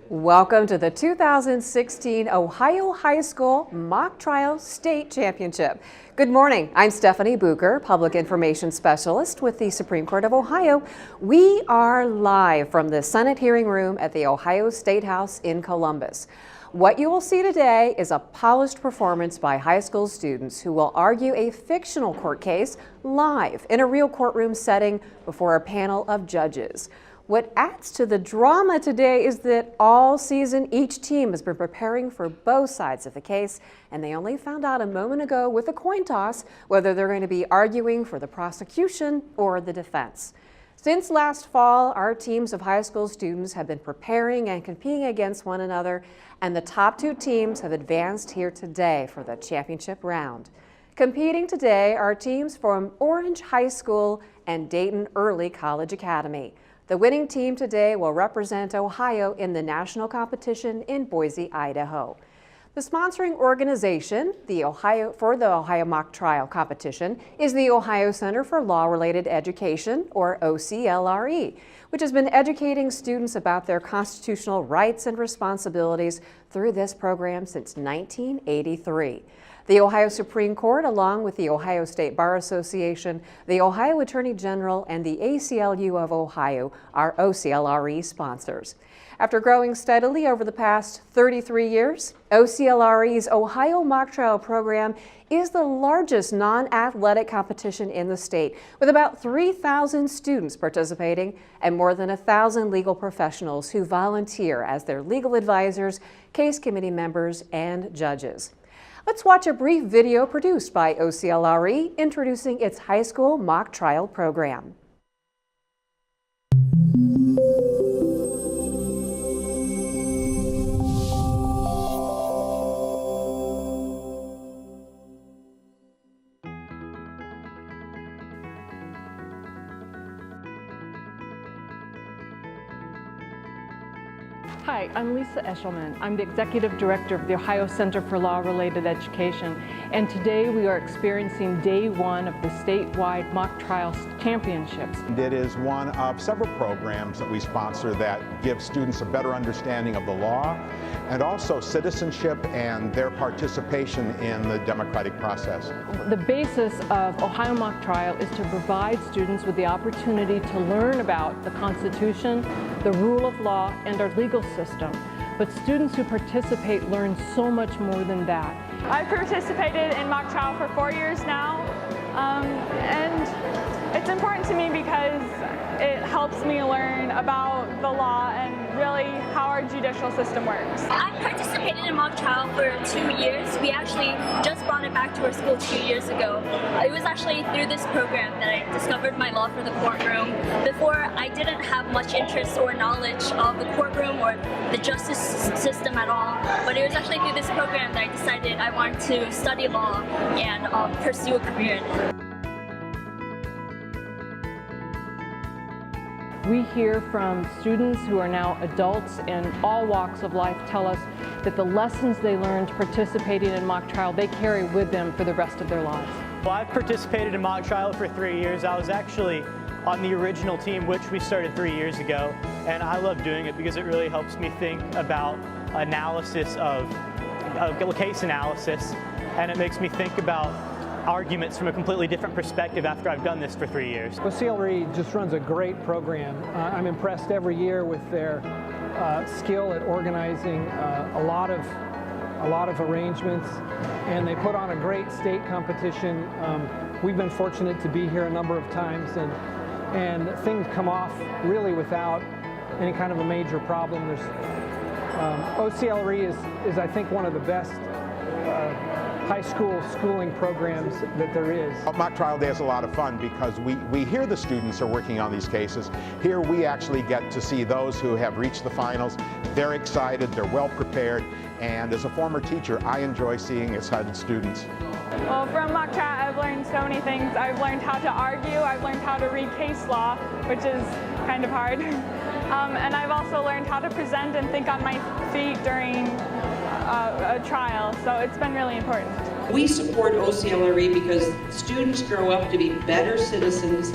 Welcome to the 2016 Ohio High School Mock Trial State Championship. Good morning. I'm Stephanie Bucher, Public Information Specialist with the Supreme Court of Ohio. We are live from the Senate hearing room at the Ohio State House in Columbus. What you will see today is a polished performance by high school students who will argue a fictional court case live in a real courtroom setting before a panel of judges. What adds to the drama today is that all season each team has been preparing for both sides of the case, and they only found out a moment ago with a coin toss whether they're going to be arguing for the prosecution or the defense. Since last fall, our teams of high school students have been preparing and competing against one another, and the top two teams have advanced here today for the championship round. Competing today are teams from Orange High School and Dayton Early College Academy. The winning team today will represent Ohio in the national competition in Boise, Idaho. The sponsoring organization for the Ohio Mock Trial competition is the Ohio Center for Law-Related Education, or OCLRE, which has been educating students about their constitutional rights and responsibilities through this program since 1983. The Ohio Supreme Court, along with the Ohio State Bar Association, the Ohio Attorney General, and the ACLU of Ohio are OCLRE sponsors. After growing steadily over the past 33 years, OCLRE's Ohio Mock Trial program is the largest non-athletic competition in the state, with about 3,000 students participating and more than 1,000 legal professionals who volunteer as their legal advisors, case committee members, and judges. Let's watch a brief video produced by OCLRE introducing its high school mock trial program. Hi, I'm Lisa Eshelman. I'm the Executive Director of the Ohio Center for Law-Related Education, and today we are experiencing day one of the statewide Mock Trial Championships. It is one of several programs that we sponsor that give students a better understanding of the law and also citizenship and their participation in the democratic process. The basis of Ohio Mock Trial is to provide students with the opportunity to learn about the Constitution, the rule of law, and our legal system. But students who participate learn so much more than that. I've participated in mock trial for 4 years now, and it's important to me because it helps me learn about the law and really how our judicial system works. I've participated in mock trial for 2 years. We actually just brought it back to our school 2 years ago. It was actually through this program that I discovered my love for the courtroom. Before, I didn't have much interest or knowledge of the courtroom or the justice system at all, but it was actually through this program that I decided I wanted to study law and pursue a career in it. We hear from students who are now adults in all walks of life tell us that the lessons they learned participating in mock trial, they carry with them for the rest of their lives. Well, I've participated in mock trial for 3 years. I was actually on the original team, which we started 3 years ago, and I love doing it because it really helps me think about analysis of case analysis, and it makes me think about arguments from a completely different perspective after I've done this for 3 years. OCLRE just runs a great program. I'm impressed every year with their skill at organizing a lot of arrangements, and they put on a great state competition. We've been fortunate to be here a number of times, and things come off really without any kind of a major problem. OCLRE is I think one of the best high school schooling programs that there is. Mock Trial Day is a lot of fun because we hear the students are working on these cases. Here we actually get to see those who have reached the finals. They're excited, they're well prepared, and as a former teacher, I enjoy seeing excited students. Well, from mock trial, I've learned so many things. I've learned how to argue, I've learned how to read case law, which is kind of hard. And I've also learned how to present and think on my feet during a trial, so it's been really important. We support OCLRE because students grow up to be better citizens,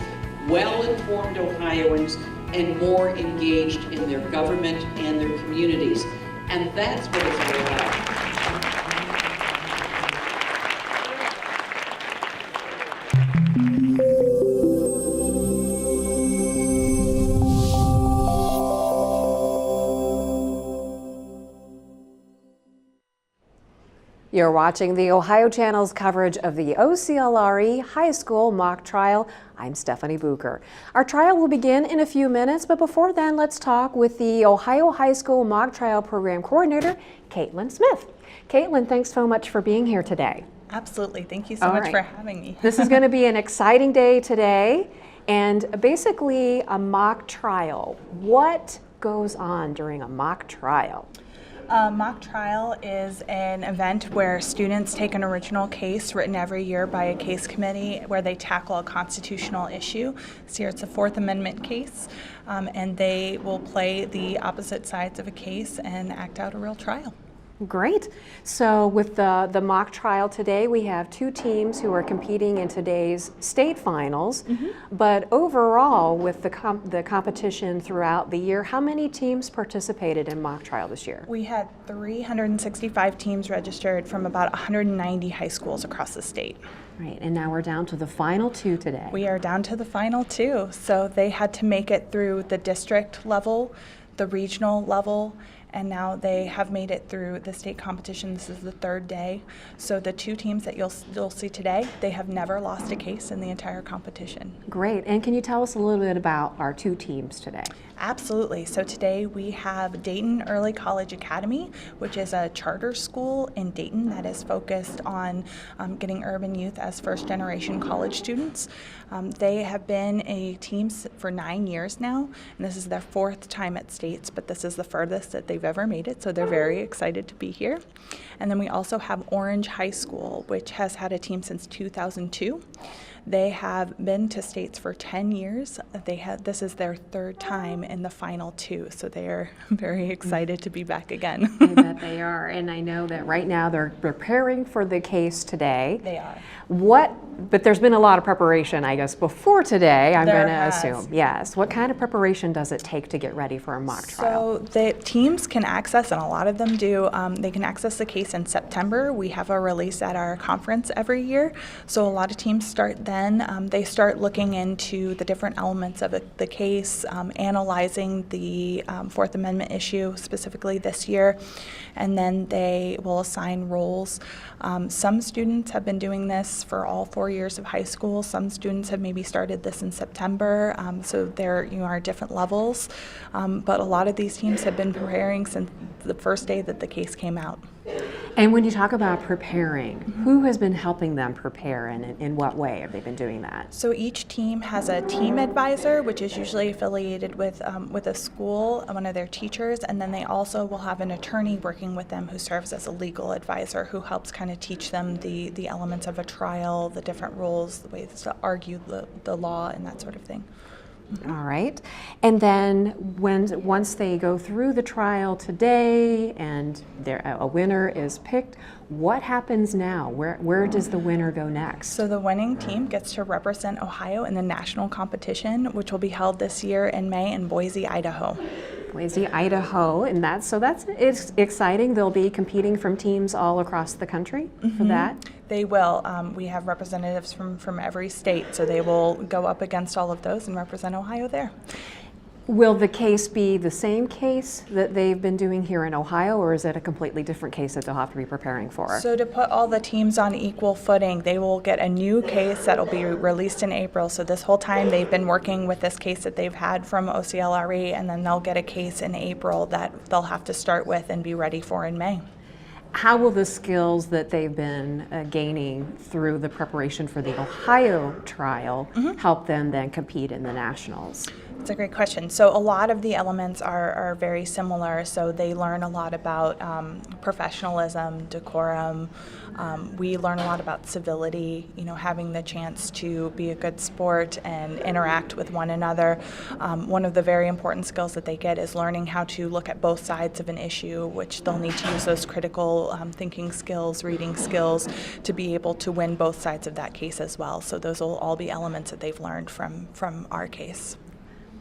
well-informed Ohioans and more engaged in their government and their communities. And that's what it's all about. You're watching the Ohio Channel's coverage of the OCLRE High School mock trial. I'm Stephanie Bucher. Our trial will begin in a few minutes, but before then, let's talk with the Ohio High School mock trial program coordinator, Caitlin Smith. Caitlin, thanks so much for being here today. Absolutely. Thank you so much for having me. This is going to be an exciting day today, and basically a mock trial. What goes on during a mock trial? A mock trial is an event where students take an original case written every year by a case committee where they tackle a constitutional issue. This year it's a Fourth Amendment case, and they will play the opposite sides of a case and act out a real trial. Great. So with the mock trial today, we have two teams who are competing in today's state finals. But overall, with the competition throughout the year, how many teams participated in mock trial this year? We had 365 teams registered from about 190 high schools across the state. Right, and now we're down to the final two today. We are down to the final two. So they had to make it through the district level, the regional level, and now they have made it through the state competition. This is the third day. So the two teams that you'll see today, they have never lost a case in the entire competition. Great, and can you tell us a little bit about our two teams today? Absolutely. So today we have Dayton Early College Academy, which is a charter school in Dayton that is focused on getting urban youth as first-generation college students. They have been a team for 9 years now, and this is their fourth time at states, but this is the furthest that they've ever made it, so they're very excited to be here. And then we also have Orange High School, which has had a team since 2002. They have been to states for 10 years. This is their third time in the final two, so they are very excited to be back again. I bet they are, and I know that right now they're preparing for the case today. They are. But there's been a lot of preparation, I guess, before today, I'm going to has. assume. Yes. What kind of preparation does it take to get ready for a mock trial? So the teams can access, and a lot of them do, they can access the case in September. We have a release at our conference every year, so a lot of teams start then. They start looking into the different elements of the case, analyzing the Fourth Amendment issue specifically this year, and then they will assign roles. Some students have been doing this for all 4 years of high school. Some students have maybe started this in September, so there are different levels. But a lot of these teams have been preparing since the first day that the case came out. And when you talk about preparing, who has been helping them prepare, and in what way have they been doing that? So each team has a team advisor, which is usually affiliated with a school, one of their teachers, and then they also will have an attorney working with them who serves as a legal advisor who helps kind of teach them the elements of a trial, the different rules, the ways to argue the law, and that sort of thing. All right. And then once they go through the trial today and a winner is picked, what happens now? Where does the winner go next? So the winning team gets to represent Ohio in the national competition, which will be held this year in May in Boise, Idaho. Boise, Idaho, and that's exciting. They'll be competing from teams all across the country for that. They will. We have representatives from every state, so they will go up against all of those and represent Ohio there. Will the case be the same case that they've been doing here in Ohio, or is it a completely different case that they'll have to be preparing for? So to put all the teams on equal footing, they will get a new case that will be released in April. So this whole time they've been working with this case that they've had from OCLRE, and then they'll get a case in April that they'll have to start with and be ready for in May. How will the skills that they've been gaining through the preparation for the Ohio trial help them then compete in the nationals? That's a great question. So a lot of the elements are very similar. So they learn a lot about professionalism, decorum. We learn a lot about civility, having the chance to be a good sport and interact with one another. One of the very important skills that they get is learning how to look at both sides of an issue, which they'll need to use those critical thinking skills, reading skills, to be able to win both sides of that case as well. So those will all be elements that they've learned from our case.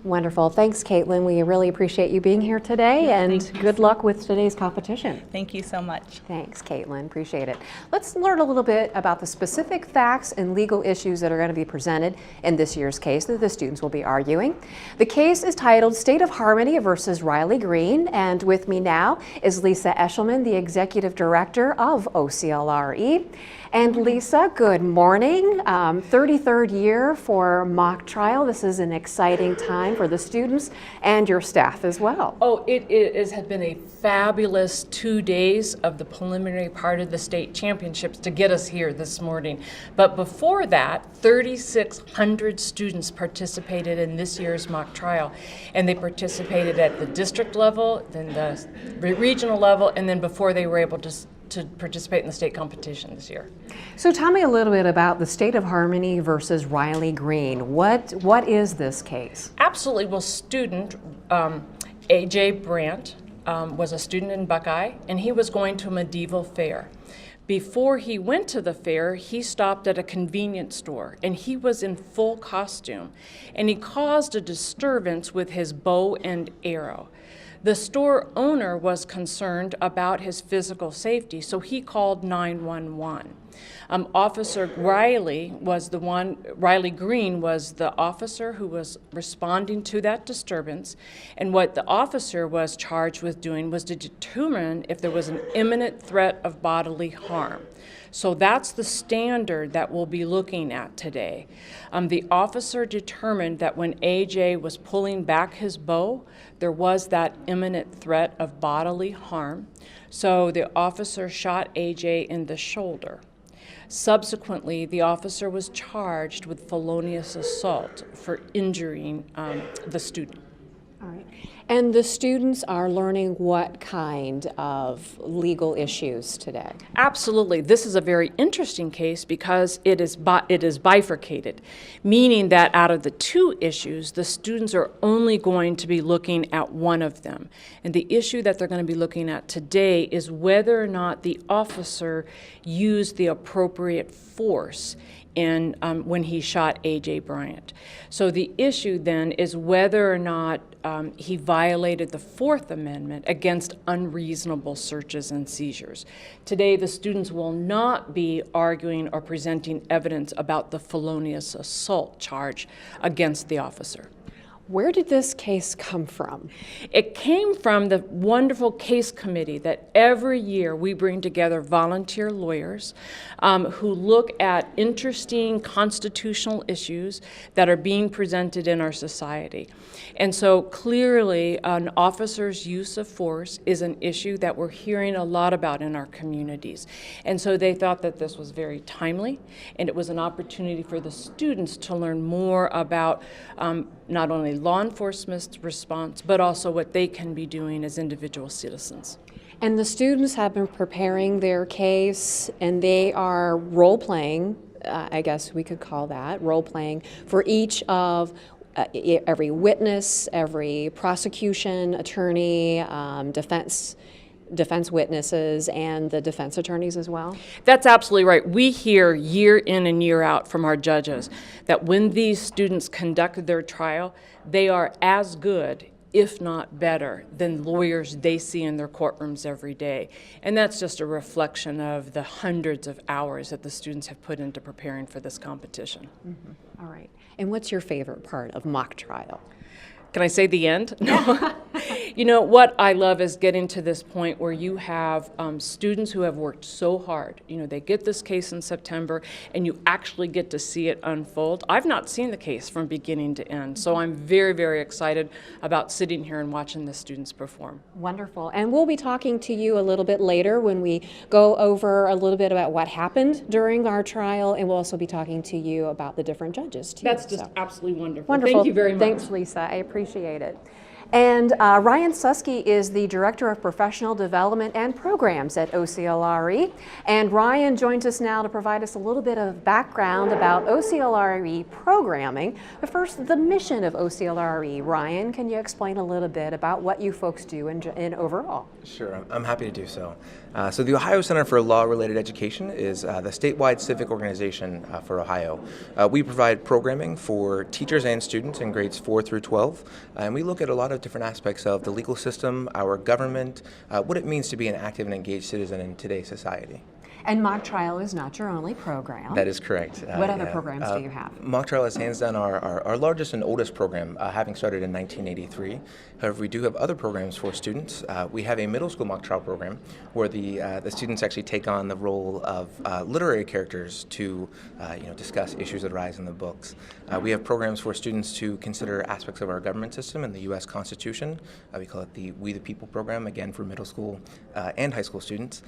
Wonderful. Thanks, Caitlin. We really appreciate you being here today, and good luck with today's competition. Thank you so much. Thanks, Caitlin. Appreciate it. Let's learn a little bit about the specific facts and legal issues that are going to be presented in this year's case that the students will be arguing. The case is titled State of Harmony versus Riley Green, and with me now is Lisa Eshelman, the Executive Director of OCLRE. And Lisa, good morning. 33rd year for mock trial. This is an exciting time for the students and your staff as well. Oh, it has been a fabulous 2 days of the preliminary part of the state championships to get us here this morning. But before that, 3,600 students participated in this year's mock trial. And they participated at the district level, then the regional level, and then before they were able to participate in the state competition this year. So tell me a little bit about the State of Harmony versus Riley Green. What is this case? Absolutely. Well, student AJ Brandt was a student in Buckeye, and he was going to a medieval fair. Before he went to the fair, he stopped at a convenience store, and he was in full costume, and he caused a disturbance with his bow and arrow. The store owner was concerned about his physical safety, so he called 911. Officer Riley Green was the officer who was responding to that disturbance, and what the officer was charged with doing was to determine if there was an imminent threat of bodily harm. So that's the standard that we'll be looking at today. The officer determined that when AJ was pulling back his bow, there was that imminent threat of bodily harm. So the officer shot AJ in the shoulder. Subsequently, the officer was charged with felonious assault for injuring the student. All right. And the students are learning what kind of legal issues today? Absolutely. This is a very interesting case because it is bifurcated, meaning that out of the two issues, the students are only going to be looking at one of them. And the issue that they're going to be looking at today is whether or not the officer used the appropriate force when he shot AJ Bryant. So the issue then is whether or not he violated the Fourth Amendment against unreasonable searches and seizures. Today, the students will not be arguing or presenting evidence about the felonious assault charge against the officer. Where did this case come from? It came from the wonderful case committee that every year we bring together volunteer lawyers who look at interesting constitutional issues that are being presented in our society. And so clearly an officer's use of force is an issue that we're hearing a lot about in our communities. And so they thought that this was very timely, and it was an opportunity for the students to learn more about not only law enforcement's response, but also what they can be doing as individual citizens. And the students have been preparing their case, and they are role-playing, I guess we could call that, role-playing for each of every witness, every prosecution attorney, defense witnesses, and the defense attorneys as well? That's absolutely right. We hear year in and year out from our judges that when these students conduct their trial, they are as good, if not better, than lawyers they see in their courtrooms every day. And that's just a reflection of the hundreds of hours that the students have put into preparing for this competition. Mm-hmm. All right. And what's your favorite part of mock trial? Can I say the end? No. You know, what I love is getting to this point where you have students who have worked so hard. You know, they get this case in September, and you actually get to see it unfold. I've not seen the case from beginning to end, so I'm very, very excited about sitting here and watching the students perform. Wonderful. And we'll be talking to you a little bit later when we go over a little bit about what happened during our trial, and we'll also be talking to you about the different judges, too. That's just absolutely wonderful. Wonderful. Thank you very much. Thanks, Lisa. I appreciate it. And Ryan Susky is the Director of Professional Development and Programs at OCLRE. And Ryan joins us now to provide us a little bit of background about OCLRE programming. But first, the mission of OCLRE. Ryan, can you explain a little bit about what you folks do in overall? Sure, I'm happy to do so. So the Ohio Center for Law-Related Education is the statewide civic organization for Ohio. We provide programming for teachers and students in grades 4 through 12, and we look at a lot of different aspects of the legal system, our government, what it means to be an active and engaged citizen in today's society. And mock trial is not your only program. That is correct. What other programs do you have? Mock trial is hands down our largest and oldest program, having started in 1983. However, we do have other programs for students. We have a middle school mock trial program where the students actually take on the role of literary characters to discuss issues that arise in the books. We have programs for students to consider aspects of our government system and the U.S. Constitution. We call it the We the People program, again for middle school and high school students.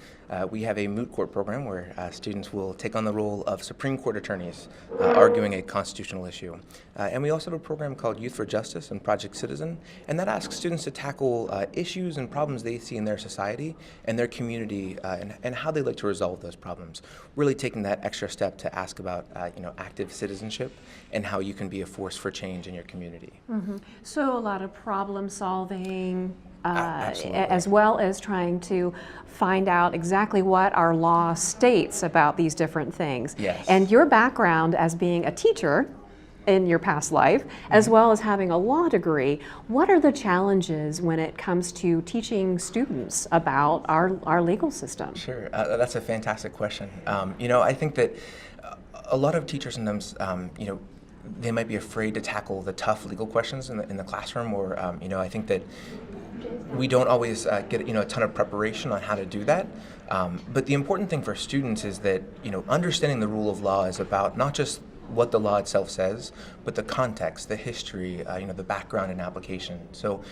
We have a moot court program where students will take on the role of Supreme Court attorneys arguing a constitutional issue. And we also have a program called Youth for Justice and Project Citizen, and that asks students to tackle issues and problems they see in their society and their community and how they like to resolve those problems. Really taking that extra step to ask about active citizenship and how you can be a force for change in your community. Mm-hmm. So a lot of problem solving, Absolutely. as well as trying to find out exactly what our law states about these different things. Yes. And your background as being a teacher in your past life, as well as having a law degree, what are the challenges when it comes to teaching students about our legal system? Sure, that's a fantastic question. I think that a lot of teachers sometimes, they might be afraid to tackle the tough legal questions in the classroom, or I think that we don't always get a ton of preparation on how to do that. But the important thing for students is that understanding the rule of law is about not just what the law itself says, but the context, the history, the background and application. So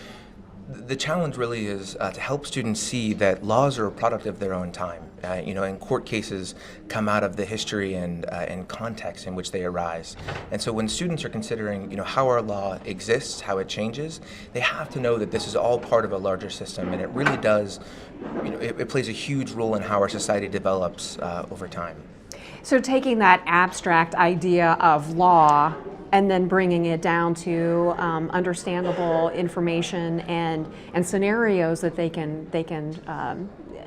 the challenge really is to help students see that laws are a product of their own time. And court cases come out of the history and context in which they arise. And so when students are considering, how our law exists, how it changes, they have to know that this is all part of a larger system, and it really does, it plays a huge role in how our society develops over time. So taking that abstract idea of law and then bringing it down to understandable information and scenarios that they can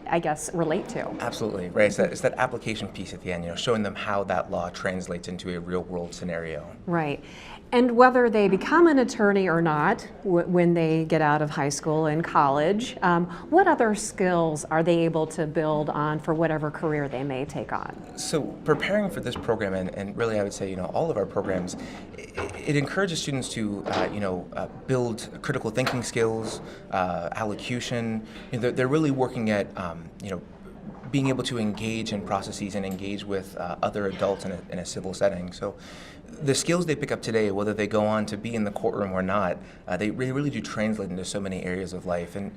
I guess, relate to. Absolutely, right. It's that application piece at the end, showing them how that law translates into a real world scenario. Right. And whether they become an attorney or not when they get out of high school and college, what other skills are they able to build on for whatever career they may take on? So preparing for this program, and really I would say, all of our programs, it encourages students to, build critical thinking skills, allocution. They're really working at, being able to engage in processes and engage with other adults in a civil setting. So the skills they pick up today, whether they go on to be in the courtroom or not, they really do translate into so many areas of life. And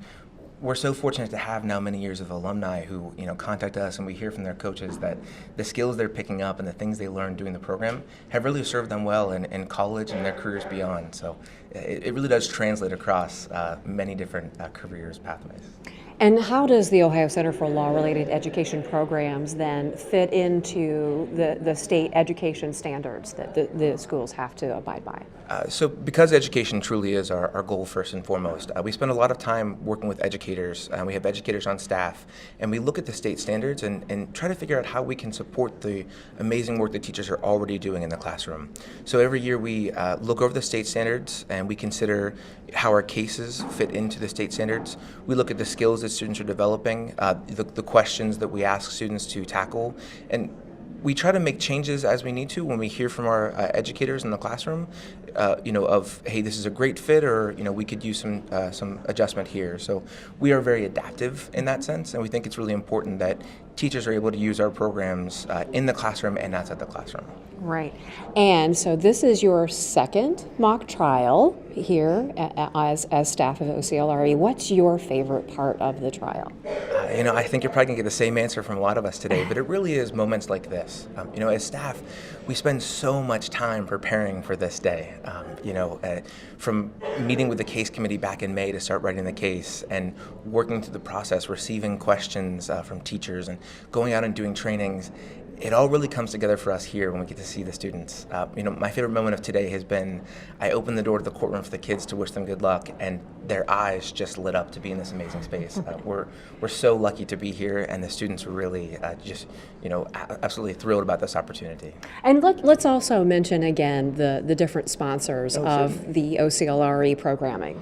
we're so fortunate to have now many years of alumni who contact us, and we hear from their coaches that the skills they're picking up and the things they learned doing the program have really served them well in college and their careers beyond. So it really does translate across many different careers, pathways. And how does the Ohio Center for Law-Related Education programs then fit into the state education standards that the schools have to abide by? So because education truly is our goal first and foremost, we spend a lot of time working with educators. We have educators on staff, and we look at the state standards and try to figure out how we can support the amazing work that teachers are already doing in the classroom. So every year we look over the state standards, and we consider how our cases fit into the state standards. We look at the skills that students are developing, the questions that we ask students to tackle, and we try to make changes as we need to when we hear from our educators in the classroom, of, hey, this is a great fit, or, we could use some adjustment here. So we are very adaptive in that sense, and we think it's really important that teachers are able to use our programs in the classroom and outside the classroom. Right. And so this is your second mock trial here as staff of OCLRE. What's your favorite part of the trial? I think you're probably going to get the same answer from a lot of us today, but it really is moments like this. As staff, we spend so much time preparing for this day. From meeting with the case committee back in May to start writing the case and working through the process, receiving questions from teachers and going out and doing trainings. It all really comes together for us here when we get to see the students. My favorite moment of today has been I opened the door to the courtroom for the kids to wish them good luck, and their eyes just lit up to be in this amazing space. We're so lucky to be here, and the students were really absolutely thrilled about this opportunity. And let's also mention again the different sponsors of the OCLRE programming.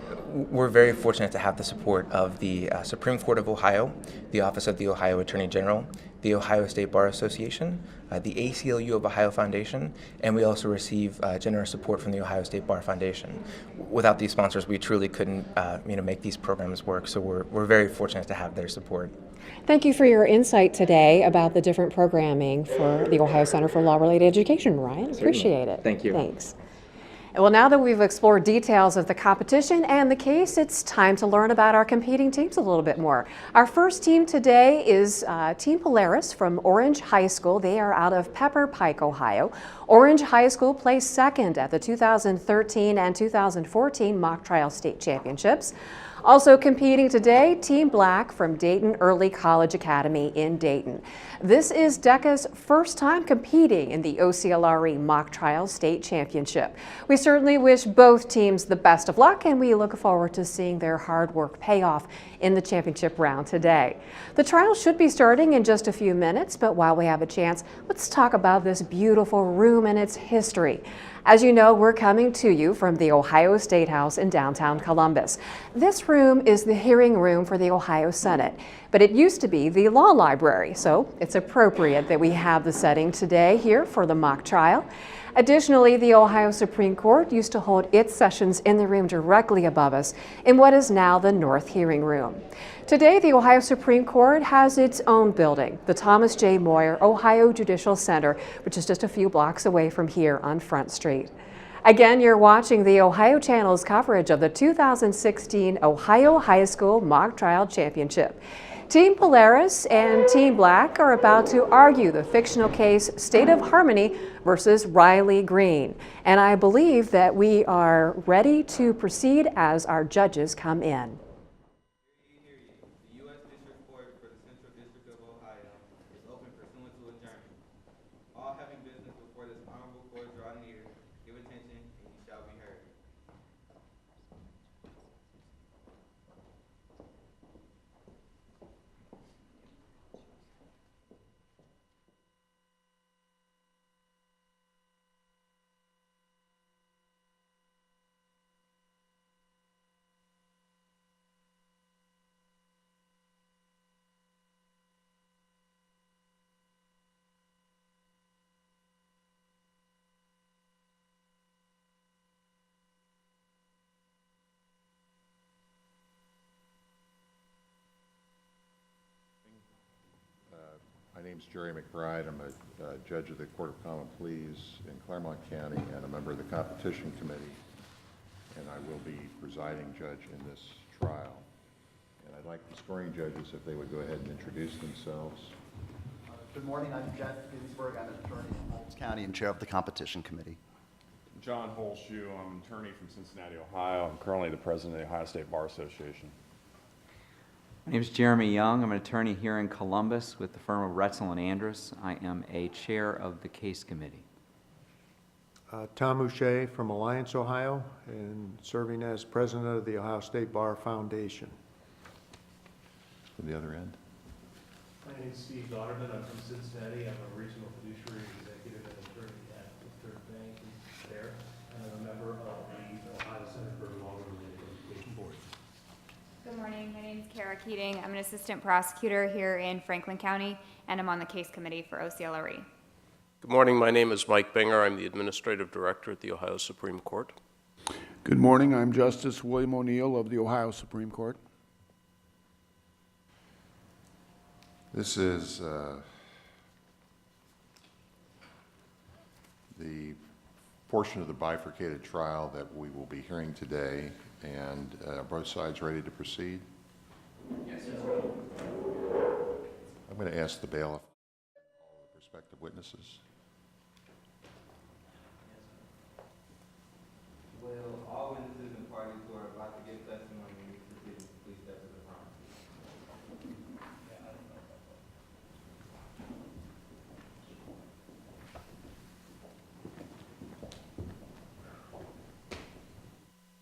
We're very fortunate to have the support of the Supreme Court of Ohio, the Office of the Ohio Attorney General, the Ohio State Bar Association, the ACLU of Ohio Foundation, and we also receive generous support from the Ohio State Bar Foundation. Without these sponsors, we truly couldn't make these programs work, so we're very fortunate to have their support. Thank you for your insight today about the different programming for the Ohio Center for Law-Related Education, Ryan. Appreciate it. Thank you. Thanks. Well, now that we've explored details of the competition and the case, it's time to learn about our competing teams a little bit more. Our first team today is Team Polaris from Orange High School. They are out of Pepper Pike, Ohio. Orange High School placed second at the 2013 and 2014 Mock Trial State Championships. Also competing today, Team Black from Dayton Early College Academy in Dayton. This is DECA's first time competing in the OCLRE Mock Trial State Championship. We certainly wish both teams the best of luck, and we look forward to seeing their hard work pay off in the championship round today. The trial should be starting in just a few minutes, but while we have a chance, let's talk about this beautiful room and its history. As you know, we're coming to you from the Ohio State House in downtown Columbus. This room is the hearing room for the Ohio Senate, but it used to be the law library, so it's appropriate that we have the setting today here for the mock trial. Additionally, the Ohio Supreme Court used to hold its sessions in the room directly above us in what is now the North Hearing Room. Today, the Ohio Supreme Court has its own building, the Thomas J. Moyer Ohio Judicial Center, which is just a few blocks away from here on Front Street. Again, you're watching the Ohio Channel's coverage of the 2016 Ohio High School Mock Trial Championship. Team Polaris and Team Black are about to argue the fictional case State of Harmony versus Riley Green. And I believe that we are ready to proceed as our judges come in. The U.S. District Court for the Central District of Ohio is open pursuant to adjournment. All having business before this honorable court draw near, give attention, and you shall be heard. My name's Jerry McBride. I'm a judge of the Court of Common Pleas in Claremont County and a member of the Competition Committee, and I will be presiding judge in this trial. And I'd like the scoring judges, if they would go ahead and introduce themselves. Good morning. I'm Jeff Ginsburg. I'm an attorney in Holmes County and chair of the Competition Committee. John Holshoe. I'm an attorney from Cincinnati, Ohio. I'm currently the president of the Ohio State Bar Association. My name is Jeremy Young. I'm an attorney here in Columbus with the firm of Retzel and Andrus. I am a chair of the case committee. Tom O'Shea from Alliance, Ohio, and serving as president of the Ohio State Bar Foundation. To the other end. My name is Steve Dotterman. I'm from Cincinnati. I'm a regional fiduciary executive and attorney at the Third Bank there, and I'm a member of the Ohio Center for Law-Related Education Board. Good morning. My name is Kara Keating. I'm an assistant prosecutor here in Franklin County, and I'm on the case committee for OCLRE. Good morning. My name is Mike Binger. I'm the administrative director at the Ohio Supreme Court. Good morning. I'm Justice William O'Neill of the Ohio Supreme Court. This is the portion of the bifurcated trial that we will be hearing today, and are both sides ready to proceed? Yes, sir. ask the bailiff, all the prospective witnesses. Will all witnesses and parties who are about to give testimony in these proceedings please step to the front?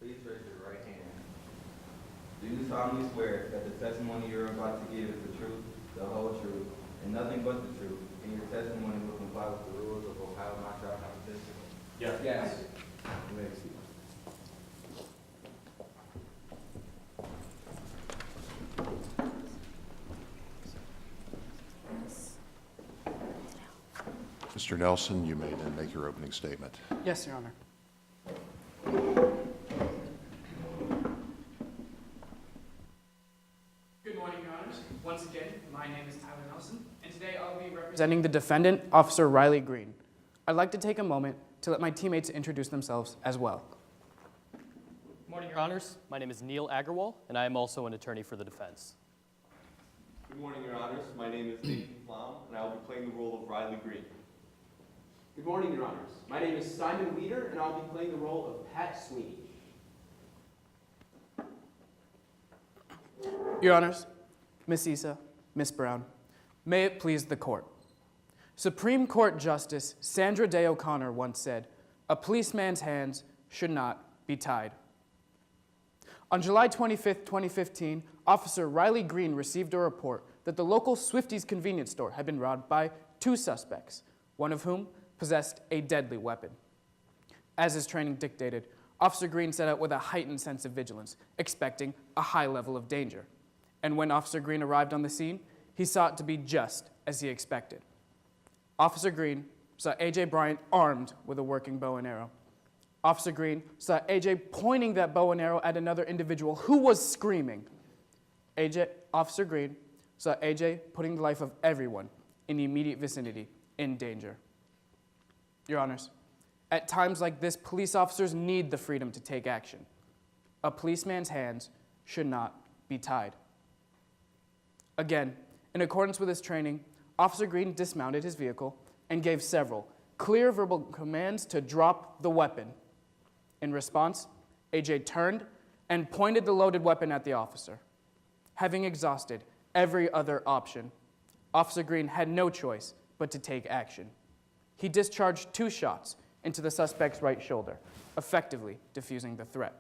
Please raise your right hand. Do you solemnly swear that the testimony you're about to give is the truth, the whole truth, and nothing but the truth, and your testimony will comply with the rules of Ohio mock trial competition? Yes. Yes. You may be seated. Mr. Nelson, you may then make your opening statement. Yes, Your Honor. Good morning, Your Honors. Once again, my name is Tyler Nelson, and today I'll be representing the defendant, Officer Riley Green. I'd like to take a moment to let my teammates introduce themselves as well. Good morning, Your Honors. My name is Neil Agarwal, and I am also an attorney for the defense. Good morning, Your Honors. My name is Dayton, and I will be playing the role of Riley Green. Good morning, Your Honors. My name is Simon Weeder, and I'll be playing the role of Pat Sweeney. Your Honors, Miss Issa, Miss Brown, may it please the court. Supreme Court Justice Sandra Day O'Connor once said, "A policeman's hands should not be tied." On July 25, 2015, Officer Riley Green received a report that the local Swifties convenience store had been robbed by 2 suspects, one of whom possessed a deadly weapon. As his training dictated, Officer Green set out with a heightened sense of vigilance, expecting a high level of danger. And when Officer Green arrived on the scene, he saw it to be just as he expected. Officer Green saw A.J. Bryant armed with a working bow and arrow. Officer Green saw A.J. pointing that bow and arrow at another individual who was screaming. Officer Green saw A.J. putting the life of everyone in the immediate vicinity in danger. Your Honors, at times like this, police officers need the freedom to take action. A policeman's hands should not be tied. Again, in accordance with his training, Officer Green dismounted his vehicle and gave several clear verbal commands to drop the weapon. In response, A.J. turned and pointed the loaded weapon at the officer. Having exhausted every other option, Officer Green had no choice but to take action. He discharged 2 shots into the suspect's right shoulder, effectively defusing the threat.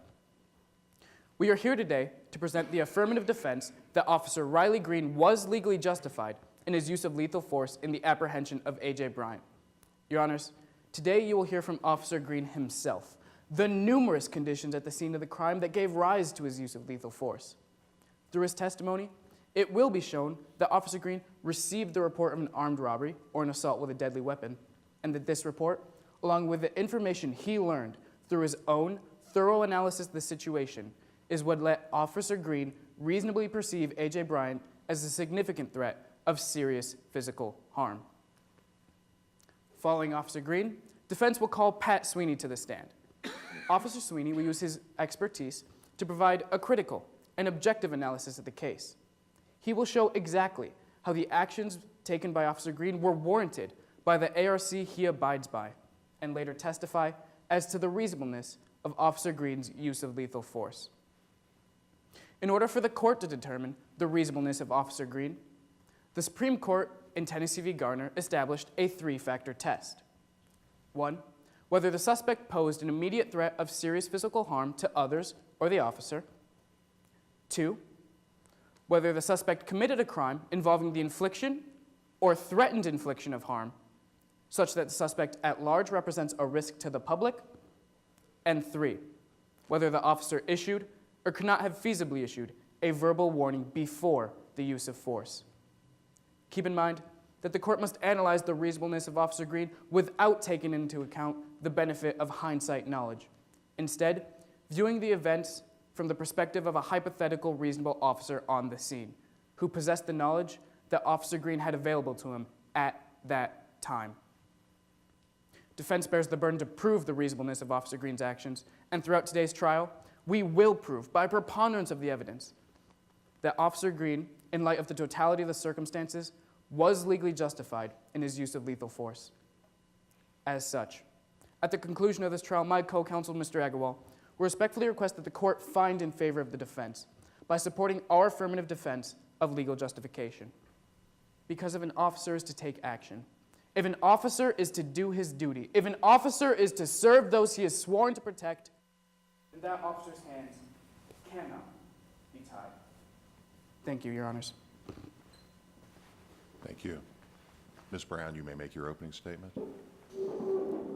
We are here today to present the affirmative defense that Officer Riley Green was legally justified in his use of lethal force in the apprehension of A.J. Bryant. Your Honors, today you will hear from Officer Green himself, the numerous conditions at the scene of the crime that gave rise to his use of lethal force. Through his testimony, it will be shown that Officer Green received the report of an armed robbery or an assault with a deadly weapon, and that this report, along with the information he learned through his own thorough analysis of the situation, is what let Officer Green reasonably perceive A.J. Bryant as a significant threat of serious physical harm. Following Officer Green, defense will call Pat Sweeney to the stand. Officer Sweeney will use his expertise to provide a critical and objective analysis of the case. He will show exactly how the actions taken by Officer Green were warranted by the ARC he abides by, and later testify as to the reasonableness of Officer Green's use of lethal force. In order for the court to determine the reasonableness of Officer Green, the Supreme Court in Tennessee v. Garner established a 3-factor test. 1, whether the suspect posed an immediate threat of serious physical harm to others or the officer. 2, whether the suspect committed a crime involving the infliction or threatened infliction of harm, such that the suspect at large represents a risk to the public. And 3, whether the officer issued or could not have feasibly issued a verbal warning before the use of force. Keep in mind that the court must analyze the reasonableness of Officer Green without taking into account the benefit of hindsight knowledge. Instead, viewing the events from the perspective of a hypothetical reasonable officer on the scene, who possessed the knowledge that Officer Green had available to him at that time. Defense bears the burden to prove the reasonableness of Officer Green's actions, and throughout today's trial, we will prove, by preponderance of the evidence, that Officer Green, in light of the totality of the circumstances, was legally justified in his use of lethal force. As such, at the conclusion of this trial, my co-counsel, Mr. Agarwal, will respectfully request that the court find in favor of the defense by supporting our affirmative defense of legal justification. Because if an officer is to take action, if an officer is to do his duty, if an officer is to serve those he is sworn to protect, then that officer's hands cannot be tied. Thank you, Your Honors. Thank you. Ms. Brown, you may make your opening statement.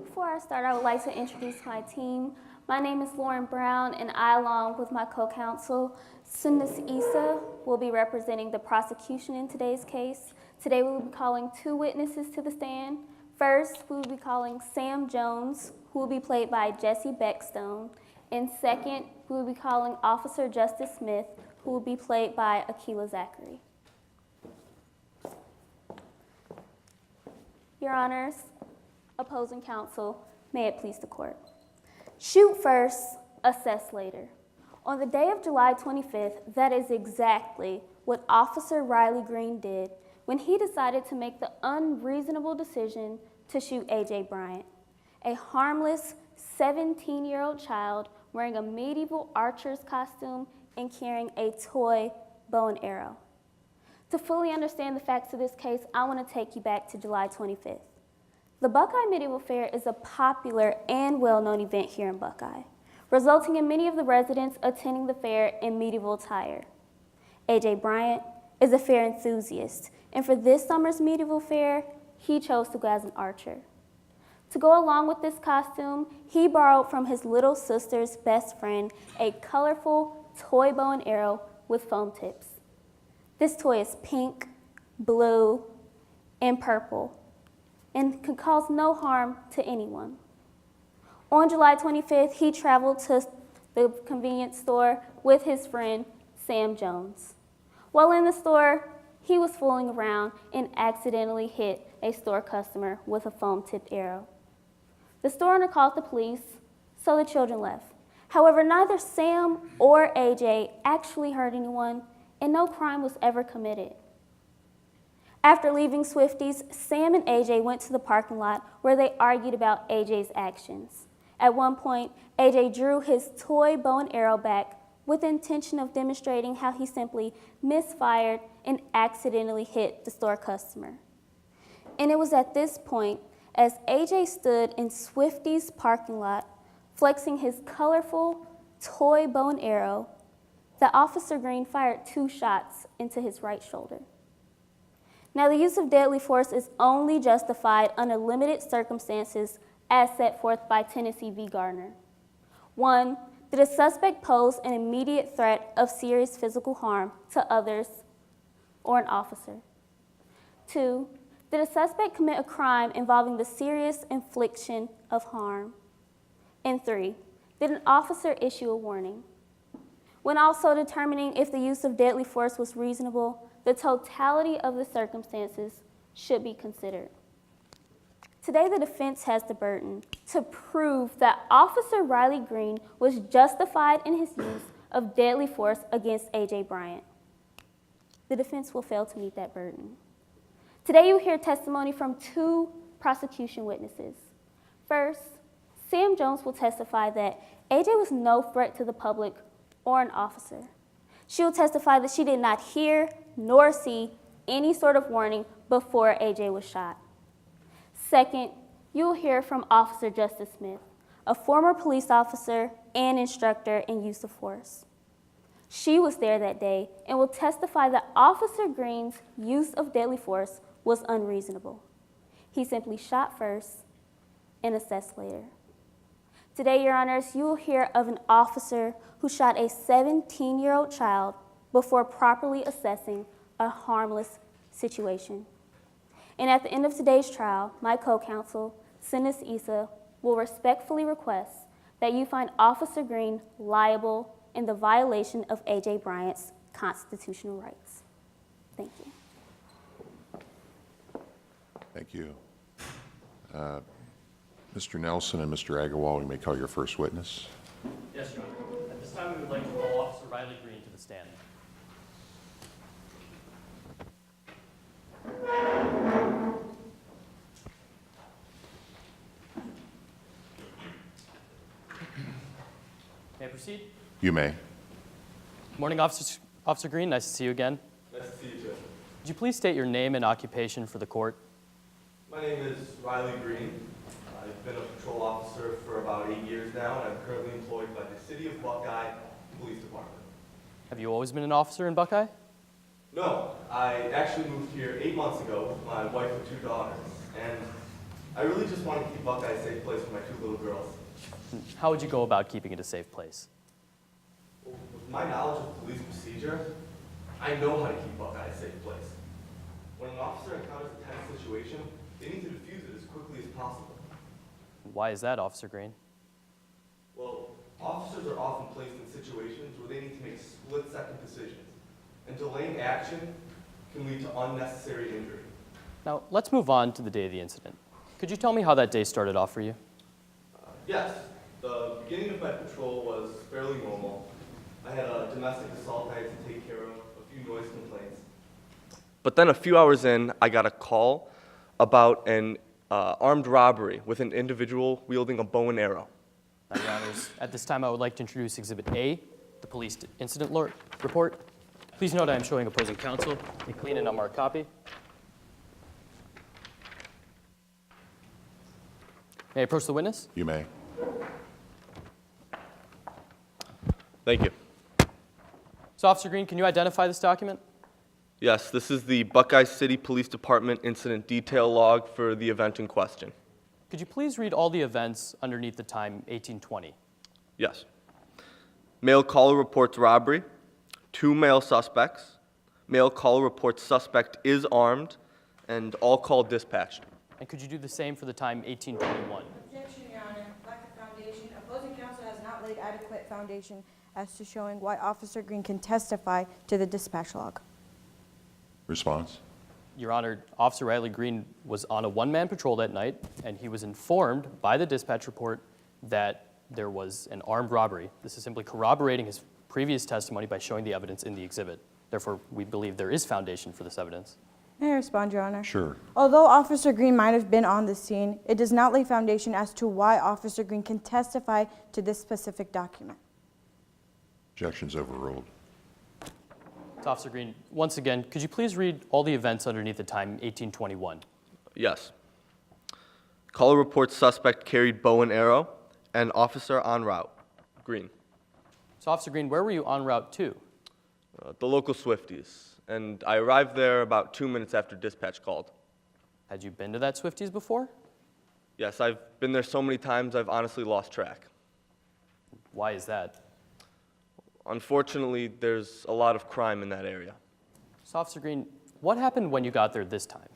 Before I start, I would like to introduce my team. My name is Lauren Brown, and I, along with my co-counsel, Sundus Issa, will be representing the prosecution in today's case. Today we will be calling 2 witnesses to the stand. First, we will be calling Sam Jones, who will be played by Jesse Beckstone. And second, we will be calling Officer Justice Smith, who will be played by Akila Zachary. Your Honors, opposing counsel, may it please the court. Shoot first, assess later. On the day of July 25th, that is exactly what Officer Riley Green did when he decided to make the unreasonable decision to shoot A.J. Bryant, a harmless 17-year-old child wearing a medieval archer's costume and carrying a toy bow and arrow. To fully understand the facts of this case, I want to take you back to July 25th. The Buckeye Medieval Fair is a popular and well-known event here in Buckeye, resulting in many of the residents attending the fair in medieval attire. A.J. Bryant is a fair enthusiast, and for this summer's medieval fair, he chose to go as an archer. To go along with this costume, he borrowed from his little sister's best friend a colorful toy bow and arrow with foam tips. This toy is pink, blue, and purple, and can cause no harm to anyone. On July 25th, he traveled to the convenience store with his friend, Sam Jones. While in the store, he was fooling around and accidentally hit a store customer with a foam-tipped arrow. The store owner called the police, so the children left. However, neither Sam or AJ actually hurt anyone, and no crime was ever committed. After leaving Swifties, Sam and AJ went to the parking lot where they argued about AJ's actions. At one point, AJ drew his toy bow and arrow back with the intention of demonstrating how he simply misfired and accidentally hit the store customer. And it was at this point, as AJ stood in Swifty's parking lot, flexing his colorful toy bow and arrow, that Officer Green fired 2 shots into his right shoulder. Now, the use of deadly force is only justified under limited circumstances as set forth by Tennessee v. Gardner. 1, that a suspect pose an immediate threat of serious physical harm to others or an officer. 2, that a suspect commit a crime involving the serious infliction of harm. And 3, that an officer issue a warning. When also determining if the use of deadly force was reasonable, the totality of the circumstances should be considered. Today, the defense has the burden to prove that Officer Riley Green was justified in his use of deadly force against A.J. Bryant. The defense will fail to meet that burden. Today, you hear testimony from 2 prosecution witnesses. First, Sam Jones will testify that A.J. was no threat to the public or an officer. She will testify that she did not hear nor see any sort of warning before A.J. was shot. Second, you will hear from Officer Justice Smith, a former police officer and instructor in use of force. She was there that day and will testify that Officer Green's use of deadly force was unreasonable. He simply shot first and assessed later. Today, Your Honors, you will hear of an officer who shot a 17-year-old child before properly assessing a harmless situation. And at the end of today's trial, my co-counsel, Sundus Issa, will respectfully request that you find Officer Green liable in the violation of A.J. Bryant's constitutional rights. Thank you. Thank you. Mr. Nelson and Mr. Agarwal, you may call your first witness. Yes, Your Honor. At this time, we would like to call Officer Riley Green to the stand. May I proceed? You may. Good morning, Officer Green. Nice to see you again. Nice to see you, Judge. Would you please state your name and occupation for the court? My name is Riley Green. I've been a patrol officer for about 8 years now, and I'm currently employed by the City of Buckeye Police Department. Have you always been an officer in Buckeye? No, I actually moved here 8 months ago with my wife and 2 daughters, and I really just want to keep Buckeye a safe place for my 2 little girls. How would you go about keeping it a safe place? With my knowledge of police procedure, I know how to keep Buckeye a safe place. When an officer encounters a tense situation, they need to defuse it as quickly as possible. Why is that, Officer Green? Well, officers are often placed in situations where they need to make split-second decisions, and delaying action can lead to unnecessary injury. Now, let's move on to the day of the incident. Could you tell me how that day started off for you? Yes, the beginning of my patrol was fairly normal. I had a domestic assault I had to take care of, a few noise complaints. But then a few hours in, I got a call about an armed robbery with an individual wielding a bow and arrow. Now, Your Honors, at this time I would like to introduce Exhibit A, the police incident report. Please note I am showing opposing counsel a clean and unmarked copy. May I approach the witness? You may. Thank you. So, Officer Green, can you identify this document? Yes, this is the Buckeye City Police Department incident detail log for the event in question. Could you please read all the events underneath the time 1820? Yes. Male caller reports robbery. 2 male suspects. Male caller reports suspect is armed, and all call dispatched. And could you do the same for the time 1821? Objection, Your Honor. Lack of foundation. Opposing counsel has not laid adequate foundation as to showing why Officer Green can testify to the dispatch log. Response? Your Honor, Officer Riley Green was on a one-man patrol that night, and he was informed by the dispatch report that there was an armed robbery. This is simply corroborating his previous testimony by showing the evidence in the exhibit. Therefore, we believe there is foundation for this evidence. May I respond, Your Honor? Sure. Although Officer Green might have been on the scene, it does not lay foundation as to why Officer Green can testify to this specific document. Objection's overruled. So, Officer Green, once again, could you please read all the events underneath the time 1821? Yes. Caller reports suspect carried bow and arrow, and officer en route. Green. So, Officer Green, where were you en route to? The local Swifties, and I arrived there about 2 minutes after dispatch called. Had you been to that Swifties before? Yes, I've been there so many times I've honestly lost track. Why is that? Unfortunately, there's a lot of crime in that area. So, Officer Green, what happened when you got there this time?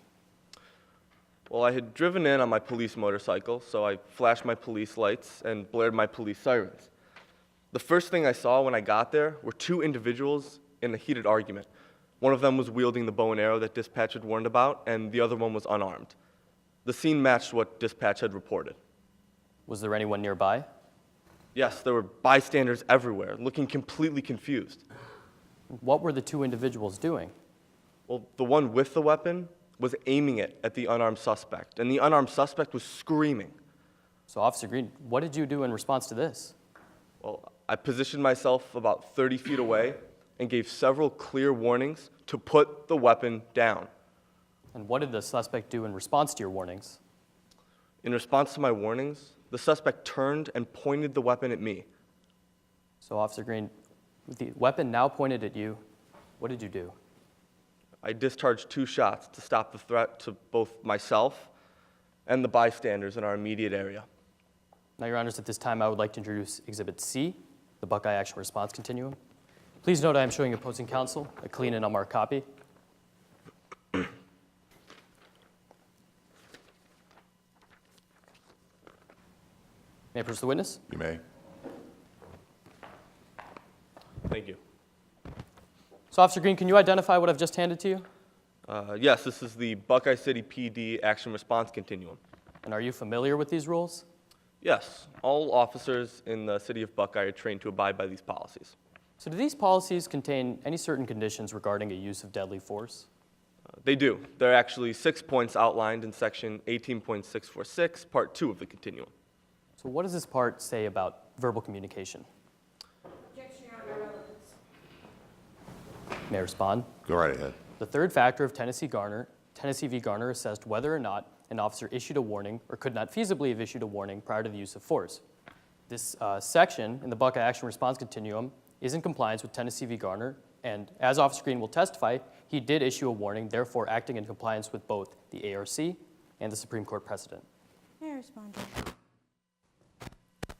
Well, I had driven in on my police motorcycle, so I flashed my police lights and blared my police sirens. The first thing I saw when I got there were 2 individuals in a heated argument. One of them was wielding the bow and arrow that dispatch had warned about, and the other one was unarmed. The scene matched what dispatch had reported. Was there anyone nearby? Yes, there were bystanders everywhere, looking completely confused. What were the 2 individuals doing? Well, the one with the weapon was aiming it at the unarmed suspect, and the unarmed suspect was screaming. So, Officer Green, what did you do in response to this? Well, I positioned myself about 30 feet away and gave several clear warnings to put the weapon down. And what did the suspect do in response to your warnings? In response to my warnings, the suspect turned and pointed the weapon at me. So, Officer Green, with the weapon now pointed at you, what did you do? I discharged 2 shots to stop the threat to both myself and the bystanders in our immediate area. Now, Your Honors, at this time, I would like to introduce Exhibit C, the Buckeye Action Response Continuum. Please note I am showing opposing counsel a clean and unmarked copy. May I approach the witness? You may. Thank you. So, Officer Green, can you identify what I've just handed to you? Yes, this is the Buckeye City PD Action Response Continuum. And are you familiar with these rules? Yes, all officers in the city of Buckeye are trained to abide by these policies. So do these policies contain any certain conditions regarding a use of deadly force? They do. There are actually 6 points outlined in section 18.646, part 2 of the continuum. So what does this part say about verbal communication? May I respond? Go right ahead. The third factor of Tennessee v. Garner assessed whether or not an officer issued a warning or could not feasibly have issued a warning prior to the use of force. This section in the Buckeye Action Response Continuum is in compliance with Tennessee v. Garner, and as Officer Green will testify, he did issue a warning, therefore acting in compliance with both the ARC and the Supreme Court precedent. May I respond?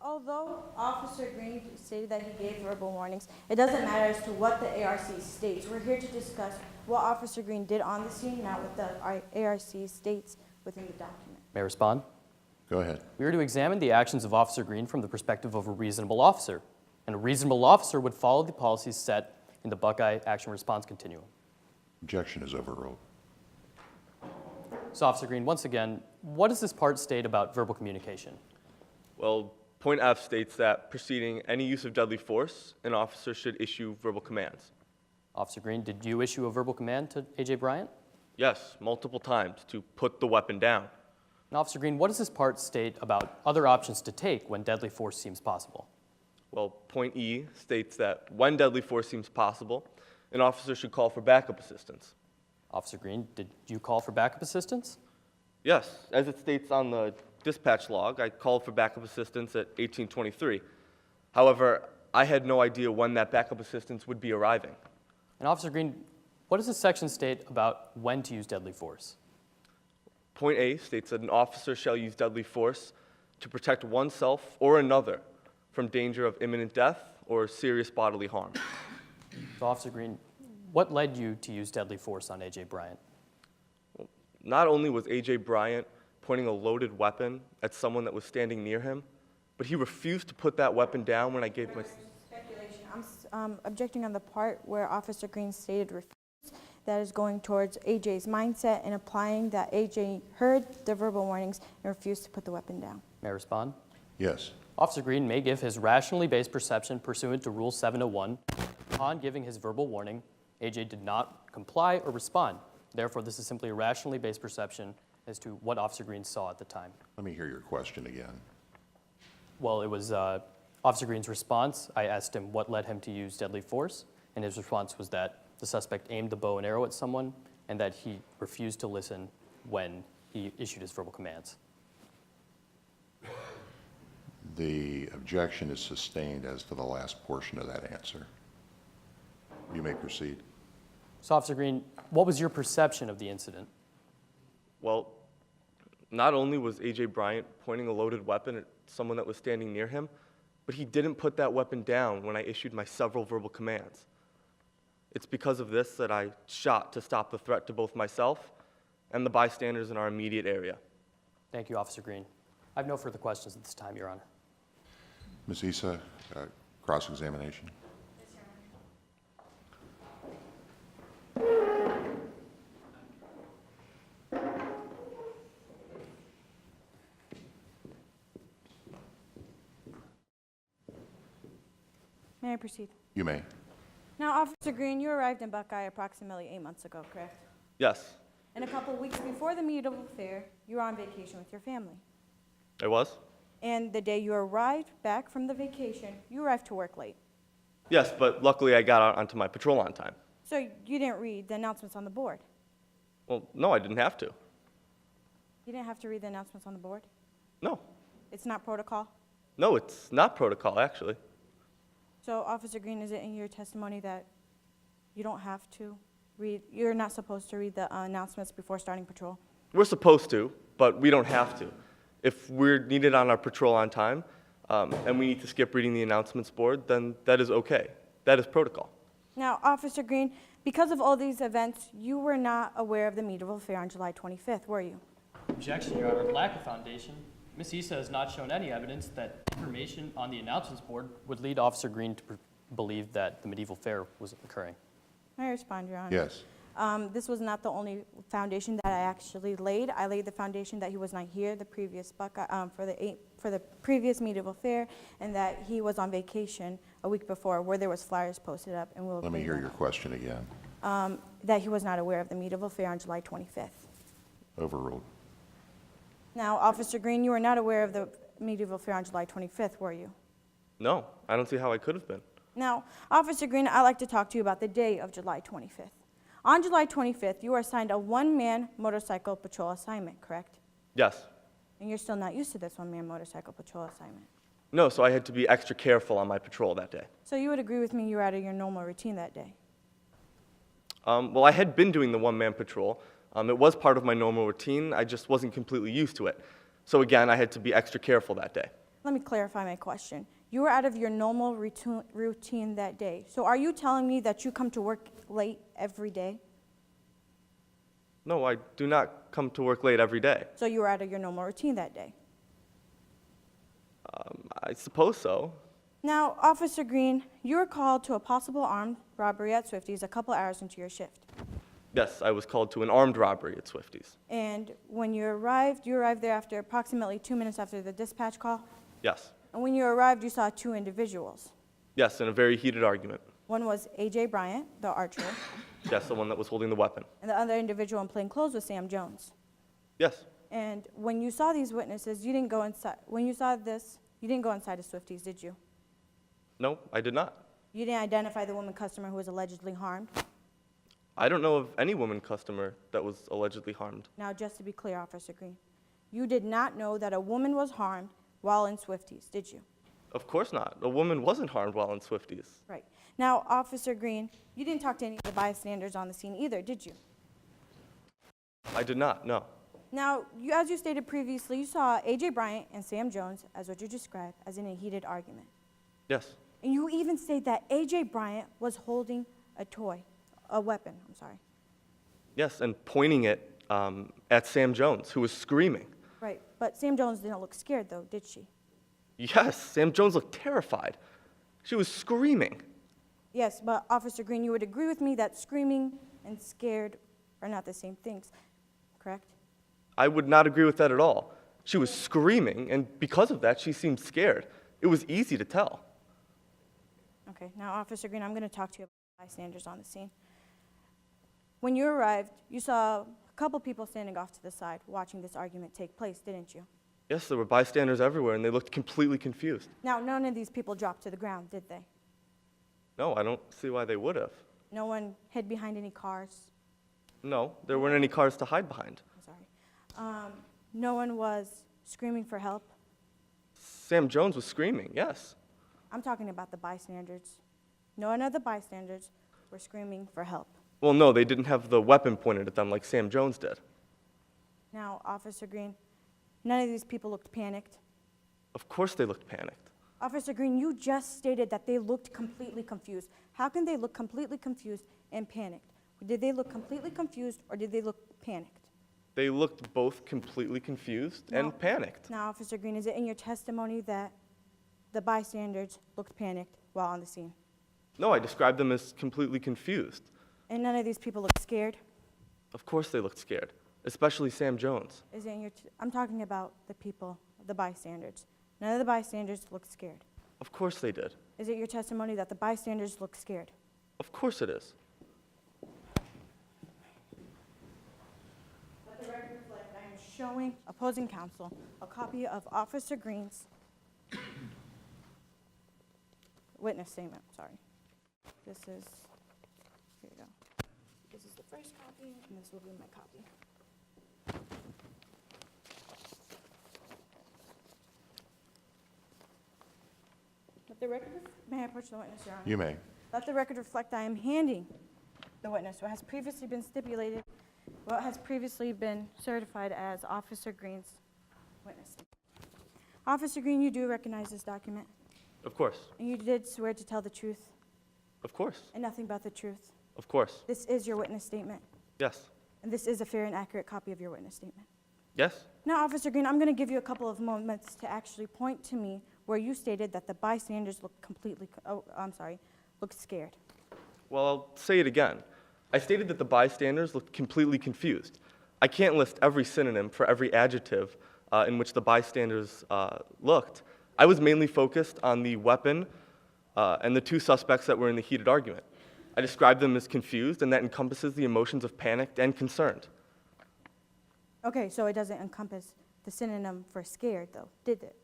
Although Officer Green stated that he gave verbal warnings, it doesn't matter as to what the ARC states. We're here to discuss what Officer Green did on the scene, not what the ARC states within the document. May I respond? Go ahead. We are to examine the actions of Officer Green from the perspective of a reasonable officer, and a reasonable officer would follow the policies set in the Buckeye Action Response Continuum. Objection is overruled. So, Officer Green, once again, what does this part state about verbal communication? Well, point F states that preceding any use of deadly force, an officer should issue verbal commands. Officer Green, did you issue a verbal command to A.J. Bryant? Yes, multiple times, to put the weapon down. And Officer Green, what does this part state about other options to take when deadly force seems possible? Well, point E states that when deadly force seems possible, an officer should call for backup assistance. Officer Green, did you call for backup assistance? Yes, as it states on the dispatch log, I called for backup assistance at 1823. However, I had no idea when that backup assistance would be arriving. And Officer Green, what does this section state about when to use deadly force? Point A states that an officer shall use deadly force to protect oneself or another from danger of imminent death or serious bodily harm. So, Officer Green, what led you to use deadly force on A.J. Bryant? Well, not only was A.J. Bryant pointing a loaded weapon at someone that was standing near him, but he refused to put that weapon down when I gave my... Speculation. I'm objecting on the part where Officer Green stated refuse. That is going towards AJ's mindset and applying that AJ heard the verbal warnings and refused to put the weapon down. May I respond? Yes. Officer Green may give his rationally based perception pursuant to Rule 701. Upon giving his verbal warning, AJ did not comply or respond. Therefore, this is simply a rationally based perception as to what Officer Green saw at the time. Let me hear your question again. Well, it was Officer Green's response. I asked him what led him to use deadly force, and his response was that the suspect aimed the bow and arrow at someone and that he refused to listen when he issued his verbal commands. The objection is sustained as to the last portion of that answer. You may proceed. So, Officer Green, what was your perception of the incident? Well, not only was A.J. Bryant pointing a loaded weapon at someone that was standing near him, but he didn't put that weapon down when I issued my several verbal commands. It's because of this that I shot to stop the threat to both myself and the bystanders in our immediate area. Thank you, Officer Green. I have no further questions at this time, Your Honor. Ms. Issa, cross-examination. May I proceed? You may. Now, Officer Green, you arrived in Buckeye approximately 8 months ago, correct? Yes, And a couple weeks before the medieval fair, you were on vacation with your family. I was. And the day you arrived back from the vacation, you arrived to work late. Yes, but luckily I got out onto my patrol on time. So you didn't read the announcements on the board. Well, no, I didn't have to. You didn't have to read the announcements on the board? No. It's not protocol? No, it's not protocol, actually. So, Officer Green, is it in your testimony that you don't have to read, you're not supposed to read the announcements before starting patrol? We're supposed to, but we don't have to. If we're needed on our patrol on time, and we need to skip reading the announcements board, then that is okay. That is protocol. Now, Officer Green, because of all these events, you were not aware of the medieval fair on July 25th, were you? Objection, Your Honor. Lack of foundation. Ms. Issa has not shown any evidence that information on the announcements board would lead Officer Green to believe that the medieval fair was occurring. May I respond, Your Honor? Yes. This was not the only foundation that I actually laid. I laid the foundation that he was not here the previous for the previous medieval fair, and that he was on vacation a week before, where there was flyers posted up. And we'll Let me hear your question again. That he was not aware of the medieval fair on July 25th. Overruled. Now, Officer Green, you were not aware of the medieval fair on July 25th, were you? No, I don't see how I could have been. Now, Officer Green, I'd like to talk to you about the day of July 25th. On July 25th, you were assigned a one-man motorcycle patrol assignment, correct? Yes. And you're still not used to this one-man motorcycle patrol assignment. No, so I had to be extra careful on my patrol that day. So you would agree with me you were out of your normal routine that day? Well, I had been doing the one-man patrol. It was part of my normal routine. I just wasn't completely used to it. So again, I had to be extra careful that day. Let me clarify my question. You were out of your normal routine that day. So are you telling me that you come to work late every day? No, I do not come to work late every day. So you were out of your normal routine that day? I suppose so. Now, Officer Green, you were called to a possible armed robbery at Swifties a couple hours into your shift. Yes, I was called to an armed robbery at Swifties. And when you arrived there after approximately 2 minutes after the dispatch call? Yes. And when you arrived, you saw two individuals. Yes, in a very heated argument. One was A.J. Bryant, the archer, Yes, the one that was holding the weapon. and the other individual in plain clothes was Sam Jones. Yes. And when you saw these witnesses, you didn't go inside. When you saw this, you didn't go inside of Swifties, did you? No, I did not. You didn't identify the woman customer who was allegedly harmed? I don't know of any woman customer that was allegedly harmed. Now, just to be clear, Officer Green, you did not know that a woman was harmed while in Swifties, did you? Of course not. A woman wasn't harmed while in Swifties. Right. Now, Officer Green, you didn't talk to any of the bystanders on the scene either, did you? I did not, no. Now, as you stated previously, you saw A.J. Bryant and Sam Jones, as what you described, as in a heated argument. Yes. And you even state that A.J. Bryant was holding a weapon, I'm sorry. Yes, and pointing it at Sam Jones, who was screaming. Right, but Sam Jones didn't look scared though, did she? Yes, Sam Jones looked terrified. She was screaming. Yes, but Officer Green, you would agree with me that screaming and scared are not the same things, correct? I would not agree with that at all. She was screaming, and because of that, she seemed scared. It was easy to tell. Okay, now Officer Green, I'm going to talk to you about bystanders on the scene. When you arrived, you saw a couple people standing off to the side watching this argument take place, didn't you? Yes, there were bystanders everywhere, and they looked completely confused. Now, none of these people dropped to the ground, did they? No, I don't see why they would have. No one hid behind any cars? No, there weren't any cars to hide behind. I'm sorry. No one was screaming for help? Sam Jones was screaming, yes. I'm talking about the bystanders. None of the bystanders were screaming for help. Well, no, they didn't have the weapon pointed at them like Sam Jones did. Now, Officer Green, none of these people looked panicked. Of course they looked panicked. Officer Green, you just stated that they looked completely confused. How can they look completely confused and panicked? Did they look completely confused or did they look panicked? They looked both completely confused and panicked. Now, Officer Green, is it in your testimony that the bystanders looked panicked while on the scene? No, I described them as completely confused. And none of these people looked scared? Of course they looked scared, especially Sam Jones. Is it in your I'm talking about the people, the bystanders. None of the bystanders looked scared. Of course they did. Is it your testimony that the bystanders looked scared? Of course it is. Let the record reflect I am showing opposing counsel a copy of Officer Green's witness statement, sorry. This is, here you go. This is the first copy, and this will be my copy. Let the record, may I approach the witness, Your Honor? You may. Let the record reflect I am handing the witness what has previously been stipulated, what has previously been certified as Officer Green's witness statement. Officer Green, you do recognize this document? Of course. And you did swear to tell the truth? Of course. And nothing but the truth? Of course. This is your witness statement? Yes. And this is a fair and accurate copy of your witness statement? Yes. Now, Officer Green, I'm going to give you a couple of moments to actually point to me where you stated that the bystanders looked looked scared. Well, I'll say it again. I stated that the bystanders looked completely confused. I can't list every synonym for every adjective in which the bystanders looked. I was mainly focused on the weapon and the two suspects that were in the heated argument. I described them as confused, and that encompasses the emotions of panicked and concerned. Okay, so it doesn't encompass the synonym for scared, though, did it?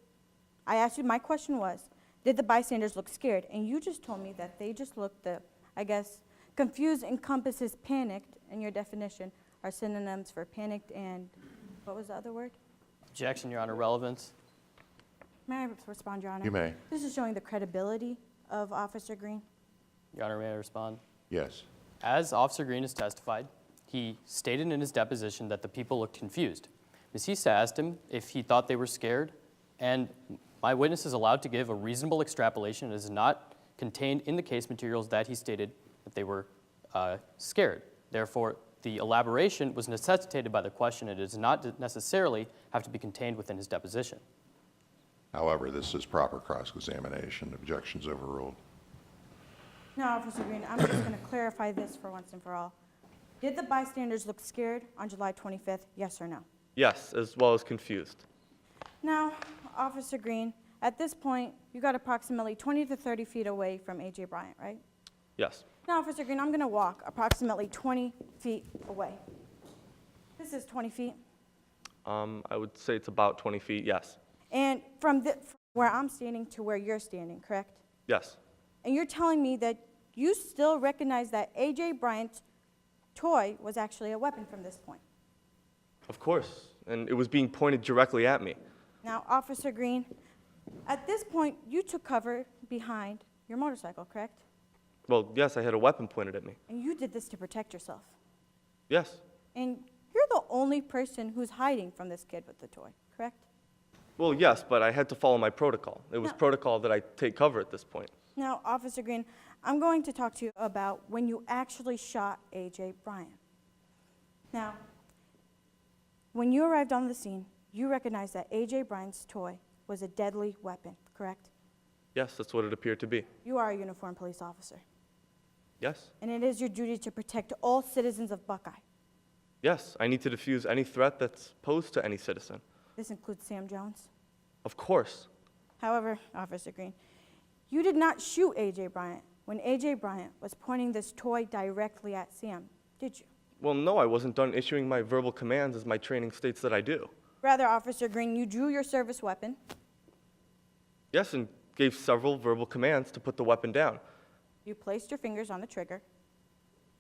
I asked you, my question was, Did the bystanders look scared? And you just told me that they just looked, I guess, confused encompasses panicked, and your definition are synonyms for panicked and, what was the other word? Objection, Your Honor. Relevance. May I respond, Your Honor? You may. This is showing the credibility of Officer Green. Your Honor, may I respond? Yes. As Officer Green has testified, he stated in his deposition that the people looked confused. Ms. Hisa asked him if he thought they were scared, and my witness is allowed to give a reasonable extrapolation. It is not contained in the case materials that he stated that they were scared. Therefore, the elaboration was necessitated by the question. It does not necessarily have to be contained within his deposition. However, this is proper cross-examination. Objections overruled. Now, Officer Green, I'm just going to clarify this for once and for all. Did the bystanders look scared on July 25th, yes or no? Yes, as well as confused. Now, Officer Green, at this point, you got approximately 20 to 30 feet away from A.J. Bryant, right? Yes. Now, Officer Green, I'm going to walk approximately 20 feet away. This is 20 feet. I would say it's about 20 feet, yes. And from where I'm standing to where you're standing, correct? Yes. And you're telling me that you still recognize that A.J. Bryant's toy was actually a weapon from this point? Of course, and it was being pointed directly at me. Now, Officer Green, at this point, you took cover behind your motorcycle, correct? Well, yes, I had a weapon pointed at me. And you did this to protect yourself. Yes. And you're the only person who's hiding from this kid with the toy, correct? Well, yes, but I had to follow my protocol. It was protocol that I take cover at this point. Now, Officer Green, I'm going to talk to you about when you actually shot A.J. Bryant. Now, when you arrived on the scene, you recognized that A.J. Bryant's toy was a deadly weapon, correct? Yes, that's what it appeared to be. You are a uniformed police officer. Yes. And it is your duty to protect all citizens of Buckeye. Yes, I need to defuse any threat that's posed to any citizen. This includes Sam Jones. Of course. However, Officer Green, you did not shoot A.J. Bryant when A.J. Bryant was pointing this toy directly at Sam, did you? Well, no, I wasn't done issuing my verbal commands as my training states that I do. Rather, Officer Green, you drew your service weapon. Yes, and gave several verbal commands to put the weapon down. You placed your fingers on the trigger.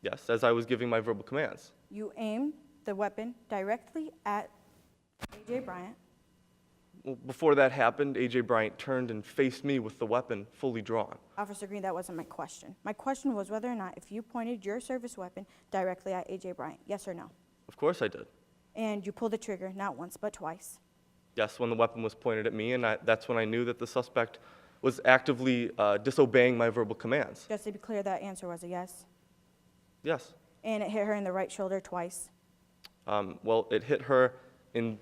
Yes, as I was giving my verbal commands. You aimed the weapon directly at A.J. Bryant. Well, before that happened, A.J. Bryant turned and faced me with the weapon fully drawn. Officer Green, that wasn't my question. My question was whether or not if you pointed your service weapon directly at A.J. Bryant, yes or no? Of course I did. And you pulled the trigger not once but twice. Yes, when the weapon was pointed at me, and that's when I knew that the suspect was actively disobeying my verbal commands. Just to be clear, that answer was a yes. Yes. And it hit her in the right shoulder twice. Well, it hit her in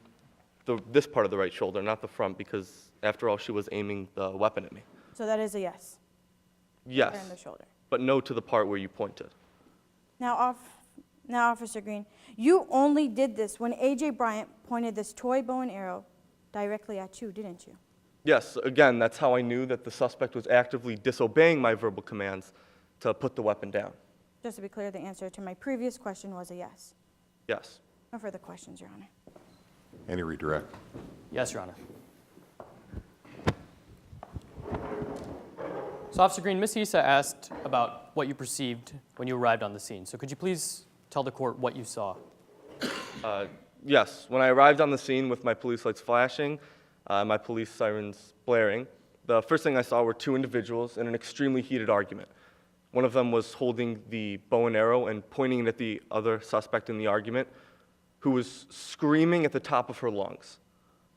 this part of the right shoulder, not the front, because after all, she was aiming the weapon at me. So that is a yes. Yes. Hit her in the shoulder. But no to the part where you pointed. Now, Officer Green, you only did this when A.J. Bryant pointed this toy bow and arrow directly at you, didn't you? Yes, again, that's how I knew that the suspect was actively disobeying my verbal commands to put the weapon down. Just to be clear, the answer to my previous question was a yes. Yes. No further questions, Your Honor. Any redirect? Yes, Your Honor. So, Officer Green, Ms. Hisa asked about what you perceived when you arrived on the scene. So could you please tell the court what you saw? Yes. When I arrived on the scene with my police lights flashing, my police sirens blaring, the first thing I saw were two individuals in an extremely heated argument. One of them was holding the bow and arrow and pointing it at the other suspect in the argument, who was screaming at the top of her lungs.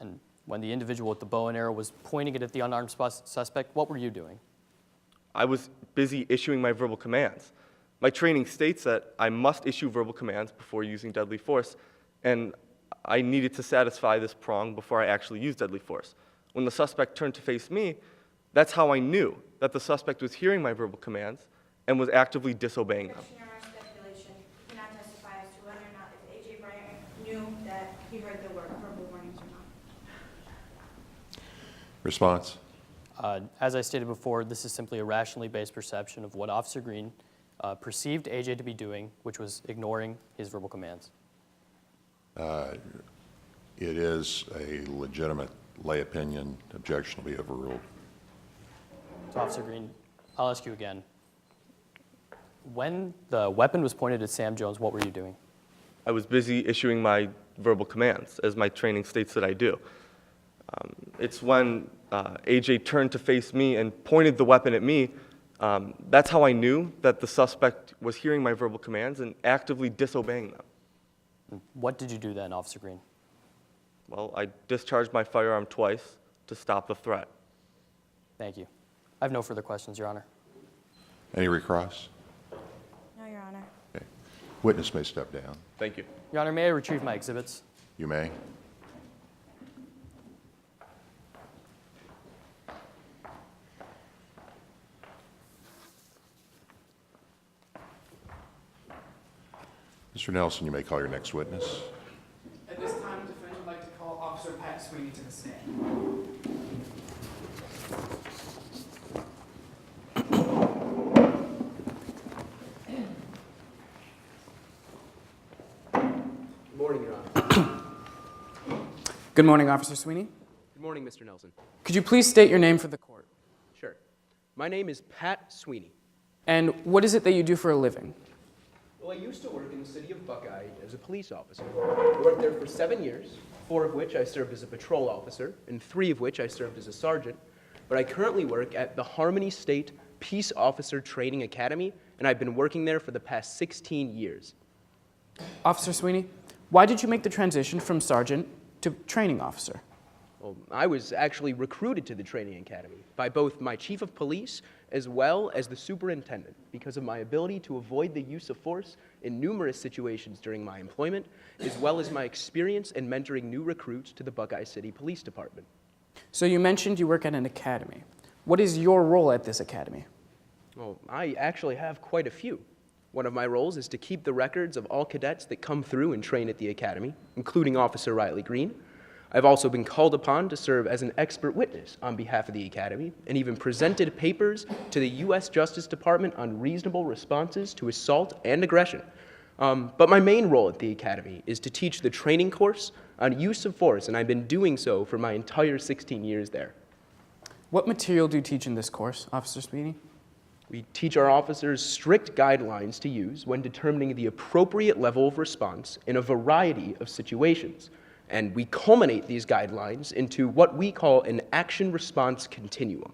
And when the individual with the bow and arrow was pointing it at the unarmed suspect, what were you doing? I was busy issuing my verbal commands. My training states that I must issue verbal commands before using deadly force, and I needed to satisfy this prong before I actually used deadly force. When the suspect turned to face me, that's how I knew that the suspect was hearing my verbal commands and was actively disobeying them. Speculation. You cannot testify as to whether or not if A.J. Bryant knew that he heard the word verbal warnings or not. Response. As I stated before, this is simply a rationally based perception of what Officer Green perceived AJ to be doing, which was ignoring his verbal commands. It is a legitimate lay opinion. Objection will be overruled. So Officer Green, I'll ask you again. When the weapon was pointed at Sam Jones, what were you doing? I was busy issuing my verbal commands, as my training states that I do. It's when AJ turned to face me and pointed the weapon at me, that's how I knew that the suspect was hearing my verbal commands and actively disobeying them. What did you do then, Officer Green? Well, I discharged my firearm twice to stop the threat. Thank you. I have no further questions, Your Honor. Any recross? No, Your Honor. Okay. Witness may step down. Thank you. Your Honor, may I retrieve my exhibits? You may. Mr. Nelson, you may call your next witness. At this time, the defendant would like to call Officer Pat Sweeney to the stand. Good morning, Your Honor. Good morning, Officer Sweeney. Good morning, Mr. Nelson. Could you please state your name for the court? Sure. My name is Pat Sweeney. And what is it that you do for a living? Well, I used to work in the city of Buckeye as a police officer. I worked there for 7 years, 4 of which I served as a patrol officer, and 3 of which I served as a sergeant. But I currently work at the Harmony State Peace Officer Training Academy, and I've been working there for the past 16 years. Officer Sweeney, why did you make the transition from sergeant to training officer? Well, I was actually recruited to the training academy by both my chief of police as well as the superintendent because of my ability to avoid the use of force in numerous situations during my employment, as well as my experience in mentoring new recruits to the Buckeye City Police Department. So you mentioned you work at an academy. What is your role at this academy? Well, I actually have quite a few. One of my roles is to keep the records of all cadets that come through and train at the academy, including Officer Riley Green. I've also been called upon to serve as an expert witness on behalf of the Academy and even presented papers to the U.S. Justice Department on reasonable responses to assault and aggression. But my main role at the Academy is to teach the training course on use of force, and I've been doing so for my entire 16 years there. What material do you teach in this course, Officer Sweeney? We teach our officers strict guidelines to use when determining the appropriate level of response in a variety of situations. And we culminate these guidelines into what we call an action-response continuum.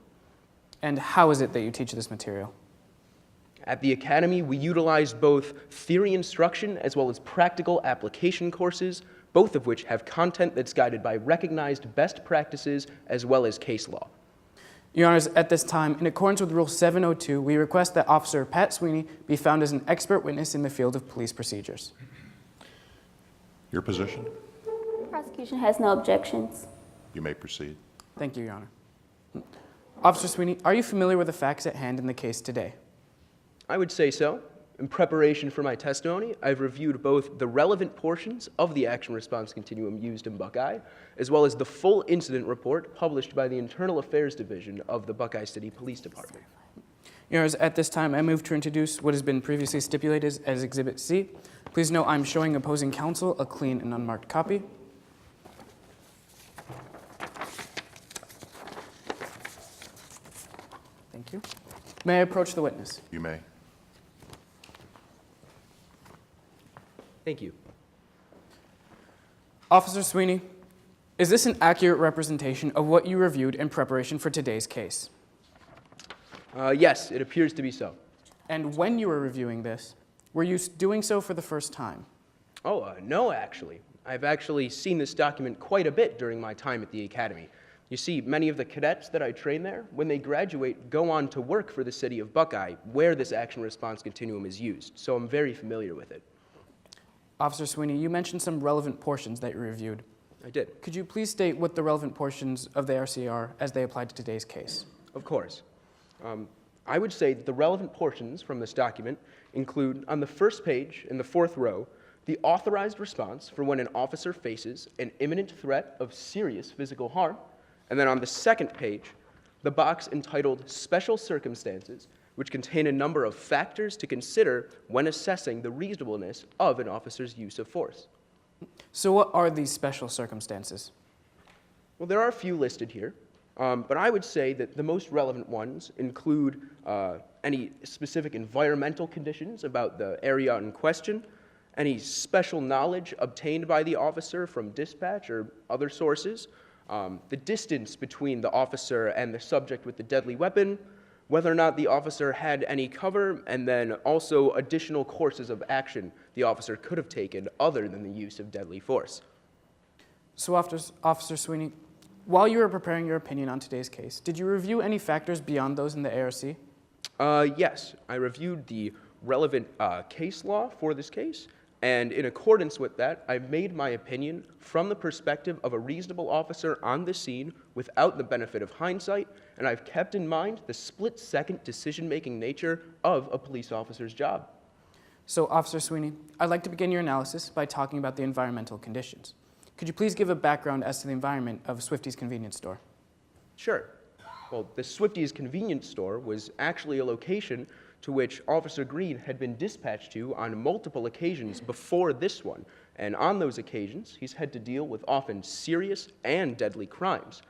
And how is it that you teach this material? At the Academy, we utilize both theory instruction as well as practical application courses, both of which have content that's guided by recognized best practices as well as case law. Your Honors, at this time, in accordance with Rule 702, we request that Officer Pat Sweeney be found as an expert witness in the field of police procedures. Your position? The prosecution has no objections. You may proceed. Thank you, Your Honor. Officer Sweeney, are you familiar with the facts at hand in the case today? I would say so. In preparation for my testimony, I've reviewed both the relevant portions of the action-response continuum used in Buckeye, as well as the full incident report published by the Internal Affairs Division of the Buckeye City Police Department. Your Honors, at this time, I move to introduce what has been previously stipulated as Exhibit C. Please note I'm showing opposing counsel a clean and unmarked copy. Thank you. May I approach the witness? You may. Thank you. Officer Sweeney, is this an accurate representation of what you reviewed in preparation for today's case? Yes, it appears to be so. And when you were reviewing this, were you doing so for the first time? Oh, no, actually. I've actually seen this document quite a bit during my time at the Academy. You see, many of the cadets that I train there, when they graduate, go on to work for the city of Buckeye, where this action-response continuum is used, so I'm very familiar with it. Officer Sweeney, you mentioned some relevant portions that you reviewed. I did. Could you please state what the relevant portions of the RC are as they apply to today's case? Of course. I would say that the relevant portions from this document include, on the first page, in the 4th row, the authorized response for when an officer faces an imminent threat of serious physical harm, and then on the 2nd page, the box entitled Special Circumstances, which contain a number of factors to consider when assessing the reasonableness of an officer's use of force. So what are these special circumstances? Well, there are a few listed here. But I would say that the most relevant ones include any specific environmental conditions about the area in question, any special knowledge obtained by the officer from dispatch or other sources, the distance between the officer and the subject with the deadly weapon, whether or not the officer had any cover, and then also additional courses of action the officer could have taken other than the use of deadly force. So Officer Sweeney, while you were preparing your opinion on today's case, did you review any factors beyond those in the ARC? Yes, I reviewed the relevant case law for this case, and in accordance with that, I've made my opinion from the perspective of a reasonable officer on the scene without the benefit of hindsight, and I've kept in mind the split-second decision-making nature of a police officer's job. So, Officer Sweeney, I'd like to begin your analysis by talking about the environmental conditions. Could you please give a background as to the environment of Swifty's convenience store? Sure. Well, the Swifty's convenience store was actually a location to which Officer Green had been dispatched to on multiple occasions before this one, and on those occasions, he's had to deal with often serious and deadly crimes.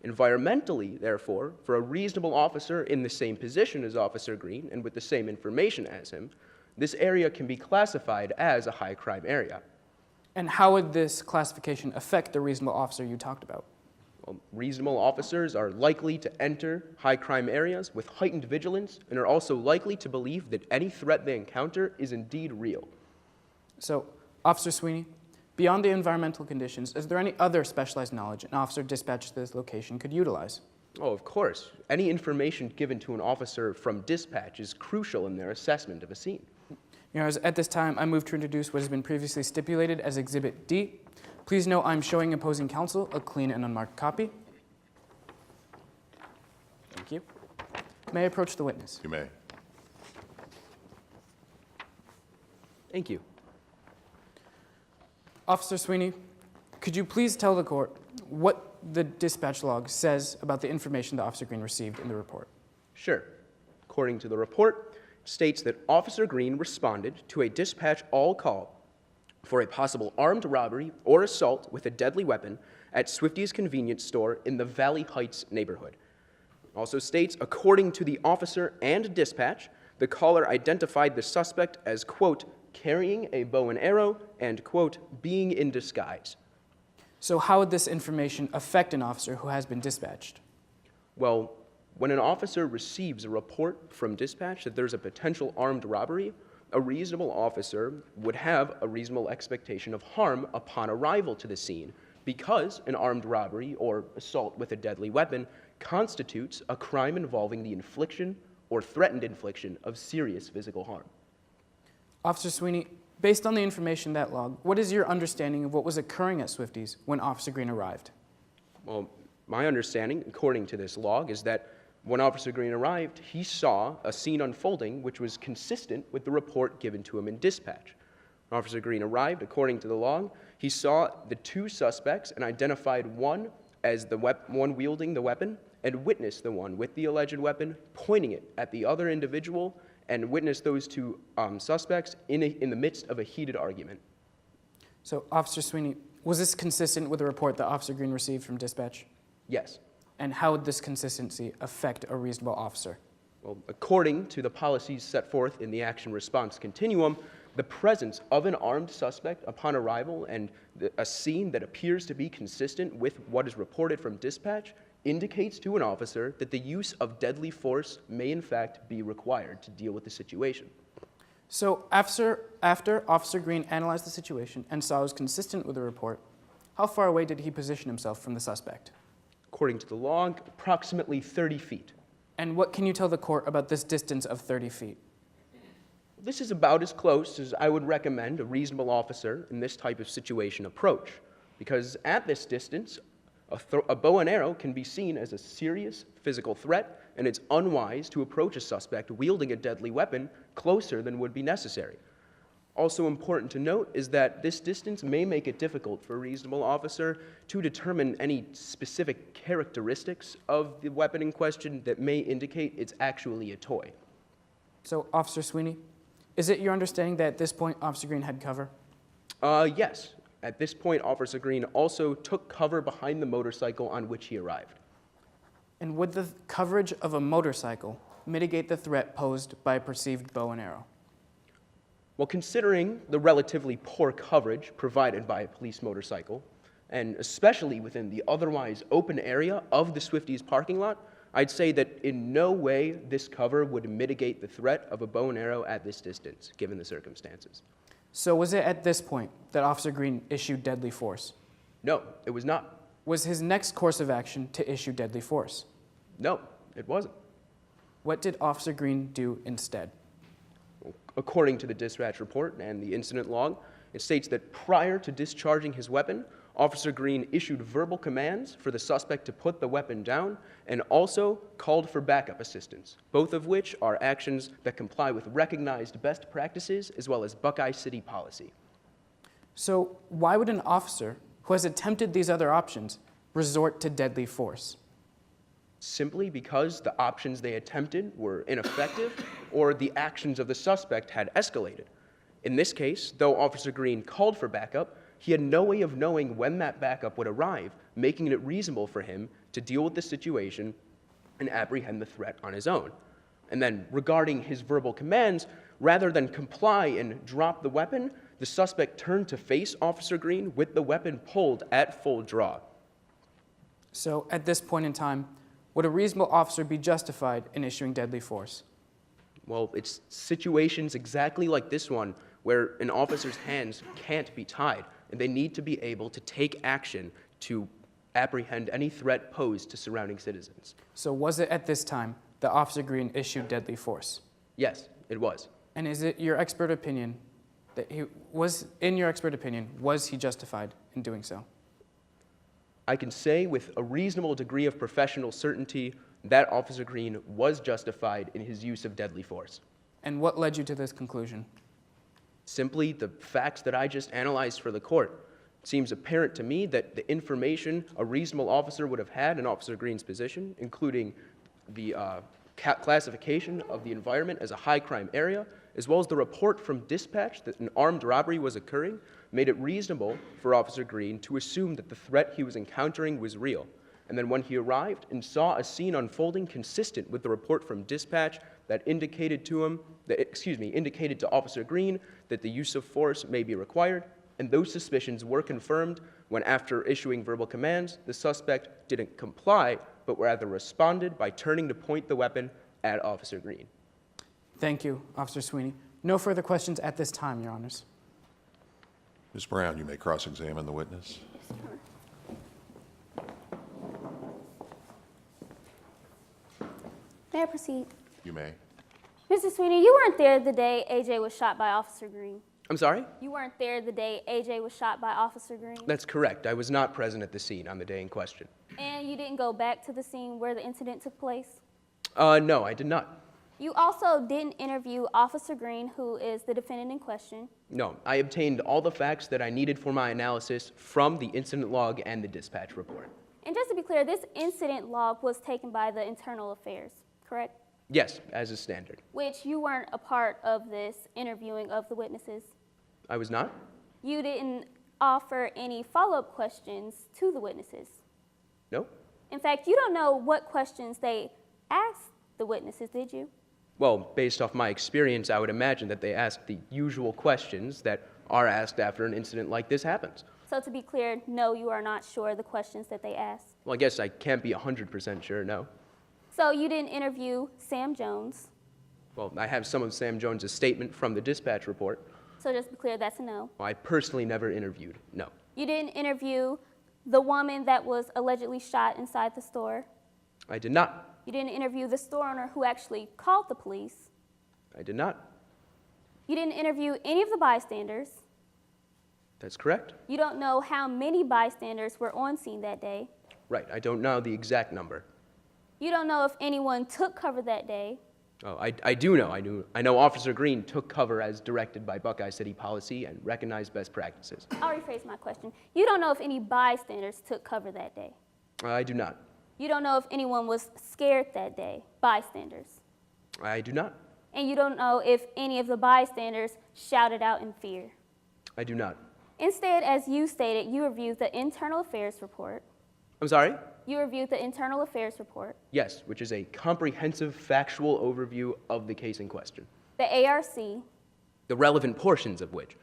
Environmentally, therefore, for a reasonable officer in the same position as Officer Green and with the same information as him, this area can be classified as a high-crime area. And how would this classification affect the reasonable officer you talked about? Well, reasonable officers are likely to enter high-crime areas with heightened vigilance and are also likely to believe that any threat they encounter is indeed real. So, Officer Sweeney, beyond the environmental conditions, is there any other specialized knowledge an officer dispatched to this location could utilize? Oh, of course. Any information given to an officer from dispatch is crucial in their assessment of a scene. Your Honor, at this time, I move to introduce what has been previously stipulated as Exhibit D. Please note I'm showing opposing counsel a clean and unmarked copy. Thank you. May I approach the witness? You may. Thank you. Officer Sweeney, could you please tell the court what the dispatch log says about the information that Officer Green received in the report? Sure. According to the report, it states that Officer Green responded to a dispatch all call for a possible armed robbery or assault with a deadly weapon at Swifty's convenience store in the Valley Heights neighborhood. It also states, according to the officer and dispatch, the caller identified the suspect as, quote, carrying a bow and arrow and, quote, being in disguise. So how would this information affect an officer who has been dispatched? Well, when an officer receives a report from dispatch that there's a potential armed robbery, a reasonable officer would have a reasonable expectation of harm upon arrival to the scene because an armed robbery or assault with a deadly weapon constitutes a crime involving the infliction or threatened infliction of serious physical harm. Officer Sweeney, based on the information in that log, what is your understanding of what was occurring at Swifty's when Officer Green arrived? Well, my understanding, according to this log, is that when Officer Green arrived, he saw a scene unfolding which was consistent with the report given to him in dispatch. When Officer Green arrived, according to the log, he saw the two suspects and identified one as the one wielding the weapon and witnessed the one with the alleged weapon pointing it at the other individual and witnessed those two suspects in the midst of a heated argument. So, Officer Sweeney, was this consistent with the report that Officer Green received from dispatch? Yes. And how would this consistency affect a reasonable officer? Well, according to the policies set forth in the action-response continuum, the presence of an armed suspect upon arrival and a scene that appears to be consistent with what is reported from dispatch indicates to an officer that the use of deadly force may in fact be required to deal with the situation. So after Officer Green analyzed the situation and saw it was consistent with the report, how far away did he position himself from the suspect? According to the log, approximately 30 feet. And what can you tell the court about this distance of 30 feet? This is about as close as I would recommend a reasonable officer in this type of situation approach, because at this distance, a bow and arrow can be seen as a serious physical threat, and it's unwise to approach a suspect wielding a deadly weapon closer than would be necessary. Also important to note is that this distance may make it difficult for a reasonable officer to determine any specific characteristics of the weapon in question that may indicate it's actually a toy. So, Officer Sweeney, is it your understanding that at this point Officer Green had cover? Yes. At this point, Officer Green also took cover behind the motorcycle on which he arrived. And would the coverage of a motorcycle mitigate the threat posed by a perceived bow and arrow? Well, considering the relatively poor coverage provided by a police motorcycle, and especially within the otherwise open area of the Swifties parking lot, I'd say that in no way this cover would mitigate the threat of a bow and arrow at this distance, given the circumstances. So was it at this point that Officer Green issued deadly force? No, it was not. Was his next course of action to issue deadly force? No, it wasn't. What did Officer Green do instead? According to the dispatch report and the incident log, it states that prior to discharging his weapon, Officer Green issued verbal commands for the suspect to put the weapon down and also called for backup assistance, both of which are actions that comply with recognized best practices as well as Buckeye City policy. So why would an officer who has attempted these other options resort to deadly force? Simply because the options they attempted were ineffective or the actions of the suspect had escalated. In this case, though Officer Green called for backup, he had no way of knowing when that backup would arrive, making it reasonable for him to deal with the situation and apprehend the threat on his own. And then, regarding his verbal commands, rather than comply and drop the weapon, the suspect turned to face Officer Green with the weapon pulled at full draw. So at this point in time, would a reasonable officer be justified in issuing deadly force? Well, it's situations exactly like this one where an officer's hands can't be tied, and they need to be able to take action to apprehend any threat posed to surrounding citizens. So was it at this time that Officer Green issued deadly force? Yes, it was. And is it your expert opinion that was he justified in doing so? I can say with a reasonable degree of professional certainty that Officer Green was justified in his use of deadly force. And what led you to this conclusion? Simply the facts that I just analyzed for the court. It seems apparent to me that the information a reasonable officer would have had in Officer Green's position, including the classification of the environment as a high crime area, as well as the report from dispatch that an armed robbery was occurring, made it reasonable for Officer Green to assume that the threat he was encountering was real. And then when he arrived and saw a scene unfolding consistent with the report from dispatch that indicated to Officer Green that the use of force may be required, and those suspicions were confirmed when, after issuing verbal commands, the suspect didn't comply, but rather responded by turning to point the weapon at Officer Green. Thank you, Officer Sweeney. No further questions at this time, Your Honors. Ms. Brown, you may cross-examine the witness. May I proceed? You may. Mr. Sweeney, you weren't there the day AJ was shot by Officer Green. I'm sorry? You weren't there the day AJ was shot by Officer Green. That's correct. I was not present at the scene on the day in question. And you didn't go back to the scene where the incident took place? No, I did not. You also didn't interview Officer Green, who is the defendant in question. No, I obtained all the facts that I needed for my analysis from the incident log and the dispatch report. And just to be clear, this incident log was taken by the Internal Affairs, correct? Yes, as is standard. Which you weren't a part of this interviewing of the witnesses. I was not? You didn't offer any follow-up questions to the witnesses. No. In fact, you don't know what questions they asked the witnesses, did you? Well, based off my experience, I would imagine that they asked the usual questions that are asked after an incident like this happens. So to be clear, no, you are not sure the questions that they asked? Well, I guess I can't be 100% sure, no. So you didn't interview Sam Jones? Well, I have some of Sam Jones' statement from the dispatch report. So just to be clear, that's a no? Well, I personally never interviewed, no. You didn't interview the woman that was allegedly shot inside the store? I did not. You didn't interview the store owner who actually called the police? I did not. You didn't interview any of the bystanders? That's correct. You don't know how many bystanders were on scene that day? Right, I don't know the exact number. You don't know if anyone took cover that day? Oh, I do know. I know Officer Green took cover as directed by Buckeye City policy and recognized best practices. I'll rephrase my question. You don't know if any bystanders took cover that day? I do not. You don't know if anyone was scared that day, bystanders? I do not. And you don't know if any of the bystanders shouted out in fear? I do not. Instead, as you stated, you reviewed the Internal Affairs report. I'm sorry? You reviewed the internal affairs report, Yes, which is a comprehensive factual overview of the case in question, the ARC, the relevant portions of which.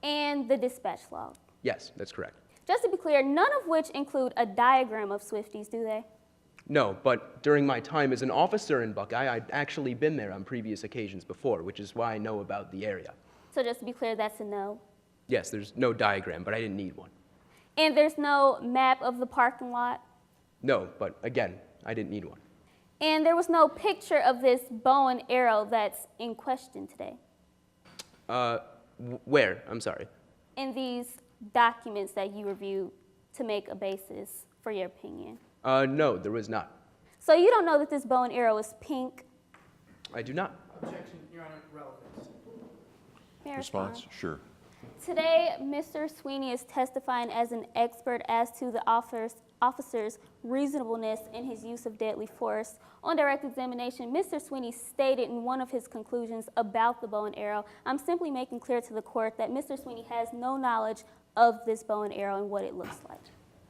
and the dispatch log. Yes, that's correct. Just to be clear, none of which include a diagram of Swifties, do they? No, but during my time as an officer in Buckeye, I'd actually been there on previous occasions before, which is why I know about the area. So just to be clear, that's a no. Yes, there's no diagram, but I didn't need one. And there's no map of the parking lot? No, but again, I didn't need one. And there was no picture of this bow and arrow that's in question today? Where? I'm sorry. In these documents that you reviewed to make a basis for your opinion? No, there was not. So you don't know that this bow and arrow is pink? I do not. Objection, Your Honor, relevance. May I Response? respond? Sure. Today, Mr. Sweeney is testifying as an expert as to the officer's reasonableness in his use of deadly force. On direct examination, Mr. Sweeney stated in one of his conclusions about the bow and arrow, I'm simply making clear to the court that Mr. Sweeney has no knowledge of this bow and arrow and what it looks like.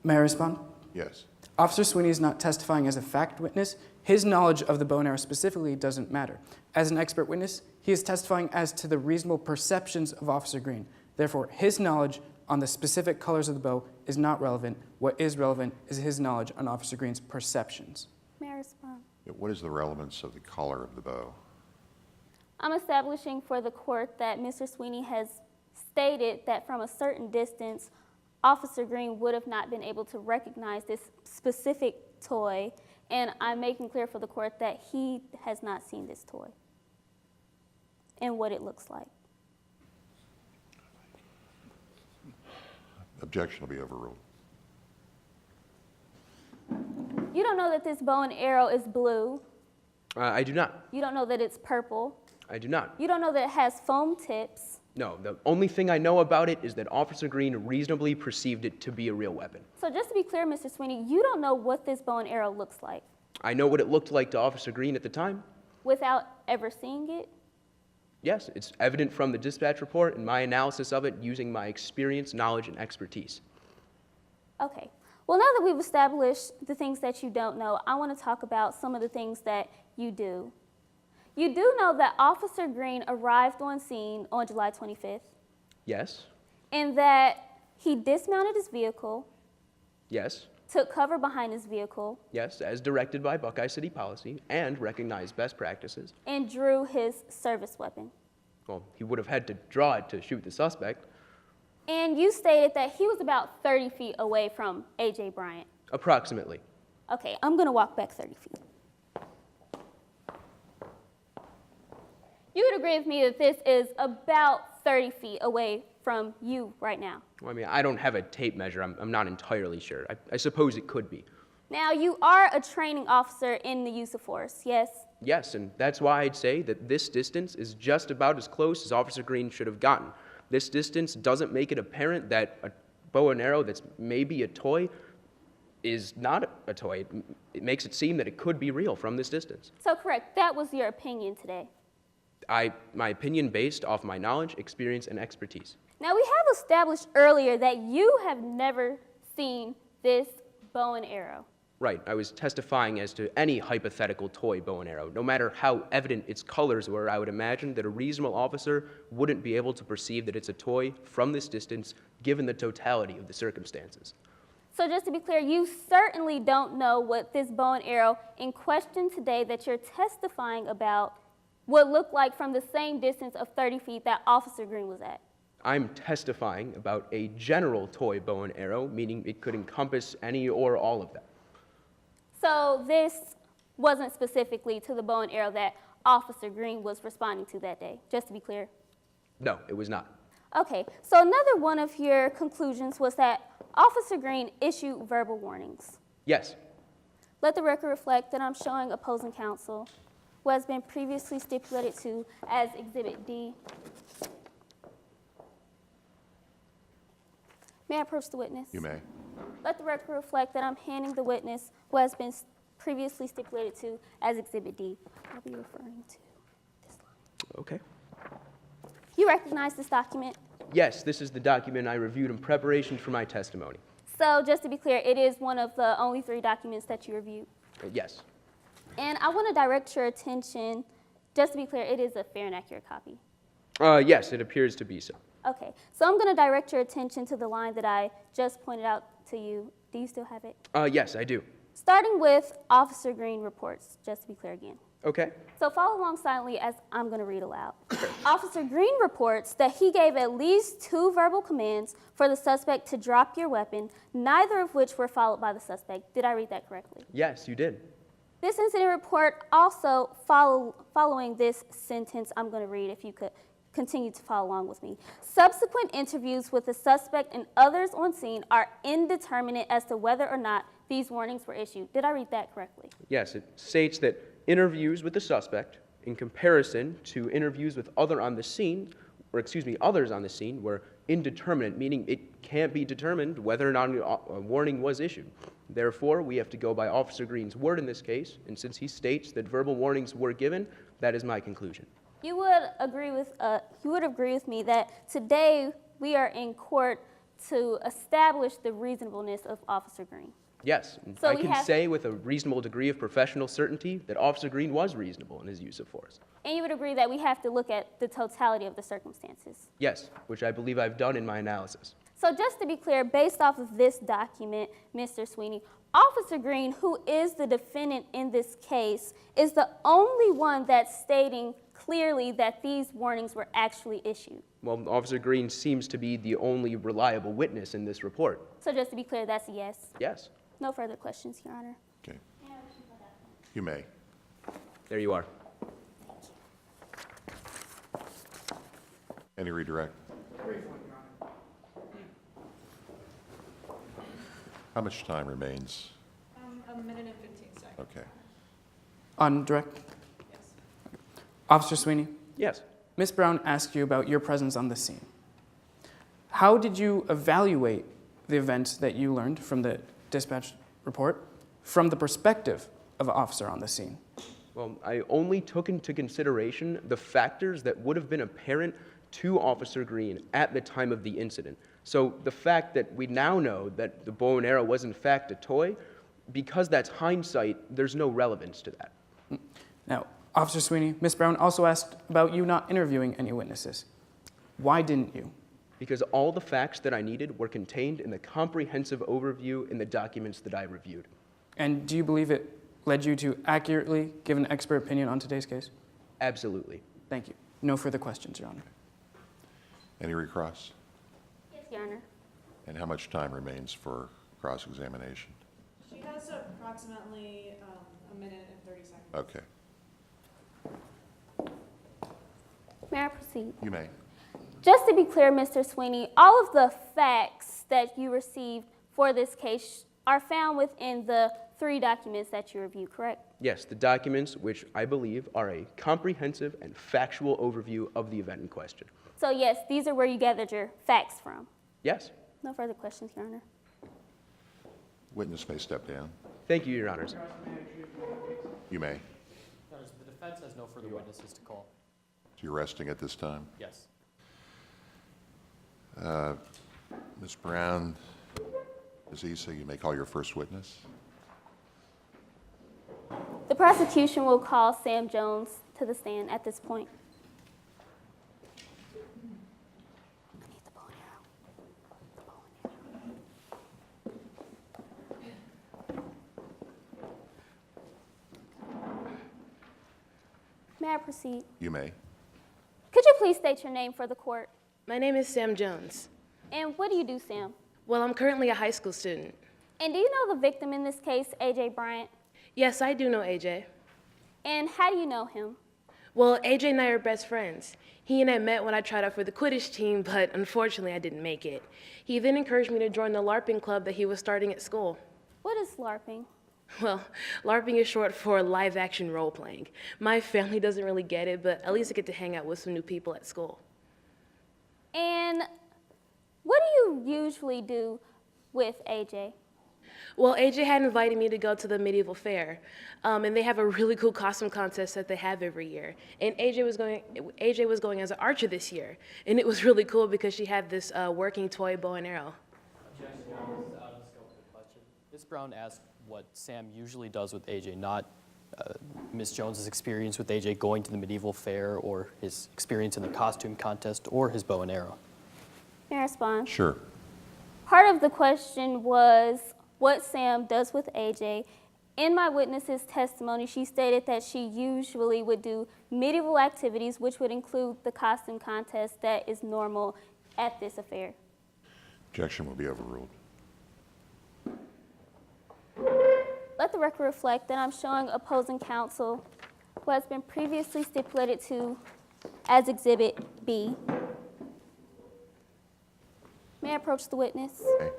May I respond? Yes. Officer Sweeney is not testifying as a fact witness. His knowledge of the bow and arrow specifically doesn't matter. As an expert witness, he is testifying as to the reasonable perceptions of Officer Green. Therefore, his knowledge on the specific colors of the bow is not relevant. What is relevant is his knowledge on Officer Green's perceptions. May I respond? What is the relevance of the color of the bow? I'm establishing for the court that Mr. Sweeney has stated that from a certain distance, Officer Green would have not been able to recognize this specific toy, and I'm making clear for the court that he has not seen this toy and what it looks like. Objection will be overruled. You don't know that this bow and arrow is blue. I do not. You don't know that it's purple. I do not. You don't know that it has foam tips. No, the only thing I know about it is that Officer Green reasonably perceived it to be a real weapon. So just to be clear, Mr. Sweeney, you don't know what this bow and arrow looks like I know what it looked like to Officer Green at the time. without ever seeing it? Yes, it's evident from the dispatch report and my analysis of it using my experience, knowledge, and expertise. Okay. Well, now that we've established the things that you don't know, I want to talk about some of the things that you do. You do know that Officer Green arrived on scene on July 25th Yes, and that he dismounted his vehicle, yes, took cover behind his vehicle, yes, as directed by Buckeye City policy and recognized best practices. and drew his service weapon. Well, he would have had to draw it to shoot the suspect. And you stated that he was about 30 feet away from A.J. Bryant. Approximately. Okay, I'm going to walk back 30 feet. You would agree with me that this is about 30 feet away from you right now. Well, I mean, I don't have a tape measure. I'm not entirely sure. I suppose it could be. Now, you are a training officer in the use of force, yes? Yes, and that's why I'd say that this distance is just about as close as Officer Green should have gotten. This distance doesn't make it apparent that a bow and arrow that's maybe a toy is not a toy. It makes it seem that it could be real from this distance. So correct, that was your opinion today. My opinion based off my knowledge, experience, and expertise. Now, we have established earlier that you have never seen this bow and arrow. Right, I was testifying as to any hypothetical toy bow and arrow. No matter how evident its colors were, I would imagine that a reasonable officer wouldn't be able to perceive that it's a toy from this distance, given the totality of the circumstances. So just to be clear, you certainly don't know what this bow and arrow in question today that you're testifying about would look like from the same distance of 30 feet that Officer Green was at. I'm testifying about a general toy bow and arrow, meaning it could encompass any or all of them. So this wasn't specifically to the bow and arrow that Officer Green was responding to that day, just to be clear? No, it was not. Okay, so another one of your conclusions was that Officer Green issued verbal warnings. Yes. Let the record reflect that I'm showing opposing counsel who has been previously stipulated to as Exhibit D. May I approach the witness? You may. Let the record reflect that I'm handing the witness who has been previously stipulated to as Exhibit D. I'll be referring to this line. Okay. You recognize this document? Yes, this is the document I reviewed in preparation for my testimony. So just to be clear, it is one of the only 3 documents that you reviewed. Yes. And I want to direct your attention, just to be clear, it is a fair and accurate copy. Yes, it appears to be so. Okay, so I'm going to direct your attention to the line that I just pointed out to you. Do you still have it? Yes, I do. Starting with Officer Green reports, just to be clear again. Okay. So follow along silently as I'm going to read aloud. Officer Green reports that he gave at least 2 verbal commands for the suspect to drop your weapon, neither of which were followed by the suspect. Did I read that correctly? Yes, you did. This incident report also following this sentence I'm going to read, if you could continue to follow along with me. Subsequent interviews with the suspect and others on scene are indeterminate as to whether or not these warnings were issued. Did I read that correctly? Yes, it states that interviews with the suspect in comparison to interviews with others on the scene were indeterminate, meaning it can't be determined whether or not a warning was issued. Therefore, we have to go by Officer Green's word in this case, and since he states that verbal warnings were given, that is my conclusion. You would agree with me that today we are in court to establish the reasonableness of Officer Green. Yes, So I we can have- say with a reasonable degree of professional certainty that Officer Green was reasonable in his use of force. And you would agree that we have to look at the totality of the circumstances. Yes, which I believe I've done in my analysis. So just to be clear, based off of this document, Mr. Sweeney, Officer Green, who is the defendant in this case, is the only one that's stating clearly that these warnings were actually issued. Well, Officer Green seems to be the only reliable witness in this report. So just to be clear, that's a yes. Yes. No further questions, Your Honor. Okay. You may. There you are. Any redirect? How much time remains? A minute and 15 seconds. Okay. On direct? Yes. Officer Sweeney? Yes. Ms. Brown asked you about your presence on the scene. How did you evaluate the events that you learned from the dispatch report from the perspective of an officer on the scene? Well, I only took into consideration the factors that would have been apparent to Officer Green at the time of the incident. So the fact that we now know that the bow and arrow was in fact a toy, because that's hindsight, there's no relevance to that. Now, Officer Sweeney, Ms. Brown also asked about you not interviewing any witnesses. Why didn't you? Because all the facts that I needed were contained in the comprehensive overview in the documents that I reviewed. And do you believe it led you to accurately give an expert opinion on today's case? Absolutely. Thank you. No further questions, Your Honor. Any recross? Yes, Your Honor. And how much time remains for cross-examination? She has approximately a minute and 30 seconds. Okay. May I proceed? You may. Just to be clear, Mr. Sweeney, all of the facts that you received for this case are found within the 3 documents that you reviewed, correct? Yes, the documents, which I believe are a comprehensive and factual overview of the event in question. So yes, these are where you gathered your facts from. Yes. No further questions, Your Honor. Witness may step down. Thank you, Your Honors. You may. The defense has no further witnesses to call. So you're resting at this time? Yes. Ms. Brown, Ms. Issa, you may call your first witness. The prosecution will call Sam Jones to the stand at this point. May I proceed? You may. Could you please state your name for the court? My name is Sam Jones. And what do you do, Sam? Well, I'm currently a high school student. And do you know the victim in this case, AJ Bryant? Yes, I do know AJ. And how do you know him? Well, AJ and I are best friends. He and I met when I tried out for the Quidditch team, but unfortunately I didn't make it. He then encouraged me to join the LARPing club that he was starting at school. What is LARPing? Well, LARPing is short for live action role playing. My family doesn't really get it, but at least I get to hang out with some new people at school. And what do you usually do with AJ? Well, AJ had invited me to go to the medieval fair, and they have a really cool costume contest that they have every year. And AJ was going as an archer this year, and it was really cool because she had this working toy bow and arrow. Objection, out of Ms. Brown asked what Sam usually does with AJ, not Ms. Jones's experience with AJ going to the medieval fair or his experience in the costume contest or his bow and arrow. May I respond? Sure. Part of the question was what Sam does with AJ. In my witness's testimony, she stated that she usually would do medieval activities, which would include the costume contest that is normal at this affair. Objection will be overruled. Let the record reflect that I'm showing opposing counsel who has been previously stipulated to as Exhibit B. May I approach the witness? Okay.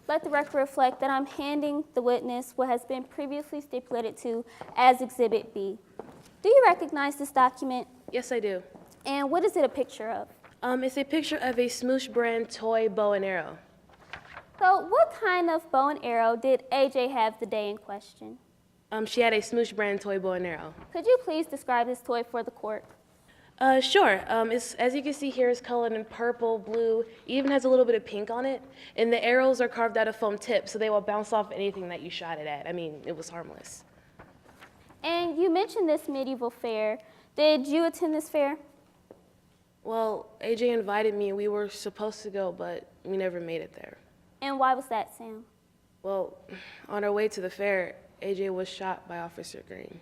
Let the record reflect that I'm handing the witness what has been previously stipulated to as Exhibit B. Do you recognize this document? Yes, I do. And what is it a picture of? It's a picture of a Smoosh brand toy bow and arrow. So what kind of bow and arrow did AJ have the day in question? She had a Smoosh brand toy bow and arrow. Could you please describe this toy for the court? Sure. As you can see here, it's colored in purple, blue, even has a little bit of pink on it, and the arrows are carved out of foam tips, so they will bounce off anything that you shot it at. I mean, it was harmless. And you mentioned this medieval fair. Did you attend this fair? Well, AJ invited me, and we were supposed to go, but we never made it there. And why was that, Sam? Well, on our way to the fair, AJ was shot by Officer Green.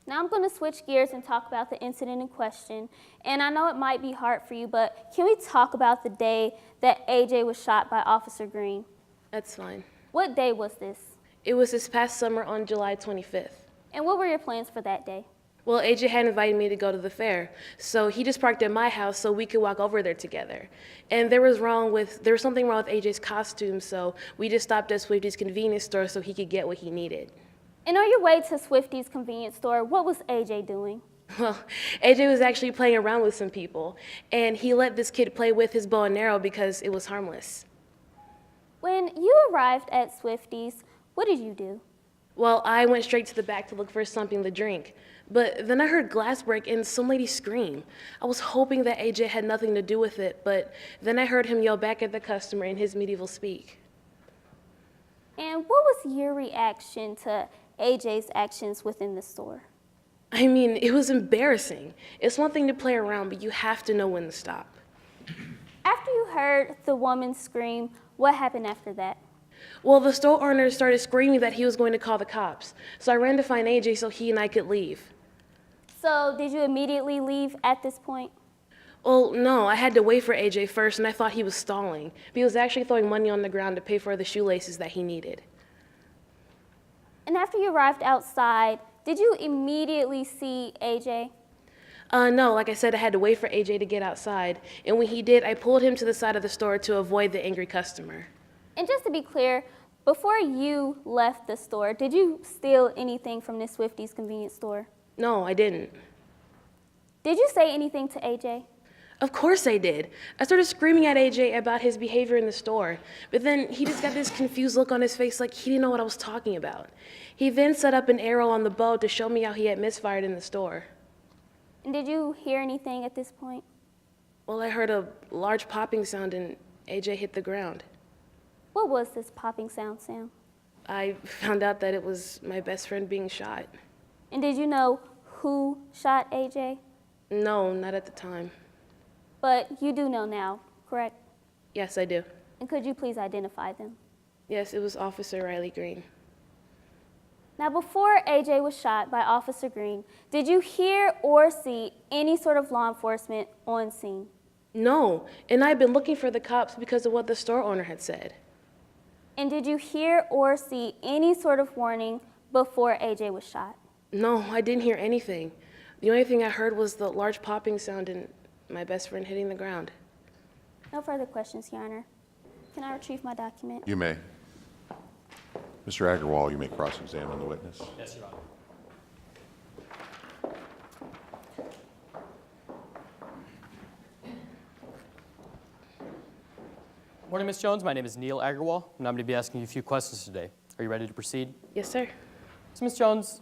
Now I'm going to switch gears and talk about the incident in question. And I know it might be hard for you, but can we talk about the day that AJ was shot by Officer Green? That's fine. What day was this? It was this past summer on July 25th. And what were your plans for that day? Well, AJ had invited me to go to the fair, so he just parked at my house so we could walk over there together. And there was something wrong with AJ's costume, so we just stopped at Swifty's convenience store so he could get what he needed. And on your way to Swifty's convenience store, what was AJ doing? Well, AJ was actually playing around with some people, and he let this kid play with his bow and arrow because it was harmless. When you arrived at Swifty's, what did you do? Well, I went straight to the back to look for something to drink, but then I heard glass break and some lady scream. I was hoping that AJ had nothing to do with it, but then I heard him yell back at the customer in his medieval speak. And what was your reaction to AJ's actions within the store? I mean, it was embarrassing. It's one thing to play around, but you have to know when to stop. After you heard the woman scream, what happened after that? Well, the store owner started screaming that he was going to call the cops. So I ran to find AJ so he and I could leave. So did you immediately leave at this point? Well, no, I had to wait for AJ first, and I thought he was stalling. But he was actually throwing money on the ground to pay for the shoelaces that he needed. And after you arrived outside, did you immediately see AJ? No, like I said, I had to wait for AJ to get outside. And when he did, I pulled him to the side of the store to avoid the angry customer. And just to be clear, before you left the store, did you steal anything from this Swifty's convenience store? No, I didn't. Did you say anything to AJ? Of course I did. I started screaming at AJ about his behavior in the store, but then he just got this confused look on his face like he didn't know what I was talking about. He then set up an arrow on the bow to show me how he had misfired in the store. And did you hear anything at this point? Well, I heard a large popping sound and AJ hit the ground. What was this popping sound, Sam? I found out that it was my best friend being shot. And did you know who shot AJ? No, not at the time. But you do know now, correct? Yes, I do. And could you please identify them? Yes, it was Officer Riley Green. Now, before AJ was shot by Officer Green, did you hear or see any sort of law enforcement on scene? No, and I've been looking for the cops because of what the store owner had said. And did you hear or see any sort of warning before AJ was shot? No, I didn't hear anything. The only thing I heard was the large popping sound and my best friend hitting the ground. No further questions, Your Honor. Can I retrieve my document? You may. Mr. Agarwal, you may cross-examine the witness. Yes, Your Honor. Morning, Ms. Jones. My name is Neil Agarwal, and I'm going to be asking you a few questions today. Are you ready to proceed? Yes, sir. So, Ms. Jones,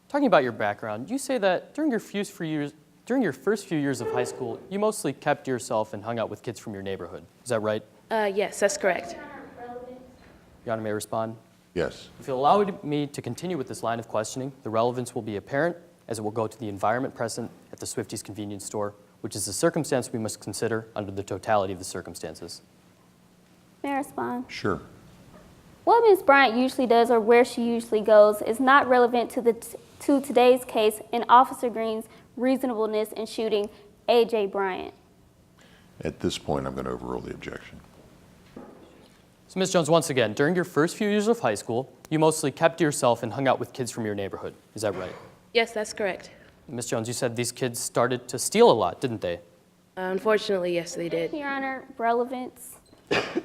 talking about your background, you say that during your first few years of high school, you mostly kept to yourself and hung out with kids from your neighborhood. Is that right? Yes, that's correct. Your Honor, may I respond? Yes. If you'll allow me to continue with this line of questioning, the relevance will be apparent as it will go to the environment present at the Swifties convenience store, which is a circumstance we must consider under the totality of the circumstances. May I respond? Sure. What Ms. Bryant usually does or where she usually goes is not relevant to today's case and Officer Green's reasonableness in shooting A.J. Bryant. At this point, I'm going to overrule the objection. So, Ms. Jones, once again, during your first few years of high school, you mostly kept to yourself and hung out with kids from your neighborhood. Is that right? Yes, that's correct. Ms. Jones, you said these kids started to steal a lot, didn't they? Unfortunately, yes, they did. Your Honor, relevance.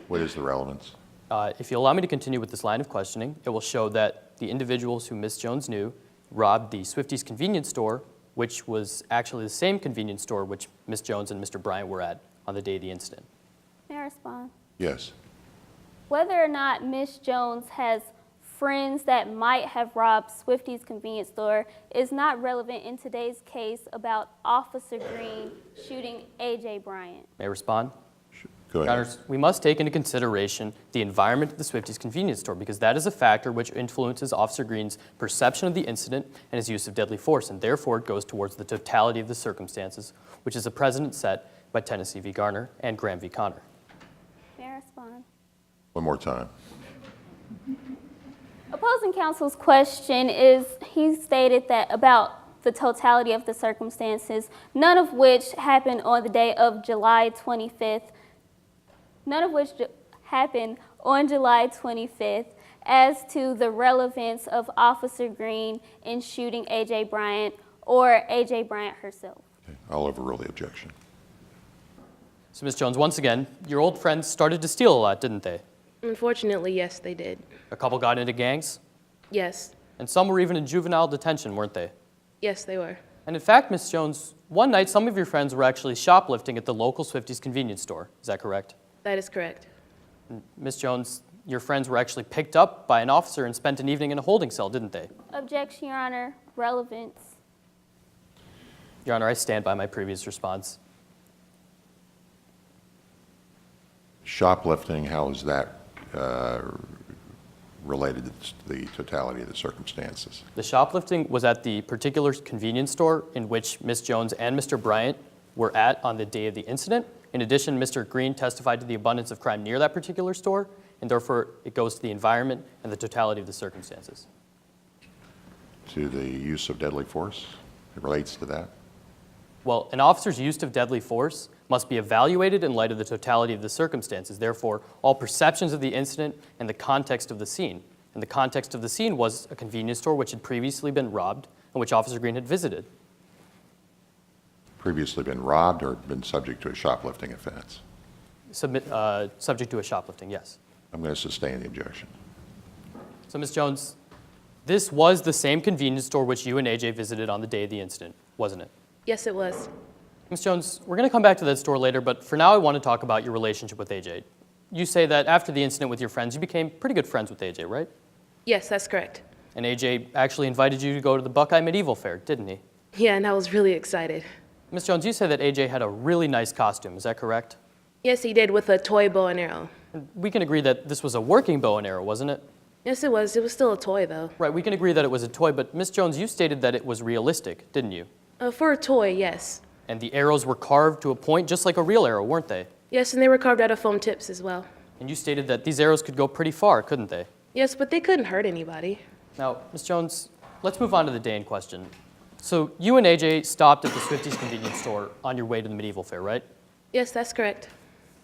What is the relevance? If you allow me to continue with this line of questioning, it will show that the individuals who Ms. Jones knew robbed the Swifties convenience store, which was actually the same convenience store which Ms. Jones and Mr. Bryant were at on the day of the incident. May I respond? Yes. Whether or not Ms. Jones has friends that might have robbed Swifties convenience store is not relevant in today's case about Officer Green shooting A.J. Bryant. May I respond? Go ahead. Your Honors, we must take into consideration the environment of the Swifties convenience store because that is a factor which influences Officer Green's perception of the incident and his use of deadly force, and therefore it goes towards the totality of the circumstances, which is a precedent set by Tennessee v. Garner and Graham v. Connor. May I respond? One more time. Opposing counsel's question is, he stated that about the totality of the circumstances, none of which happened on the day of July 25th, as to the relevance of Officer Green in shooting A.J. Bryant or A.J. Bryant herself. Okay. I'll overrule the objection. So, Ms. Jones, once again, your old friends started to steal a lot, didn't they? Unfortunately, yes, they did. A couple got into gangs, Yes. and some were even in juvenile detention, weren't they? Yes, they were. And in fact, Ms. Jones, one night some of your friends were actually shoplifting at the local Swifties convenience store. Is that correct? That is correct. Ms. Jones, your friends were actually picked up by an officer and spent an evening in a holding cell, didn't they? Objection, Your Honor. Relevance. Your Honor, I stand by my previous response. Shoplifting, how is that related to the totality of the circumstances? The shoplifting was at the particular convenience store in which Ms. Jones and Mr. Bryant were at on the day of the incident. In addition, Mr. Green testified to the abundance of crime near that particular store, and therefore it goes to the environment and the totality of the circumstances. To the use of deadly force? It relates to that? Well, an officer's use of deadly force must be evaluated in light of the totality of the circumstances. Therefore, all perceptions of the incident and the context of the scene. And the context of the scene was a convenience store which had previously been robbed and which Officer Green had visited. Previously been robbed or been subject to a shoplifting offense? Subject to a shoplifting, yes. I'm going to sustain the objection. So, Ms. Jones, this was the same convenience store which you and AJ visited on the day of the incident, wasn't it? Yes, it was. Ms. Jones, we're going to come back to that store later, but for now I want to talk about your relationship with AJ. You say that after the incident with your friends, you became pretty good friends with AJ, right? Yes, that's correct. And AJ actually invited you to go to the Buckeye Medieval Fair, didn't he? Yeah, and I was really excited. Ms. Jones, you said that AJ had a really nice costume, is that correct? Yes, he did, with a toy bow and arrow. We can agree that this was a working bow and arrow, wasn't it? Yes, it was. It was still a toy, though. Right, we can agree that it was a toy, but Ms. Jones, you stated that it was realistic, didn't you? For a toy, yes. And the arrows were carved to a point just like a real arrow, weren't they? Yes, and they were carved out of foam tips as well. And you stated that these arrows could go pretty far, couldn't they? Yes, but they couldn't hurt anybody. Now, Ms. Jones, let's move on to the day in question. So you and AJ stopped at the Swifties convenience store on your way to the medieval fair, right? Yes, that's correct.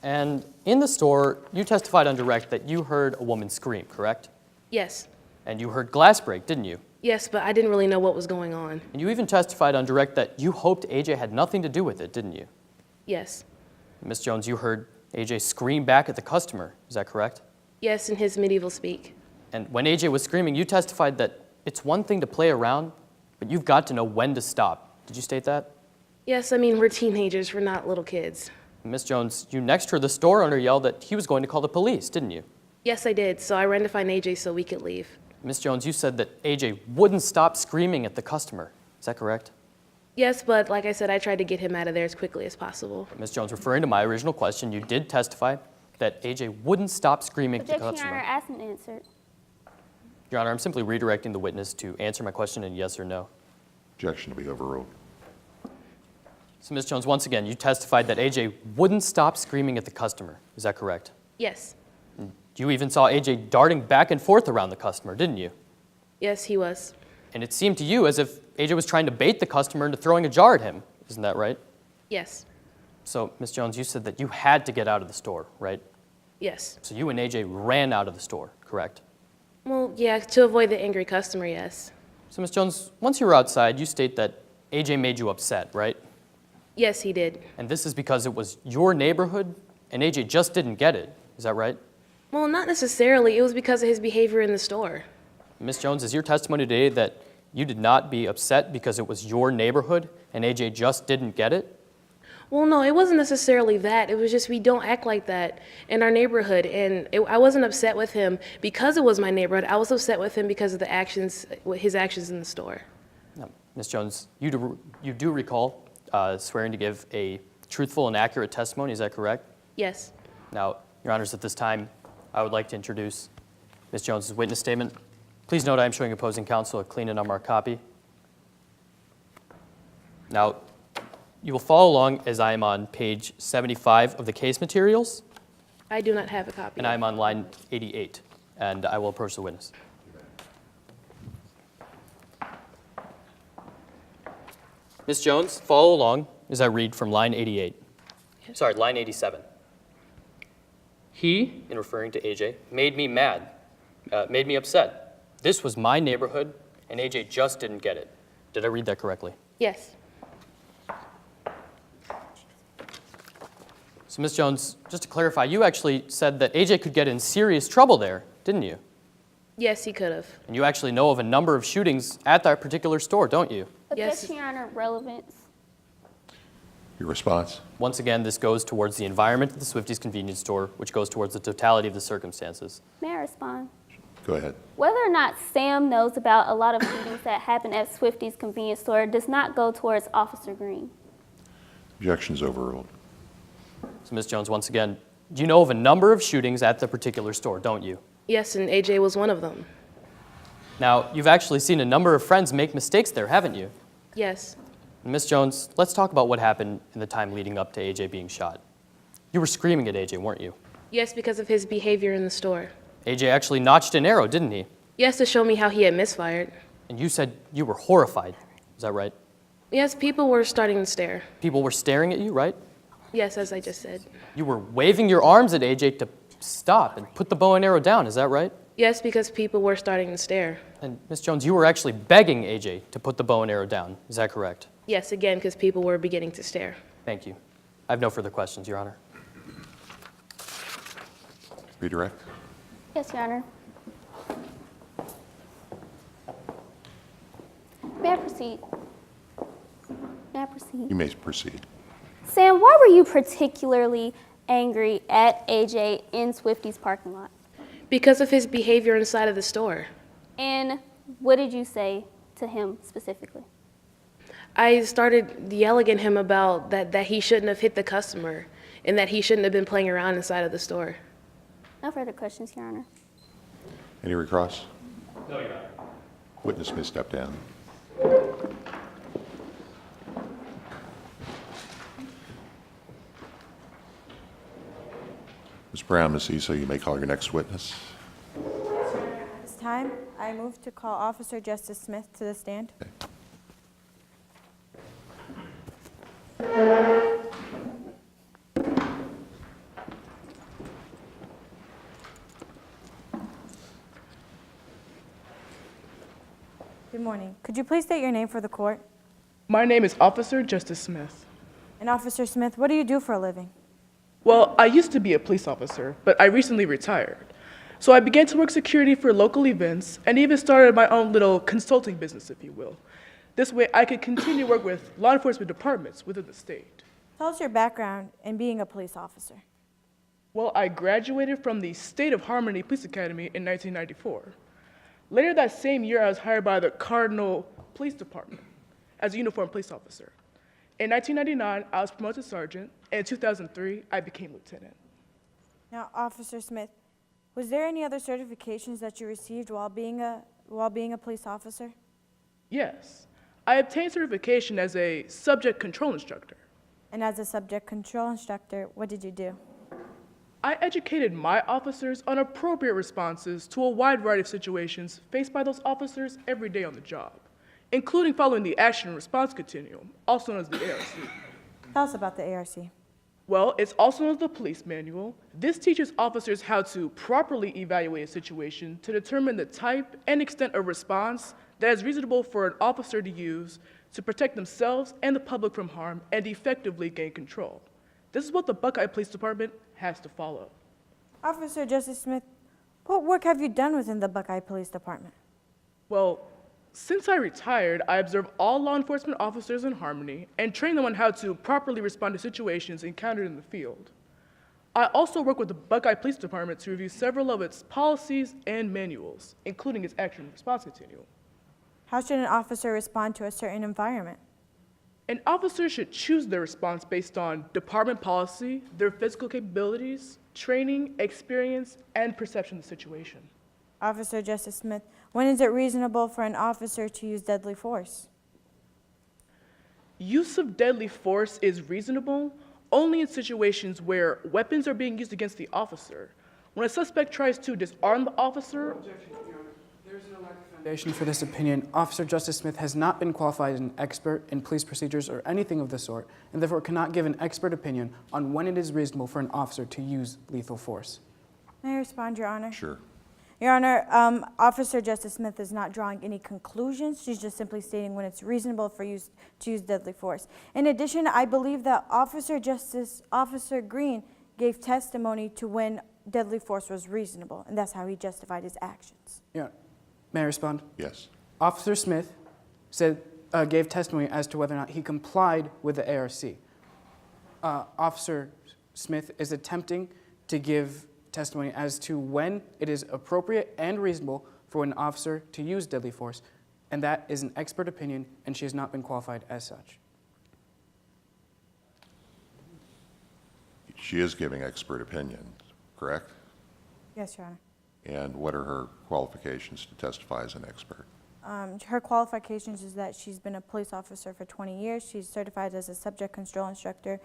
And in the store, you testified on direct that you heard a woman scream, correct? Yes. And you heard glass break, didn't you? Yes, but I didn't really know what was going on. And you even testified on direct that you hoped AJ had nothing to do with it, didn't you? Yes. Ms. Jones, you heard AJ scream back at the customer, is that correct? Yes, in his medieval speak. And when AJ was screaming, you testified that it's one thing to play around, but you've got to know when to stop. Did you state that? Yes, I mean, we're teenagers, we're not little kids. Ms. Jones, you next heard the store owner yell that he was going to call the police, didn't you? Yes, I did, so I ran to find AJ so we could leave. Ms. Jones, you said that AJ wouldn't stop screaming at the customer. Is that correct? Yes, but like I said, I tried to get him out of there as quickly as possible. Ms. Jones, referring to my original question, you did testify that AJ wouldn't stop screaming at the Objection, Your customer. Honor, asked and answered. Your Honor, I'm simply redirecting the witness to answer my question in yes or no. Objection to be overruled. So, Ms. Jones, once again, you testified that AJ wouldn't stop screaming at the customer. Is that correct? Yes. You even saw AJ darting back and forth around the customer, didn't you? Yes, he was. And it seemed to you as if AJ was trying to bait the customer into throwing a jar at him. Isn't that right? Yes. So, Ms. Jones, you said that you had to get out of the store, right? Yes. So you and AJ ran out of the store, correct? Well, yeah, to avoid the angry customer, yes. So, Ms. Jones, once you were outside, you state that AJ made you upset, right? Yes, he did. And this is because it was your neighborhood and AJ just didn't get it. Is that right? Well, not necessarily. It was because of his behavior in the store. Ms. Jones, is your testimony today that you did not be upset because it was your neighborhood and AJ just didn't get it? Well, no, it wasn't necessarily that. It was just we don't act like that in our neighborhood. And I wasn't upset with him because it was my neighborhood. I was upset with him because of the actions, his actions in the store. Now, Ms. Jones, you do recall swearing to give a truthful and accurate testimony. Is that correct? Yes. Now, Your Honors, at this time, I would like to introduce Ms. Jones's witness statement. Please note I am showing opposing counsel a clean and unmarked copy. Now, you will follow along as I am on page 75 of the case materials, I do not have a copy. and I am on line 88, and I will approach the witness. Ms. Jones, follow along as I read from line 88. Sorry, line 87. He, in referring to AJ, made me mad, made me upset. This was my neighborhood, and AJ just didn't get it. Did I read that correctly? Yes. So, Ms. Jones, just to clarify, you actually said that AJ could get in serious trouble there, didn't you? Yes, he could have. And you actually know of a number of shootings at that particular store, don't you? Objection, Your Honor, relevance. Your response? Once again, this goes towards the environment of the Swifties convenience store, which goes towards the totality of the circumstances. May I respond? Go ahead. Whether or not Sam knows about a lot of shootings that happen at Swifty's convenience store does not go towards Officer Green. Objection's overruled. So, Ms. Jones, once again, do you know of a number of shootings at the particular store, don't you? Yes, and AJ was one of them. Now, you've actually seen a number of friends make mistakes there, haven't you? Yes. Ms. Jones, let's talk about what happened in the time leading up to AJ being shot. You were screaming at AJ, weren't you? Yes, because of his behavior in the store. AJ actually notched an arrow, didn't he? Yes, to show me how he had misfired. And you said you were horrified. Is that right? Yes, people were starting to stare. People were staring at you, right? Yes, as I just said. You were waving your arms at AJ to stop and put the bow and arrow down, is that right? Yes, because people were starting to stare. And Ms. Jones, you were actually begging AJ to put the bow and arrow down, is that correct? Yes, again, because people were beginning to stare. Thank you. I have no further questions, Your Honor. Redirect. Yes, Your Honor. May I proceed? May I proceed? You may proceed. Sam, why were you particularly angry at AJ in Swifty's parking lot? Because of his behavior inside of the store. And what did you say to him specifically? I started yelling at him about that he shouldn't have hit the customer and that he shouldn't have been playing around inside of the store. No further questions, Your Honor. Any recross? No, Your Honor. Witness may step down. Ms. Brown, Ms. Issa, you may call your next witness. At this time, I move to call Officer Justice Smith to the stand. Okay. Good morning. Could you please state your name for the court? My name is Officer Justice Smith. And Officer Smith, what do you do for a living? Well, I used to be a police officer, but I recently retired. So I began to work security for local events and even started my own little consulting business, if you will. This way I could continue to work with law enforcement departments within the state. Tell us your background in being a police officer. Well, I graduated from the State of Harmony Police Academy in 1994. Later that same year, I was hired by the Cardinal Police Department as a uniformed police officer. In 1999, I was promoted to sergeant, and in 2003, I became lieutenant. Now, Officer Smith, was there any other certifications that you received while being a police officer? Yes. I obtained certification as a subject control instructor. And as a subject control instructor, what did you do? I educated my officers on appropriate responses to a wide variety of situations faced by those officers every day on the job, including following the action and response continuum, also known as the ARC. Tell us about the ARC. Well, it's also known as the police manual. This teaches officers how to properly evaluate a situation to determine the type and extent of response that is reasonable for an officer to use to protect themselves and the public from harm and effectively gain control. This is what the Buckeye Police Department has to follow. Officer Justice Smith, what work have you done within the Buckeye Police Department? Well, since I retired, I observe all law enforcement officers in harmony and train them on how to properly respond to situations encountered in the field. I also work with the Buckeye Police Department to review several of its policies and manuals, including its action and response continuum. How should an officer respond to a certain environment? An officer should choose their response based on department policy, their physical capabilities, training, experience, and perception of the situation. Officer Justice Smith, when is it reasonable for an officer to use deadly force? Use of deadly force is reasonable only in situations where weapons are being used against the officer. When a suspect tries to disarm the officer, There's no lack of foundation for this opinion. Officer Justice Smith has not been qualified as an expert in police procedures or anything of the sort, and therefore cannot give an expert opinion on when it is reasonable for an officer to use lethal force. May I respond, Your Honor? Sure. Your Honor, Officer Justice Smith is not drawing any conclusions. She's just simply stating when it's reasonable for you to use deadly force. In addition, I believe that Officer Green gave testimony to when deadly force was reasonable, and that's how he justified his actions. Yeah. May I respond? Yes. Officer Smith gave testimony as to whether or not he complied with the ARC. Officer Smith is attempting to give testimony as to when it is appropriate and reasonable for an officer to use deadly force, and that is an expert opinion, and she has not been qualified as such. She is giving expert opinions, correct? Yes, Your Honor. And what are her qualifications to testify as an expert? Her qualifications is that she's been a police officer for 20 years. She's certified as a subject control instructor,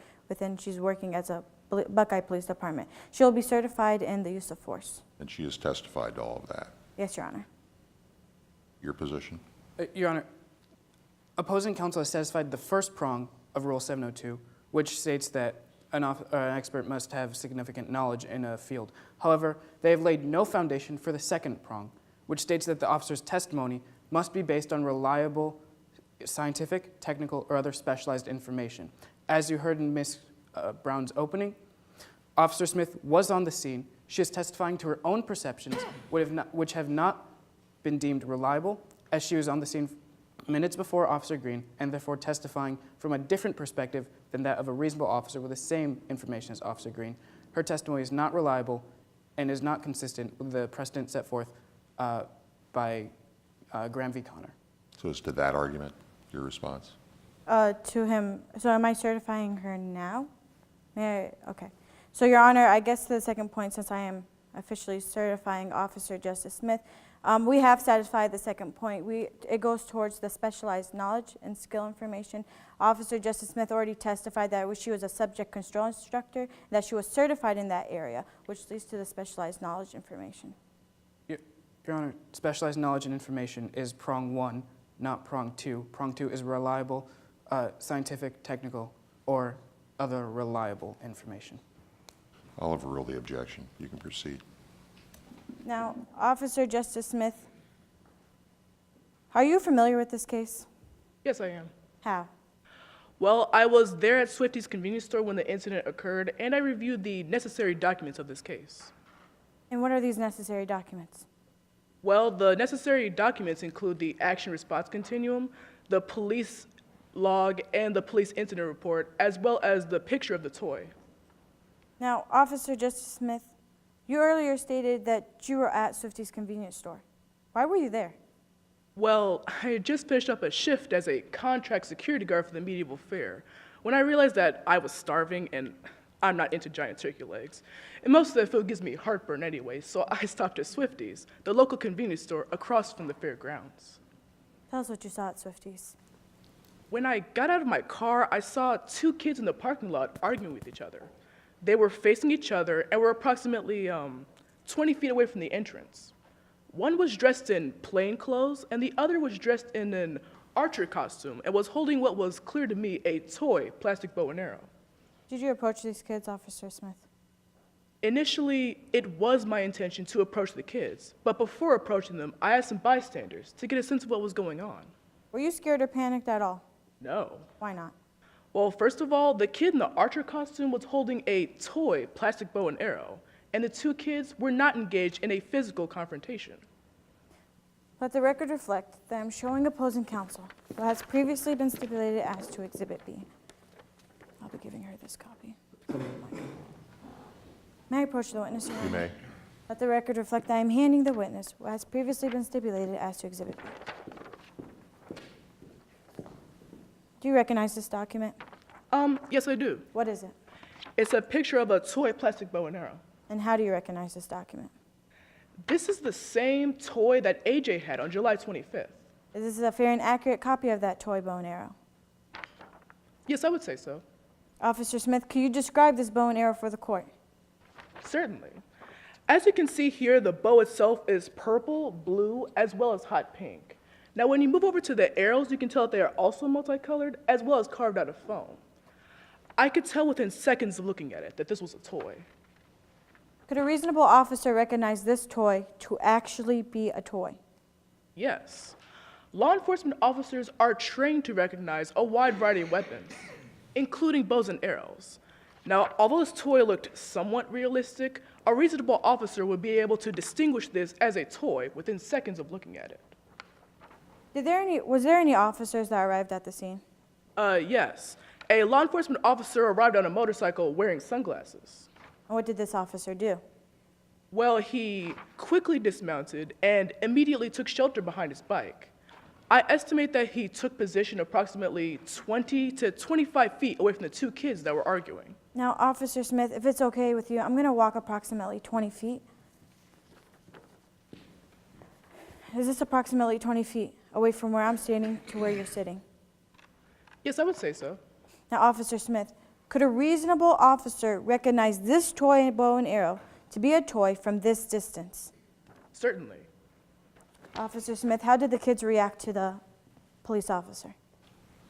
she's working as a Buckeye Police Department. She'll be certified in the use of force. And she has testified to all of that. Yes, Your Honor. Your position? Your Honor, opposing counsel has satisfied the first prong of Rule 702, which states that an expert must have significant knowledge in a field. However, they have laid no foundation for the second prong, which states that the officer's testimony must be based on reliable scientific, technical, or other specialized information. As you heard in Ms. Brown's opening, Officer Smith was on the scene. She is testifying to her own perceptions, which have not been deemed reliable, as she was on the scene minutes before Officer Green, and therefore testifying from a different perspective than that of a reasonable officer with the same information as Officer Green. Her testimony is not reliable and is not consistent with the precedent set forth by Graham v. Connor. So as to that argument, your response? To him, so am I certifying her now? May I? Okay. So, Your Honor, I guess the second point, since I am officially certifying Officer Justice Smith, we have satisfied the second point. It goes towards the specialized knowledge and skill information. Officer Justice Smith already testified that she was a subject control instructor, that she was certified in that area, which leads to the specialized knowledge information. Your Honor, specialized knowledge and information is prong 1, not prong 2. Prong 2 is reliable, scientific, technical, or other reliable information. I'll overrule the objection. You can proceed. Now, Officer Justice Smith, are you familiar with this case? yes, I am. How? Well, I was there at Swifty's convenience store when the incident occurred, and I reviewed the necessary documents of this case. And what are these necessary documents? Well, the necessary documents include the action response continuum, the police log, and the police incident report, as well as the picture of the toy. Now, Officer Justice Smith, you earlier stated that you were at Swifty's convenience store. Why were you there? Well, I had just finished up a shift as a contract security guard for the medieval fair when I realized that I was starving and I'm not into giant turkey legs. And most of that food gives me heartburn anyway, so I stopped at Swifty's, the local convenience store across from the fairgrounds. Tell us what you saw at Swifty's. When I got out of my car, I saw two kids in the parking lot arguing with each other. They were facing each other and were approximately 20 feet away from the entrance. One was dressed in plain clothes, and the other was dressed in an archer costume and was holding what was clear to me a toy plastic bow and arrow. Did you approach these kids, Officer Smith? Initially, it was my intention to approach the kids, but before approaching them, I asked some bystanders to get a sense of what was going on. Were you scared or panicked at all? No. Why not? Well, first of all, the kid in the archer costume was holding a toy plastic bow and arrow, and the two kids were not engaged in a physical confrontation. Let the record reflect that I'm showing opposing counsel what has previously been stipulated as to Exhibit B. I'll be giving her this copy. May I approach the witness, Your Honor? You may. Let the record reflect that I am handing the witness what has previously been stipulated as to Exhibit B. Do you recognize this document? Yes, I do. What is it? It's a picture of a toy plastic bow and arrow. And how do you recognize this document? This is the same toy that AJ had on July 25th. Is this a fair and accurate copy of that toy bow and arrow? Yes, I would say so. Officer Smith, can you describe this bow and arrow for the court? Certainly. As you can see here, the bow itself is purple, blue, as well as hot pink. Now, when you move over to the arrows, you can tell that they are also multicolored, as well as carved out of foam. I could tell within seconds of looking at it that this was a toy. Could a reasonable officer recognize this toy to actually be a toy? Yes. Law enforcement officers are trained to recognize a wide variety of weapons, including bows and arrows. Now, although this toy looked somewhat realistic, a reasonable officer would be able to distinguish this as a toy within seconds of looking at it. Was there any officers that arrived at the scene? Yes. A law enforcement officer arrived on a motorcycle wearing sunglasses. And what did this officer do? Well, he quickly dismounted and immediately took shelter behind his bike. I estimate that he took position approximately 20 to 25 feet away from the two kids that were arguing. Now, Officer Smith, if it's okay with you, I'm going to walk approximately 20 feet. Is this approximately 20 feet away from where I'm standing to where you're sitting? Yes, I would say so. Now, Officer Smith, could a reasonable officer recognize this toy bow and arrow to be a toy from this distance? Certainly. Officer Smith, how did the kids react to the police officer?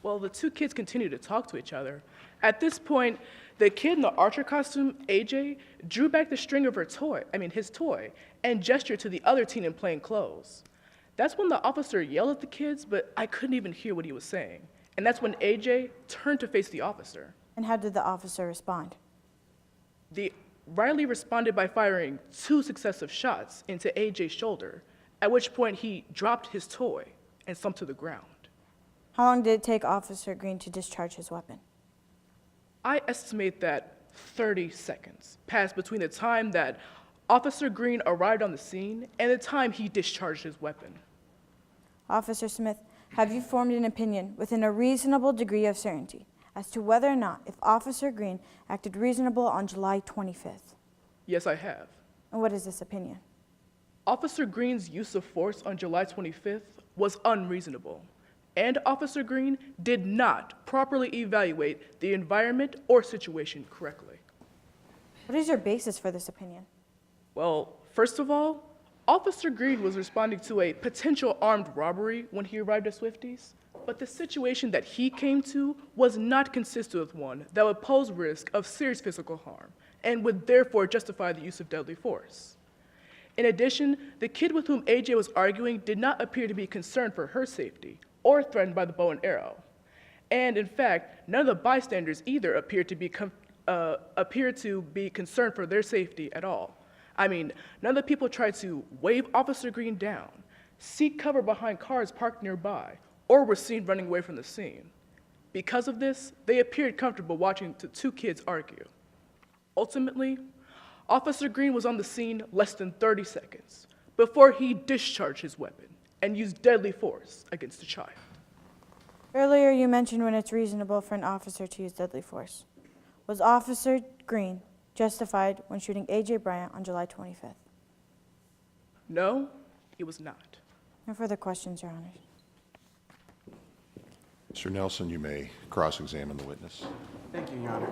Well, the two kids continued to talk to each other. At this point, the kid in the archer costume, AJ, drew back the string of his toy, and gestured to the other teen in plain clothes. That's when the officer yelled at the kids, but I couldn't even hear what he was saying. And that's when AJ turned to face the officer. And how did the officer respond? Riley responded by firing 2 successive shots into AJ's shoulder, at which point he dropped his toy and slumped to the ground. How long did it take Officer Green to discharge his weapon? I estimate that 30 seconds passed between the time that Officer Green arrived on the scene and the time he discharged his weapon. Officer Smith, have you formed an opinion within a reasonable degree of certainty as to whether or not if Officer Green acted reasonable on July 25th? Yes, I have. And what is this opinion? Officer Green's use of force on July 25th was unreasonable, and Officer Green did not properly evaluate the environment or situation correctly. What is your basis for this opinion? Well, first of all, Officer Green was responding to a potential armed robbery when he arrived at Swifty's, but the situation that he came to was not consistent with one that would pose risk of serious physical harm and would therefore justify the use of deadly force. In addition, the kid with whom AJ was arguing did not appear to be concerned for her safety or threatened by the bow and arrow. And in fact, none of the bystanders either appeared to be concerned for their safety at all. I mean, none of the people tried to wave Officer Green down, seek cover behind cars parked nearby, or were seen running away from the scene. Because of this, they appeared comfortable watching the two kids argue. Ultimately, Officer Green was on the scene less than 30 seconds before he discharged his weapon and used deadly force against the child. Earlier, you mentioned when it's reasonable for an officer to use deadly force. Was Officer Green justified when shooting A.J. Bryant on July 25th? No, he was not. No further questions, Your Honor. Mr. Nelson, you may cross-examine the witness. Thank you, Your Honor.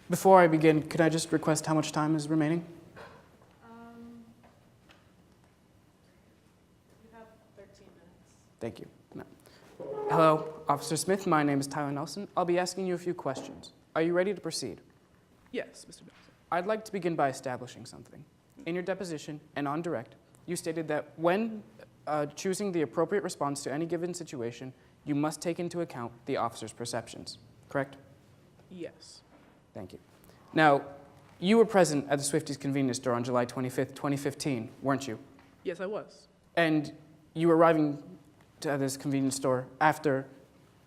Before I begin, could I just request how much time is remaining? You have 13 minutes. Thank you. No. Hello, Officer Smith. My name is Tyler Nelson. I'll be asking you a few questions. Are you ready to proceed? Yes, Mr. Nelson. I'd like to begin by establishing something. In your deposition and on direct, you stated that when choosing the appropriate response to any given situation, you must take into account the officer's perceptions, correct? Yes. Thank you. Now, you were present at the Swifties convenience store on July 25th, 2015, weren't you? Yes, I was. And you were arriving to this convenience store after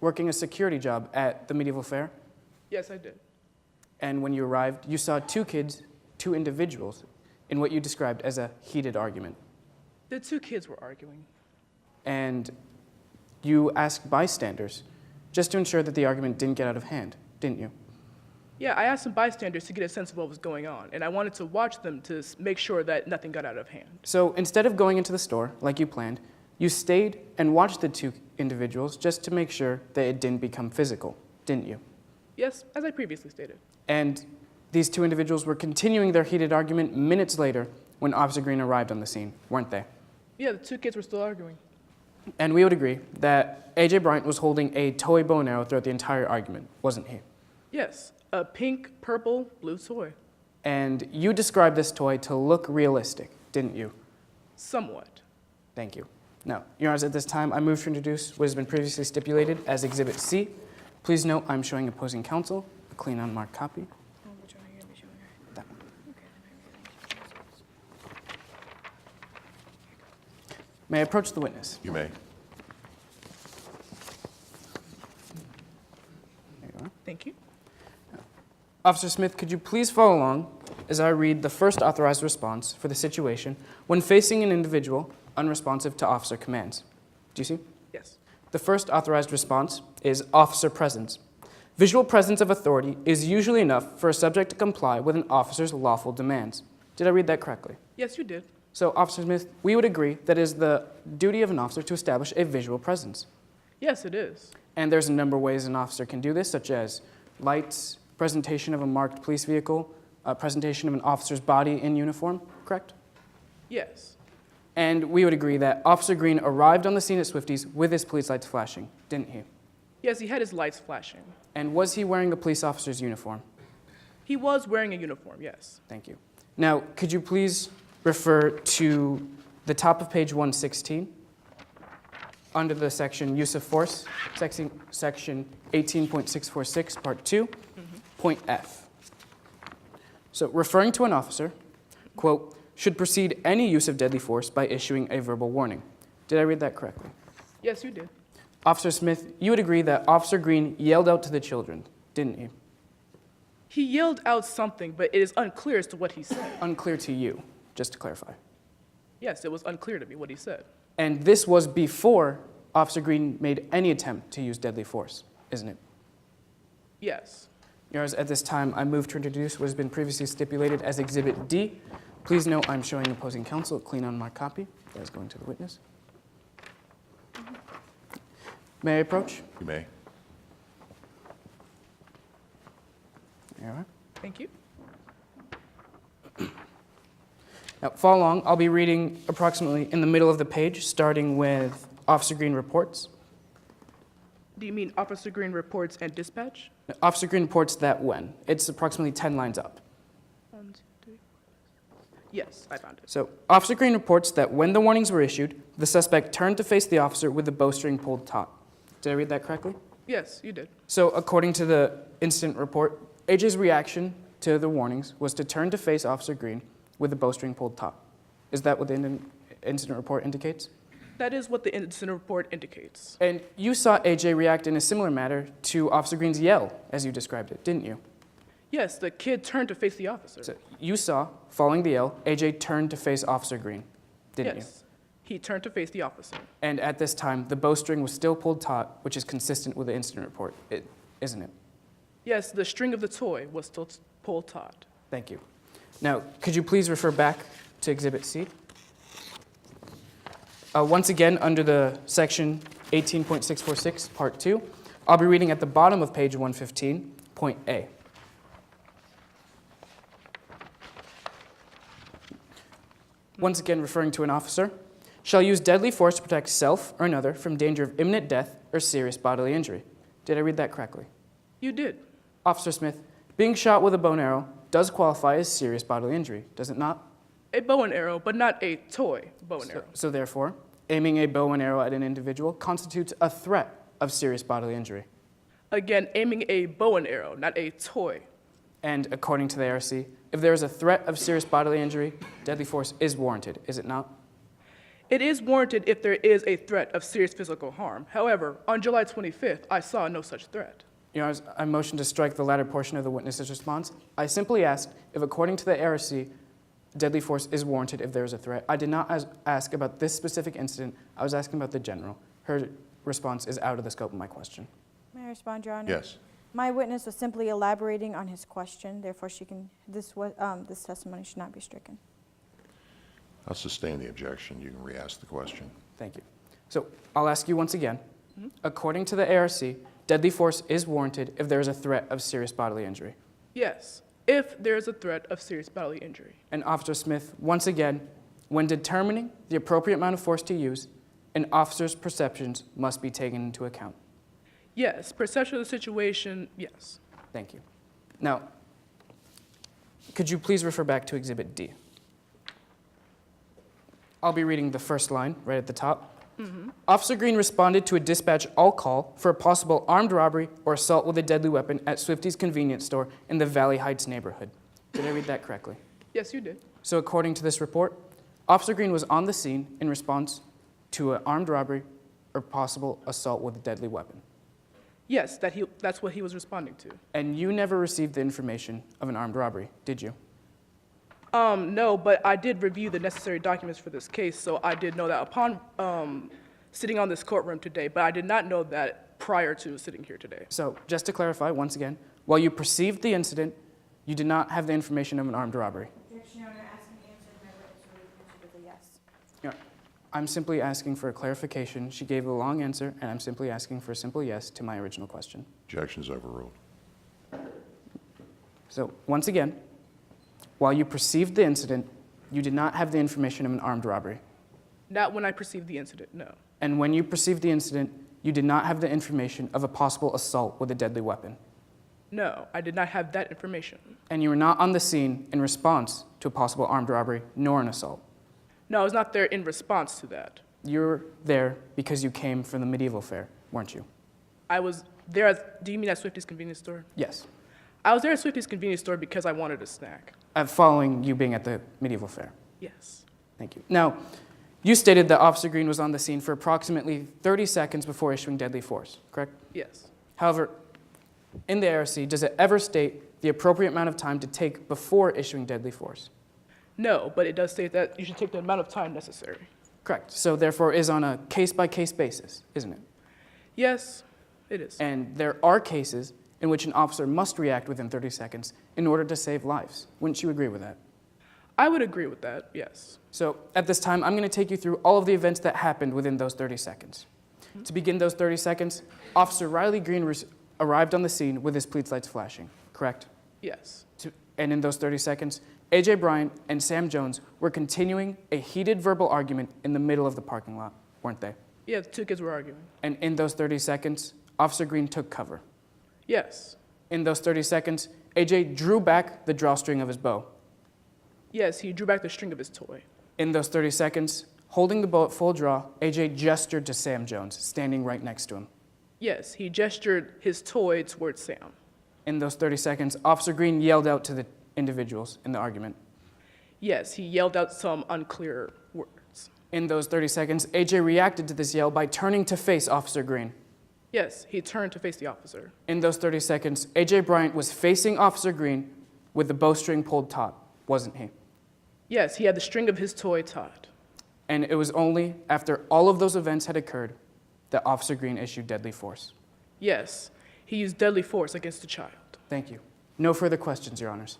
working a security job at the Medieval Fair? Yes, I did. And when you arrived, you saw two kids, two individuals, in what you described as a heated argument. The two kids were arguing. And you asked bystanders just to ensure that the argument didn't get out of hand, didn't you? Yeah, I asked some bystanders to get a sense of what was going on, and I wanted to watch them to make sure that nothing got out of hand. So instead of going into the store like you planned, you stayed and watched the two individuals just to make sure that it didn't become physical, didn't you? Yes, as I previously stated. And these two individuals were continuing their heated argument minutes later when Officer Green arrived on the scene, weren't they? Yeah, the two kids were still arguing. And we would agree that A.J. Bryant was holding a toy bow and arrow throughout the entire argument, wasn't he? Yes, a pink, purple, blue toy. And you described this toy to look realistic, didn't you? Somewhat. Thank you. Now, Your Honors, at this time, I move to introduce what has been previously stipulated as Exhibit C. Please note I'm showing opposing counsel a clean unmarked copy. That one. May I approach the witness? You may. There you are. Thank you. Officer Smith, could you please follow along as I read the first authorized response for the situation when facing an individual unresponsive to officer commands? Do you see? Yes. The first authorized response is officer presence. Visual presence of authority is usually enough for a subject to comply with an officer's lawful demands. Did I read that correctly? Yes, you did. So, Officer Smith, we would agree that it is the duty of an officer to establish a visual presence. Yes, it is. And there's a number of ways an officer can do this, such as lights, presentation of a marked police vehicle, presentation of an officer's body in uniform, correct? Yes. And we would agree that Officer Green arrived on the scene at Swifties with his police lights flashing, didn't he? Yes, he had his lights flashing. And was he wearing a police officer's uniform? He was wearing a uniform, yes. Thank you. Now, could you please refer to the top of page 116 under the section Use of Force, section 18.646, Part 2, point F. So, referring to an officer, quote, should precede any use of deadly force by issuing a verbal warning. Did I read that correctly? Yes, you did. Officer Smith, you would agree that Officer Green yelled out to the children, didn't he? He yelled out something, but it is unclear as to what he said. Unclear to you, just to clarify. Yes, it was unclear to me what he said. And this was before Officer Green made any attempt to use deadly force, isn't it? Yes. Your Honor, at this time, I move to introduce what has been previously stipulated as Exhibit D. Please note I'm showing opposing counsel a clean unmarked copy. That is going to the witness. May I approach? You may. There you are. Thank you. Now, follow along. I'll be reading approximately in the middle of the page, starting with Officer Green reports. Do you mean Officer Green reports and dispatch? Officer Green reports that when. It's approximately 10 lines up. 1, 2, 3, 4. Yes, I found it. So, Officer Green reports that when the warnings were issued, the suspect turned to face the officer with the bowstring pulled taut. Did I read that correctly? Yes, you did. So, according to the incident report, AJ's reaction to the warnings was to turn to face Officer Green with the bowstring pulled taut. Is that what the incident report indicates? That is what the incident report indicates. And you saw AJ react in a similar manner to Officer Green's yell, as you described it, didn't you? Yes, the kid turned to face the officer. So you saw, following the yell, AJ turned to face Officer Green, didn't you? Yes. He turned to face the officer. And at this time, the bowstring was still pulled taut, which is consistent with the incident report, isn't it? Yes, the string of the toy was still pulled taut. Thank you. Now, could you please refer back to Exhibit C? Once again, under the section 18.646, Part 2, I'll be reading at the bottom of page 115, point A. Once again, referring to an officer, shall use deadly force to protect self or another from danger of imminent death or serious bodily injury. Did I read that correctly? You did. Officer Smith, being shot with a bow and arrow does qualify as serious bodily injury, does it not? A bow and arrow, but not a toy bow and arrow. So therefore, aiming a bow and arrow at an individual constitutes a threat of serious bodily injury. Again, aiming a bow and arrow, not a toy. And according to the ARC, if there is a threat of serious bodily injury, deadly force is warranted, is it not? It is warranted if there is a threat of serious physical harm. However, on July 25th, I saw no such threat. Your Honor, I motion to strike the latter portion of the witness's response. I simply asked if, according to the ARC, deadly force is warranted if there is a threat. I did not ask about this specific incident. I was asking about the general. Her response is out of the scope of my question. May I respond, Your Honor? Yes. My witness was simply elaborating on his question. Therefore, this testimony should not be stricken. I'll sustain the objection. You can re-ask the question. Thank you. So I'll ask you once again. According to the ARC, deadly force is warranted if there is a threat of serious bodily injury. Yes, if there is a threat of serious bodily injury. And Officer Smith, once again, when determining the appropriate amount of force to use, an officer's perceptions must be taken into account. Yes, perception of the situation, yes. Thank you. Now, could you please refer back to Exhibit D? I'll be reading the first line right at the top. Officer Green responded to a dispatch all call for a possible armed robbery or assault with a deadly weapon at Swifty's convenience store in the Valley Heights neighborhood. Did I read that correctly? Yes, you did. So according to this report, Officer Green was on the scene in response to an armed robbery or possible assault with a deadly weapon. Yes, that's what he was responding to. And you never received the information of an armed robbery, did you? No, but I did review the necessary documents for this case, so I did know that upon sitting on this courtroom today, but I did not know that prior to sitting here today. So just to clarify once again, while you perceived the incident, you did not have the information of an armed robbery. Objection, Your Honor, asking the answer of my witness with a yes. Yeah, I'm simply asking for a clarification. She gave a long answer, and I'm simply asking for a simple yes to my original question. Objection is overruled. So once again, while you perceived the incident, you did not have the information of an armed robbery. Not when I perceived the incident, no. And when you perceived the incident, you did not have the information of a possible assault with a deadly weapon. No, I did not have that information. And you were not on the scene in response to a possible armed robbery nor an assault. No, I was not there in response to that. You were there because you came from the medieval fair, weren't you? I was there do you mean at Swifty's convenience store? Yes. I was there at Swifty's convenience store because I wanted a snack. Following you being at the medieval fair. Yes. Thank you. Now, you stated that Officer Green was on the scene for approximately 30 seconds before issuing deadly force, correct? Yes. However, in the ARC, does it ever state the appropriate amount of time to take before issuing deadly force? No, but it does state that you should take the amount of time necessary. Correct. So therefore, it is on a case-by-case basis, isn't it? Yes, it is. And there are cases in which an officer must react within 30 seconds in order to save lives. Wouldn't you agree with that? I would agree with that, yes. So at this time, I'm going to take you through all of the events that happened within those 30 seconds. To begin those 30 seconds, Officer Riley Green arrived on the scene with his police lights flashing, correct? Yes. And in those 30 seconds, A.J. Bryant and Sam Jones were continuing a heated verbal argument in the middle of the parking lot, weren't they? Yeah, the two kids were arguing. And in those 30 seconds, Officer Green took cover. Yes. In those 30 seconds, A.J. drew back the drawstring of his bow. Yes, he drew back the string of his toy. In those 30 seconds, holding the bow at full draw, A.J. gestured to Sam Jones, standing right next to him. Yes, he gestured his toy towards Sam. In those 30 seconds, Officer Green yelled out to the individuals in the argument. Yes, he yelled out some unclear words. In those 30 seconds, A.J. reacted to this yell by turning to face Officer Green. Yes, he turned to face the officer. In those 30 seconds, A.J. Bryant was facing Officer Green with the bowstring pulled taut, wasn't he? Yes, he had the string of his toy taut. And it was only after all of those events had occurred that Officer Green issued deadly force. Yes, he used deadly force against a child. Thank you. No further questions, Your Honors.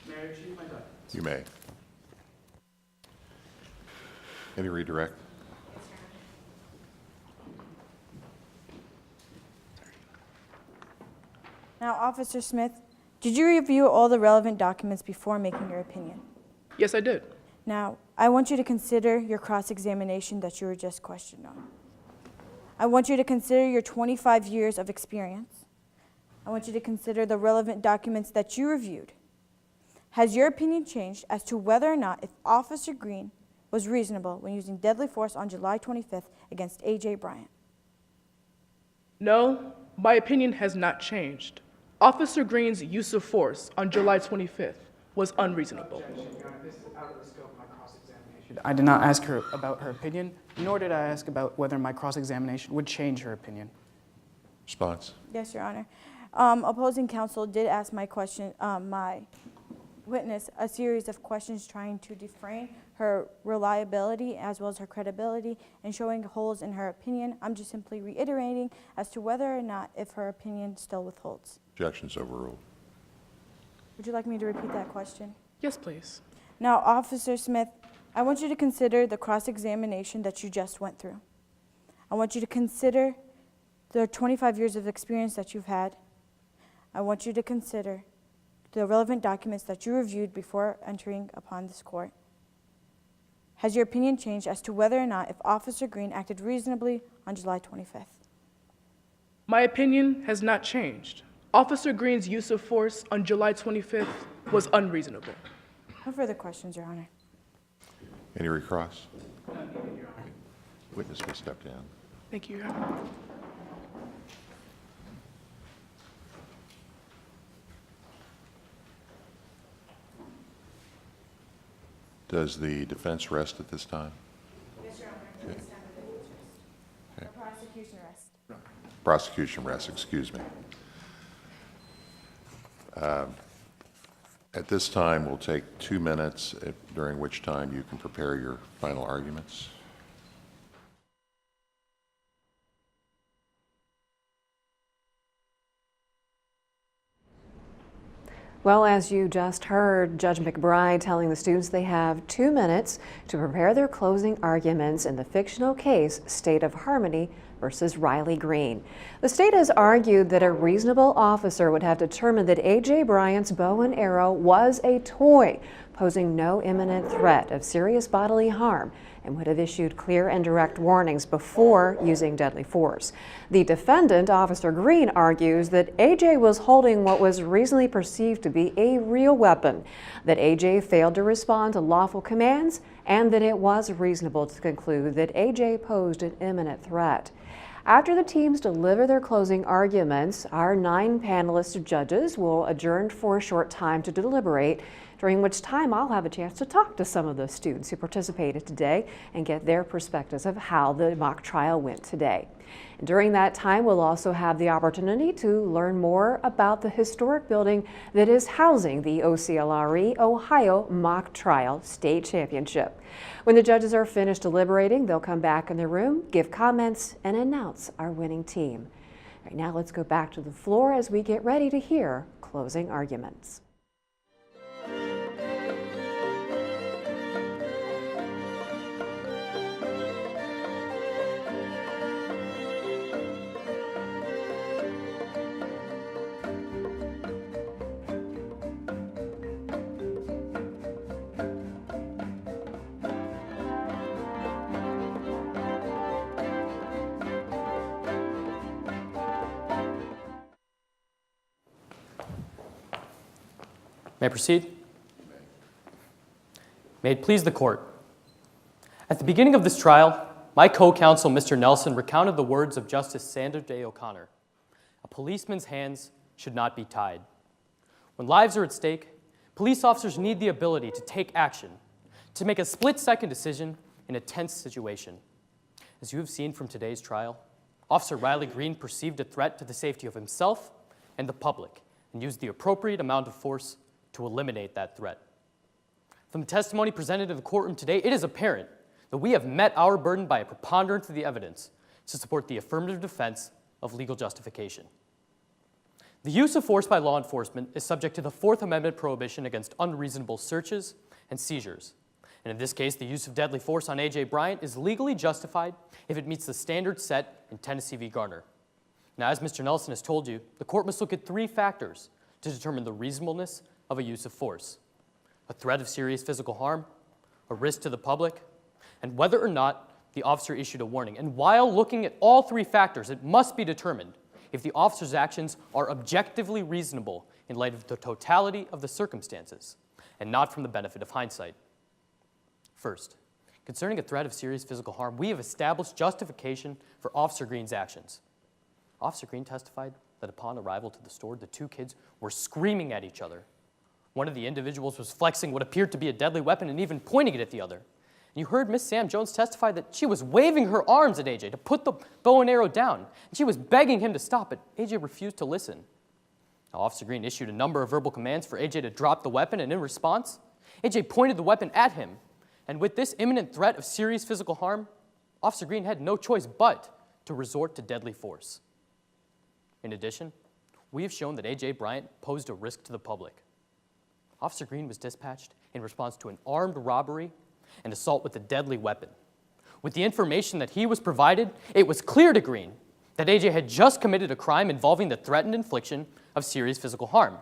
May I retrieve my documents? You may. Any redirect? Now, Officer Smith, did you review all the relevant documents before making your opinion? Yes, I did. Now, I want you to consider your cross-examination that you were just questioned on. I want you to consider your 25 years of experience. I want you to consider the relevant documents that you reviewed. Has your opinion changed as to whether or not if Officer Green was reasonable when using deadly force on July 25th against A.J. Bryant? No, my opinion has not changed. Officer Green's use of force on July 25th was unreasonable. I did not ask her about her opinion, nor did I ask about whether my cross-examination would change her opinion. Response? Yes, Your Honor. Opposing counsel did ask my witness a series of questions trying to defrain her reliability as well as her credibility and showing holes in her opinion. I'm just simply reiterating as to whether or not if her opinion still withholds. Objections overruled. Would you like me to repeat that question? Yes, please. Now, Officer Smith, I want you to consider the cross-examination that you just went through. I want you to consider the 25 years of experience that you've had. I want you to consider the relevant documents that you reviewed before entering upon this court. Has your opinion changed as to whether or not if Officer Green acted reasonably on July 25th? My opinion has not changed. Officer Green's use of force on July 25th was unreasonable. No further questions, Your Honor. Any recross? Witness may step down. Thank you, Your Honor. Does the defense rest at this time? Yes, Your Honor. Okay. This time the defense rests. Okay. The prosecution rests. Prosecution rests, excuse me. At this time, we'll take 2 minutes, during which time you can prepare your final arguments. Well, as you just heard, Judge McBride telling the students they have 2 minutes to prepare their closing arguments in the fictional case, State of Harmony versus Riley Green. The state has argued that a reasonable officer would have determined that A.J. Bryant's bow and arrow was a toy, posing no imminent threat of serious bodily harm, and would have issued clear and direct warnings before using deadly force. The defendant, Officer Green, argues that A.J. was holding what was reasonably perceived to be a real weapon, that A.J. failed to respond to lawful commands, and that it was reasonable to conclude that A.J. posed an imminent threat. After the teams deliver their closing arguments, our 9 panelist judges will adjourn for a short time to deliberate, during which time I'll have a chance to talk to some of the students who participated today and get their perspectives of how the mock trial went today. And during that time, we'll also have the opportunity to learn more about the historic building that is housing the OCLRE Ohio Mock Trial State Championship. When the judges are finished deliberating, they'll come back in the room, give comments, and announce our winning team. Right now, let's go back to the floor as we get ready to hear closing arguments. May I proceed? May it please the court. At the beginning of this trial, my co-counsel, Mr. Nelson, recounted the words of Justice Sandra Day O'Connor. A policeman's hands should not be tied. When lives are at stake, police officers need the ability to take action, to make a split-second decision in a tense situation. As you have seen from today's trial, Officer Riley Green perceived a threat to the safety of himself and the public and used the appropriate amount of force to eliminate that threat. From the testimony presented in the courtroom today, it is apparent that we have met our burden by a preponderance of the evidence to support the affirmative defense of legal justification. The use of force by law enforcement is subject to the Fourth Amendment prohibition against unreasonable searches and seizures. And in this case, the use of deadly force on A.J. Bryant is legally justified if it meets the standards set in Tennessee v. Garner. Now, as Mr. Nelson has told you, the court must look at three factors to determine the reasonableness of a use of force: a threat of serious physical harm, a risk to the public, and whether or not the officer issued a warning. And while looking at all three factors, it must be determined if the officer's actions are objectively reasonable in light of the totality of the circumstances, and not from the benefit of hindsight. First, concerning a threat of serious physical harm, we have established justification for Officer Green's actions. Officer Green testified that upon arrival to the store, the two kids were screaming at each other. One of the individuals was flexing what appeared to be a deadly weapon and even pointing it at the other. And you heard Miss Sam Jones testify that she was waving her arms at AJ to put the bow and arrow down, and she was begging him to stop, but AJ refused to listen. Now, Officer Green issued a number of verbal commands for AJ to drop the weapon, and in response, AJ pointed the weapon at him. And with this imminent threat of serious physical harm, Officer Green had no choice but to resort to deadly force. In addition, we have shown that A.J. Bryant posed a risk to the public. Officer Green was dispatched in response to an armed robbery and assault with a deadly weapon. With the information that he was provided, it was clear to Green that A.J. had just committed a crime involving the threatened infliction of serious physical harm.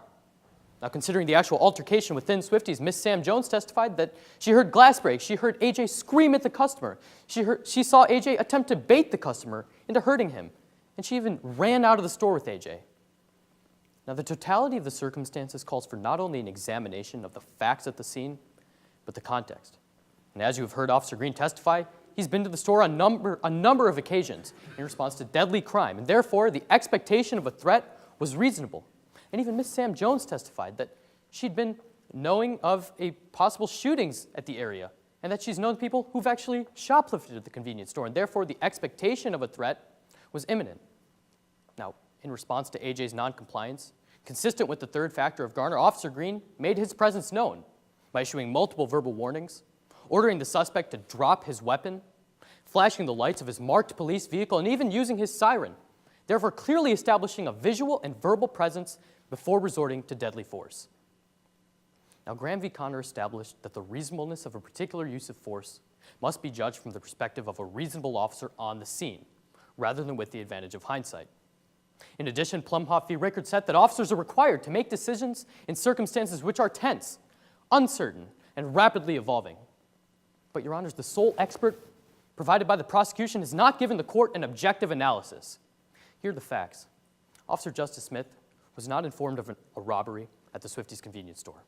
Now, considering the actual altercation within Swifties, Miss Sam Jones testified that she heard glass break, she heard A.J. scream at the customer, she saw A.J. attempt to bait the customer into hurting him, and she even ran out of the store with A.J. Now, the totality of the circumstances calls for not only an examination of the facts at the scene, but the context. And as you have heard Officer Green testify, he's been to the store on a number of occasions in response to deadly crime, and therefore the expectation of a threat was reasonable. And even Miss Sam Jones testified that she'd been knowing of a possible shootings at the area, and that she's known people who've actually shoplifted at the convenience store, and therefore the expectation of a threat was imminent. Now, in response to AJ's noncompliance, consistent with the third factor of Garner, Officer Green made his presence known by issuing multiple verbal warnings, ordering the suspect to drop his weapon, flashing the lights of his marked police vehicle, and even using his siren, therefore clearly establishing a visual and verbal presence before resorting to deadly force. Now, Graham v. Conner established that the reasonableness of a particular use of force must be judged from the perspective of a reasonable officer on the scene, rather than with the advantage of hindsight. In addition, Plumhoff v. Rickard said that officers are required to make decisions in circumstances which are tense, uncertain, and rapidly evolving. But, Your Honors, the sole expert provided by the prosecution has not given the court an objective analysis. Here are the facts. Officer Justice Smith was not informed of a robbery at the Swifties convenience store.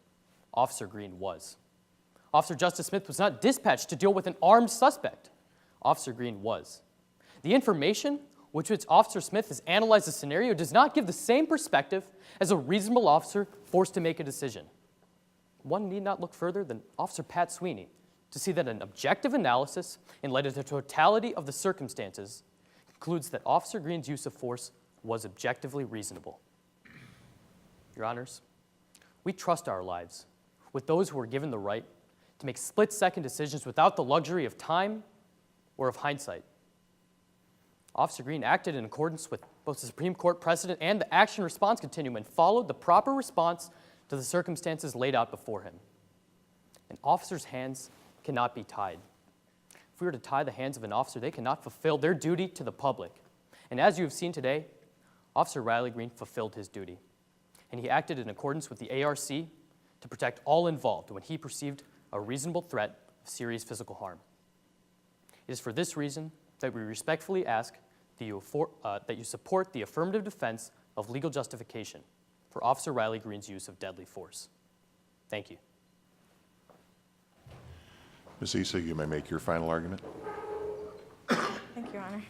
Officer Green was. Officer Justice Smith was not dispatched to deal with an armed suspect. Officer Green was. The information with which Officer Smith has analyzed the scenario does not give the same perspective as a reasonable officer forced to make a decision. One need not look further than Officer Pat Sweeney to see that an objective analysis, in light of the totality of the circumstances, concludes that Officer Green's use of force was objectively reasonable. Your Honors, we trust our lives with those who are given the right to make split-second decisions without the luxury of time or of hindsight. Officer Green acted in accordance with both the Supreme Court precedent and the action-response continuum and followed the proper response to the circumstances laid out before him. An officer's hands cannot be tied. If we were to tie the hands of an officer, they cannot fulfill their duty to the public. And as you have seen today, Officer Riley Green fulfilled his duty. And he acted in accordance with the ARC to protect all involved when he perceived a reasonable threat of serious physical harm. It is for this reason that we respectfully ask that you support the affirmative defense of legal justification for Officer Riley Green's use of deadly force. Thank you. Ms. Issa, you may make your final argument. Thank you, Your Honor.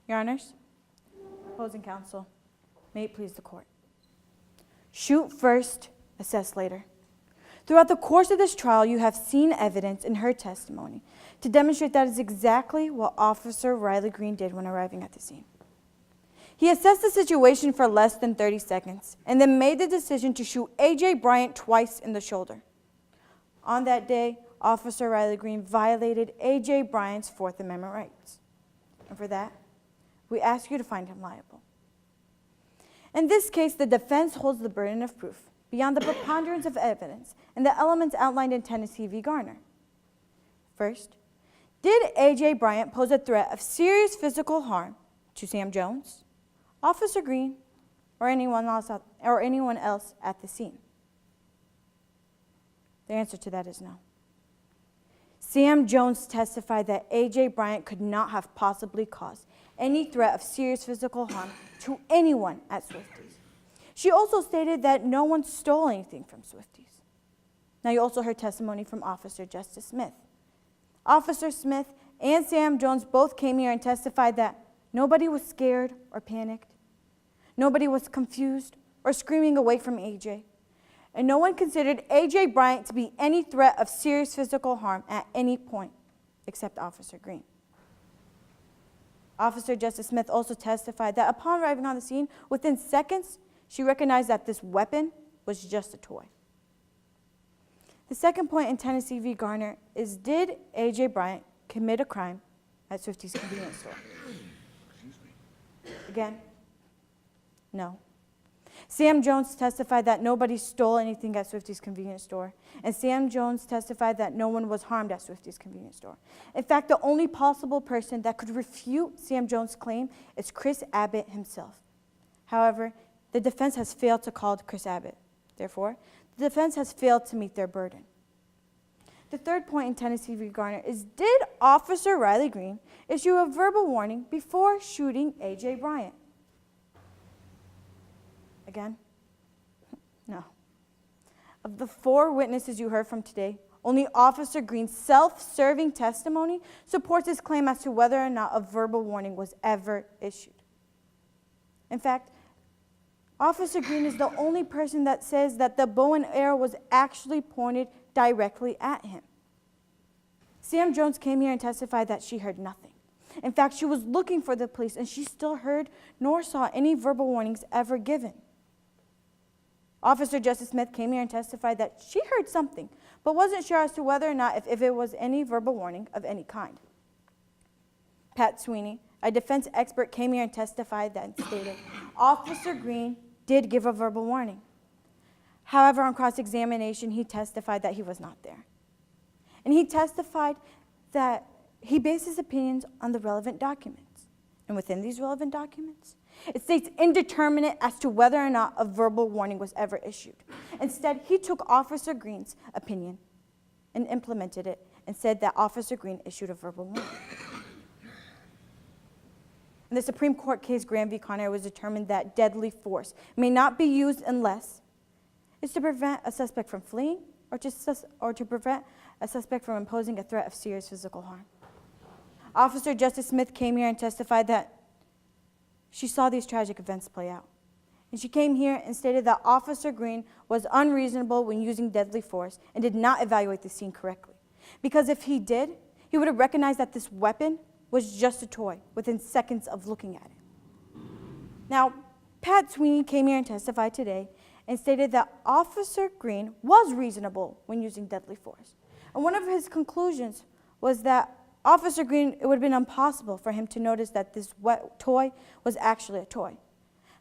Your Honors, opposing counsel, may it please the court. Shoot first, assess later. Throughout the course of this trial, you have seen evidence in her testimony to demonstrate that is exactly what Officer Riley Green did when arriving at the scene. He assessed the situation for less than 30 seconds and then made the decision to shoot A.J. Bryant twice in the shoulder. On that day, Officer Riley Green violated A.J. Bryant's Fourth Amendment rights. And for that, we ask you to find him liable. In this case, the defense holds the burden of proof beyond the preponderance of evidence and the elements outlined in Tennessee v. Garner. First, did A.J. Bryant pose a threat of serious physical harm to Sam Jones, Officer Green, or anyone else at the scene? The answer to that is no. Sam Jones testified that A.J. Bryant could not have possibly caused any threat of serious physical harm to anyone at Swifties. She also stated that no one stole anything from Swifties. Now you also heard testimony from Officer Justice Smith. Officer Smith and Sam Jones both came here and testified that nobody was scared or panicked. Nobody was confused or screaming away from A.J. And no one considered A.J. Bryant to be any threat of serious physical harm at any point, except Officer Green. Officer Justice Smith also testified that upon arriving on the scene, within seconds, she recognized that this weapon was just a toy. The second point in Tennessee v. Garner is, did A.J. Bryant commit a crime at Swifty's convenience store? Again, no. Sam Jones testified that nobody stole anything at Swifty's convenience store, and Sam Jones testified that no one was harmed at Swifty's convenience store. In fact, the only possible person that could refute Sam Jones' claim is Chris Abbott himself. However, the defense has failed to call Chris Abbott. Therefore, the defense has failed to meet their burden. The third point in Tennessee v. Garner is, did Officer Riley Green issue a verbal warning before shooting A.J. Bryant? Again, no. Of the four witnesses you heard from today, only Officer Green's self-serving testimony supports his claim as to whether or not a verbal warning was ever issued. In fact, Officer Green is the only person that says that the bow and arrow was actually pointed directly at him. Sam Jones came here and testified that she heard nothing. In fact, she was looking for the police and she still heard nor saw any verbal warnings ever given. Officer Justice Smith came here and testified that she heard something, but wasn't sure as to whether or not if it was any verbal warning of any kind. Pat Sweeney, a defense expert, came here and testified that and stated, Officer Green did give a verbal warning. However, on cross-examination, he testified that he was not there. And he testified that he based his opinions on the relevant documents. And within these relevant documents, it states indeterminate as to whether or not a verbal warning was ever issued. Instead, he took Officer Green's opinion and implemented it and said that Officer Green issued a verbal warning. In the Supreme Court case Graham v. Conner, it was determined that deadly force may not be used unless it's to prevent a suspect from fleeing or to prevent a suspect from imposing a threat of serious physical harm. Officer Justice Smith came here and testified that she saw these tragic events play out. And she came here and stated that Officer Green was unreasonable when using deadly force and did not evaluate the scene correctly. Because if he did, he would have recognized that this weapon was just a toy within seconds of looking at it. Now, Pat Sweeney came here and testified today and stated that Officer Green was reasonable when using deadly force. And one of his conclusions was that Officer Green, it would have been impossible for him to notice that this toy was actually a toy.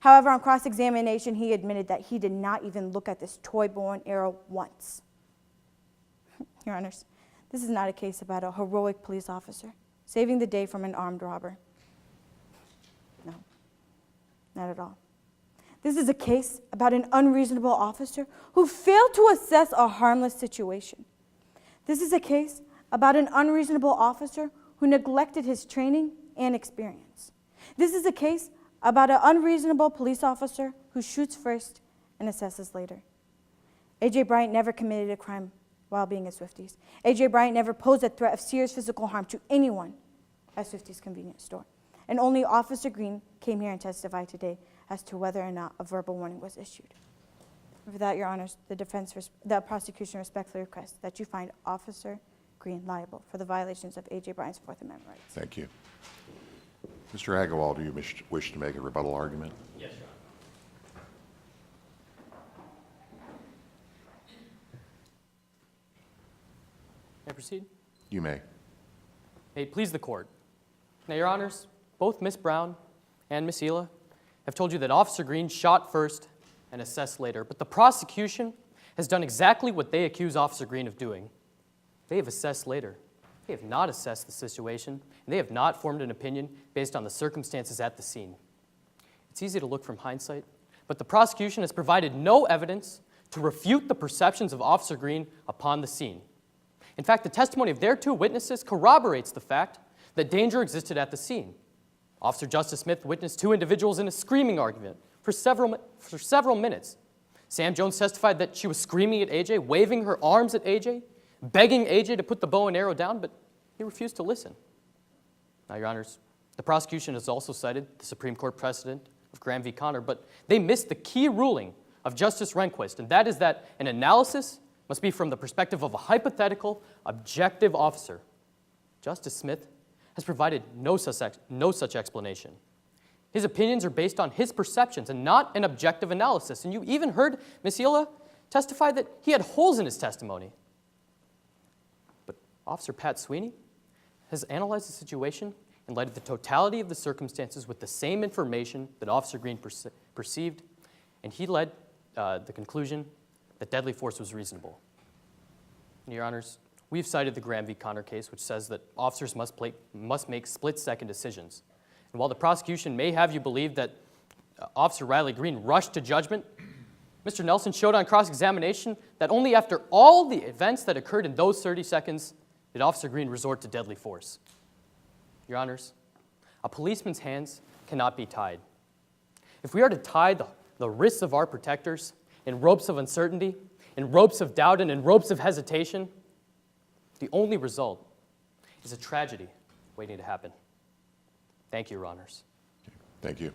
However, on cross-examination, he admitted that he did not even look at this toy bow and arrow once. Your Honors, this is not a case about a heroic police officer saving the day from an armed robber. No, not at all. This is a case about an unreasonable officer who failed to assess a harmless situation. This is a case about an unreasonable officer who neglected his training and experience. This is a case about an unreasonable police officer who shoots first and assesses later. A.J. Bryant never committed a crime while being at Swifties. A.J. Bryant never posed a threat of serious physical harm to anyone at Swifties convenience store. And only Officer Green came here and testified today as to whether or not a verbal warning was issued. And for that, Your Honors, the prosecution respectfully requests that you find Officer Green liable for the violations of A.J. Bryant's Fourth Amendment rights. Thank you. Mr. Agarwal, do you wish to make a rebuttal argument? Yes, Your Honor. May I proceed? You may. May it please the court. Now, Your Honors, both Ms. Brown and Ms. Ela have told you that Officer Green shot first and assessed later, but the prosecution has done exactly what they accuse Officer Green of doing. They have assessed later. They have not assessed the situation, and they have not formed an opinion based on the circumstances at the scene. It's easy to look from hindsight, but the prosecution has provided no evidence to refute the perceptions of Officer Green upon the scene. In fact, the testimony of their two witnesses corroborates the fact that danger existed at the scene. Officer Justice Smith witnessed two individuals in a screaming argument for several minutes. Sam Jones testified that she was screaming at AJ, waving her arms at AJ, begging AJ to put the bow and arrow down, but he refused to listen. Now, Your Honors, the prosecution has also cited the Supreme Court precedent of Graham v. Connor, but they missed the key ruling of Justice Rehnquist, and that is that an analysis must be from the perspective of a hypothetical, objective officer. Justice Smith has provided no such explanation. His opinions are based on his perceptions and not an objective analysis. And you even heard Ms. Ela testify that he had holes in his testimony. But Officer Pat Sweeney has analyzed the situation in light of the totality of the circumstances with the same information that Officer Green perceived, and he led the conclusion that deadly force was reasonable. And Your Honors, we've cited the Graham v. Connor case, which says that officers must make split-second decisions. And while the prosecution may have you believe that Officer Riley Green rushed to judgment, Mr. Nelson showed on cross-examination that only after all the events that occurred in those 30 seconds did Officer Green resort to deadly force. Your Honors, a policeman's hands cannot be tied. If we are to tie the wrists of our protectors in ropes of uncertainty, in ropes of doubt, and in ropes of hesitation, the only result is a tragedy waiting to happen. Thank you, Your Honors. Thank you.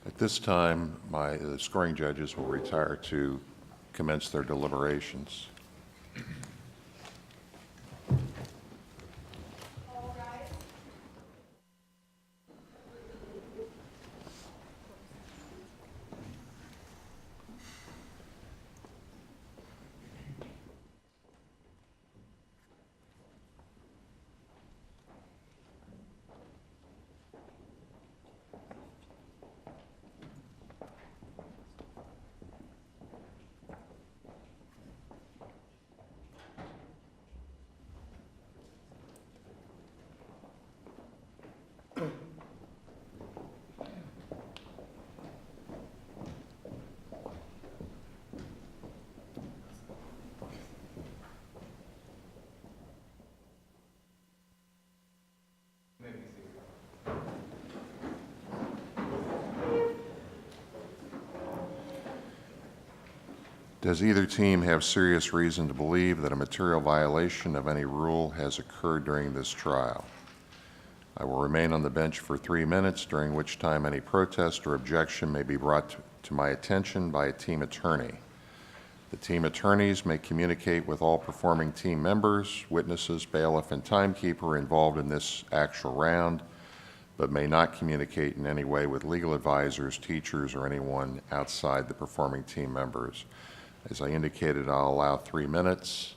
At this time, the scoring judges will retire to commence their deliberations. Does either team have serious reason to believe that a material violation of any rule has occurred during this trial? I will remain on the bench for 3 minutes, during which time any protest or objection may be brought to my attention by a team attorney. The team attorneys may communicate with all performing team members, witnesses, bailiff, and timekeeper involved in this actual round, but may not communicate in any way with legal advisors, teachers, or anyone outside the performing team members. As I indicated, I'll allow 3 minutes.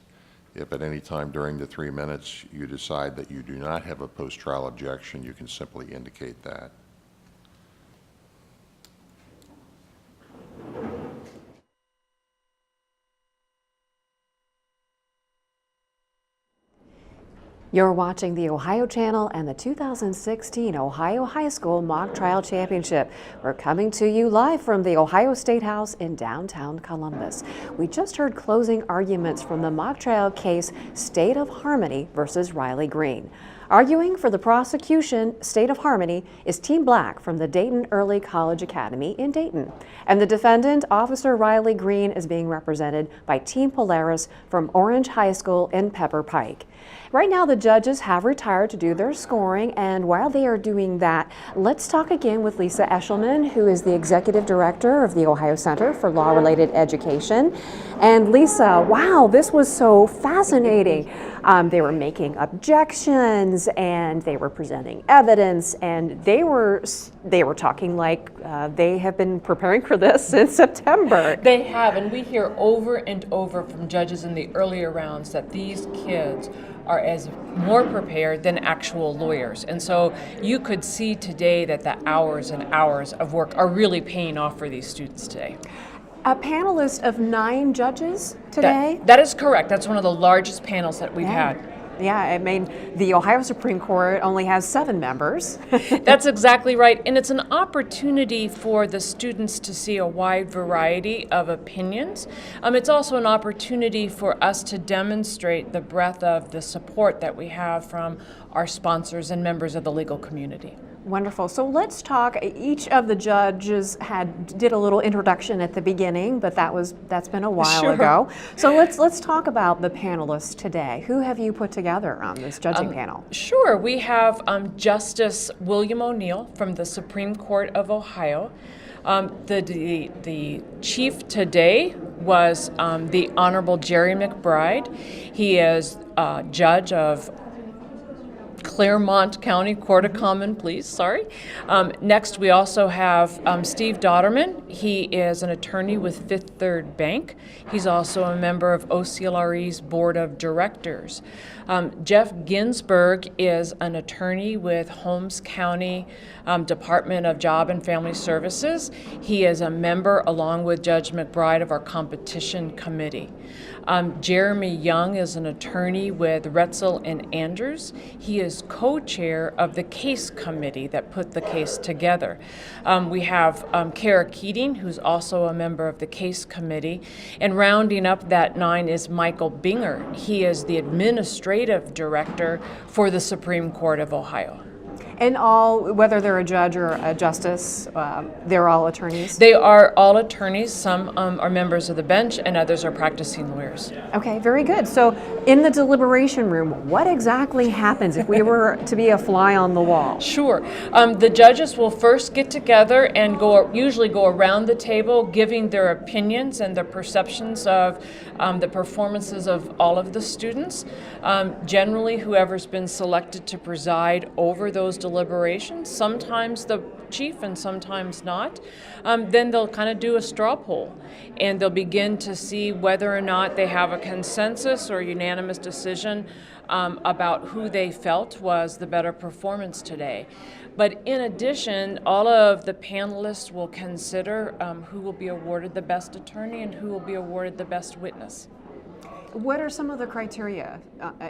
If at any time during the 3 minutes you decide that you do not have a post-trial objection, you can simply indicate that. You're watching the Ohio Channel and the 2016 Ohio High School Mock Trial Championship. We're coming to you live from the Ohio State House in downtown Columbus. We just heard closing arguments from the mock trial case State of Harmony versus Riley Green. Arguing for the prosecution, State of Harmony, is Team Black from the Dayton Early College Academy in Dayton. And the defendant, Officer Riley Green, is being represented by Team Polaris from Orange High School in Pepper Pike. Right now, the judges have retired to do their scoring, and while they are doing that, let's talk again with Lisa Eshelman, who is the Executive Director of the Ohio Center for Law-Related Education. And Lisa, wow, this was so fascinating. They were making objections, and they were presenting evidence, and they were talking like they have been preparing for this since September. They have, and we hear over and over from judges in the earlier rounds that these kids are as more prepared than actual lawyers. And so you could see today that the hours and hours of work are really paying off for these students today. A panelist of 9 judges today? That is correct. That's one of the largest panels that we've had. Yeah, I mean, the Ohio Supreme Court only has 7 members. That's exactly right. And it's an opportunity for the students to see a wide variety of opinions. It's also an opportunity for us to demonstrate the breadth of the support that we have from our sponsors and members of the legal community. Wonderful. So let's talk. Each of the judges did a little introduction at the beginning, but that's been a while ago. So let's talk about the panelists today. Who have you put together on this judging panel? Sure. We have Justice William O'Neill from the Supreme Court of Ohio. The chief today was the Honorable Jerry McBride. He is judge of Claremont County Court of Common Pleas, next, we also have Steve Dotterman. He is an attorney with Fifth Third Bank. He's also a member of OCLRE's Board of Directors. Jeff Ginsburg is an attorney with Holmes County Department of Job and Family Services. He is a member, along with Judge McBride, of our competition committee. Jeremy Young is an attorney with Retzel and Andrews. He is co-chair of the case committee that put the case together. We have Kara Keating, who's also a member of the case committee. And rounding up that 9 is Michael Binger. He is the administrative director for the Supreme Court of Ohio. And all, whether they're a judge or a justice, they're all attorneys? They are all attorneys. Some are members of the bench and others are practicing lawyers. Okay, very good. So in the deliberation room, what exactly happens if we were to be a fly on the wall? Sure. The judges will first get together and usually go around the table giving their opinions and their perceptions of the performances of all of the students. Generally, whoever's been selected to preside over those deliberations, sometimes the chief and sometimes not, then they'll kind of do a straw poll and they'll begin to see whether or not they have a consensus or unanimous decision about who they felt was the better performance today. But in addition, all of the panelists will consider who will be awarded the best attorney and who will be awarded the best witness. What are some of the criteria?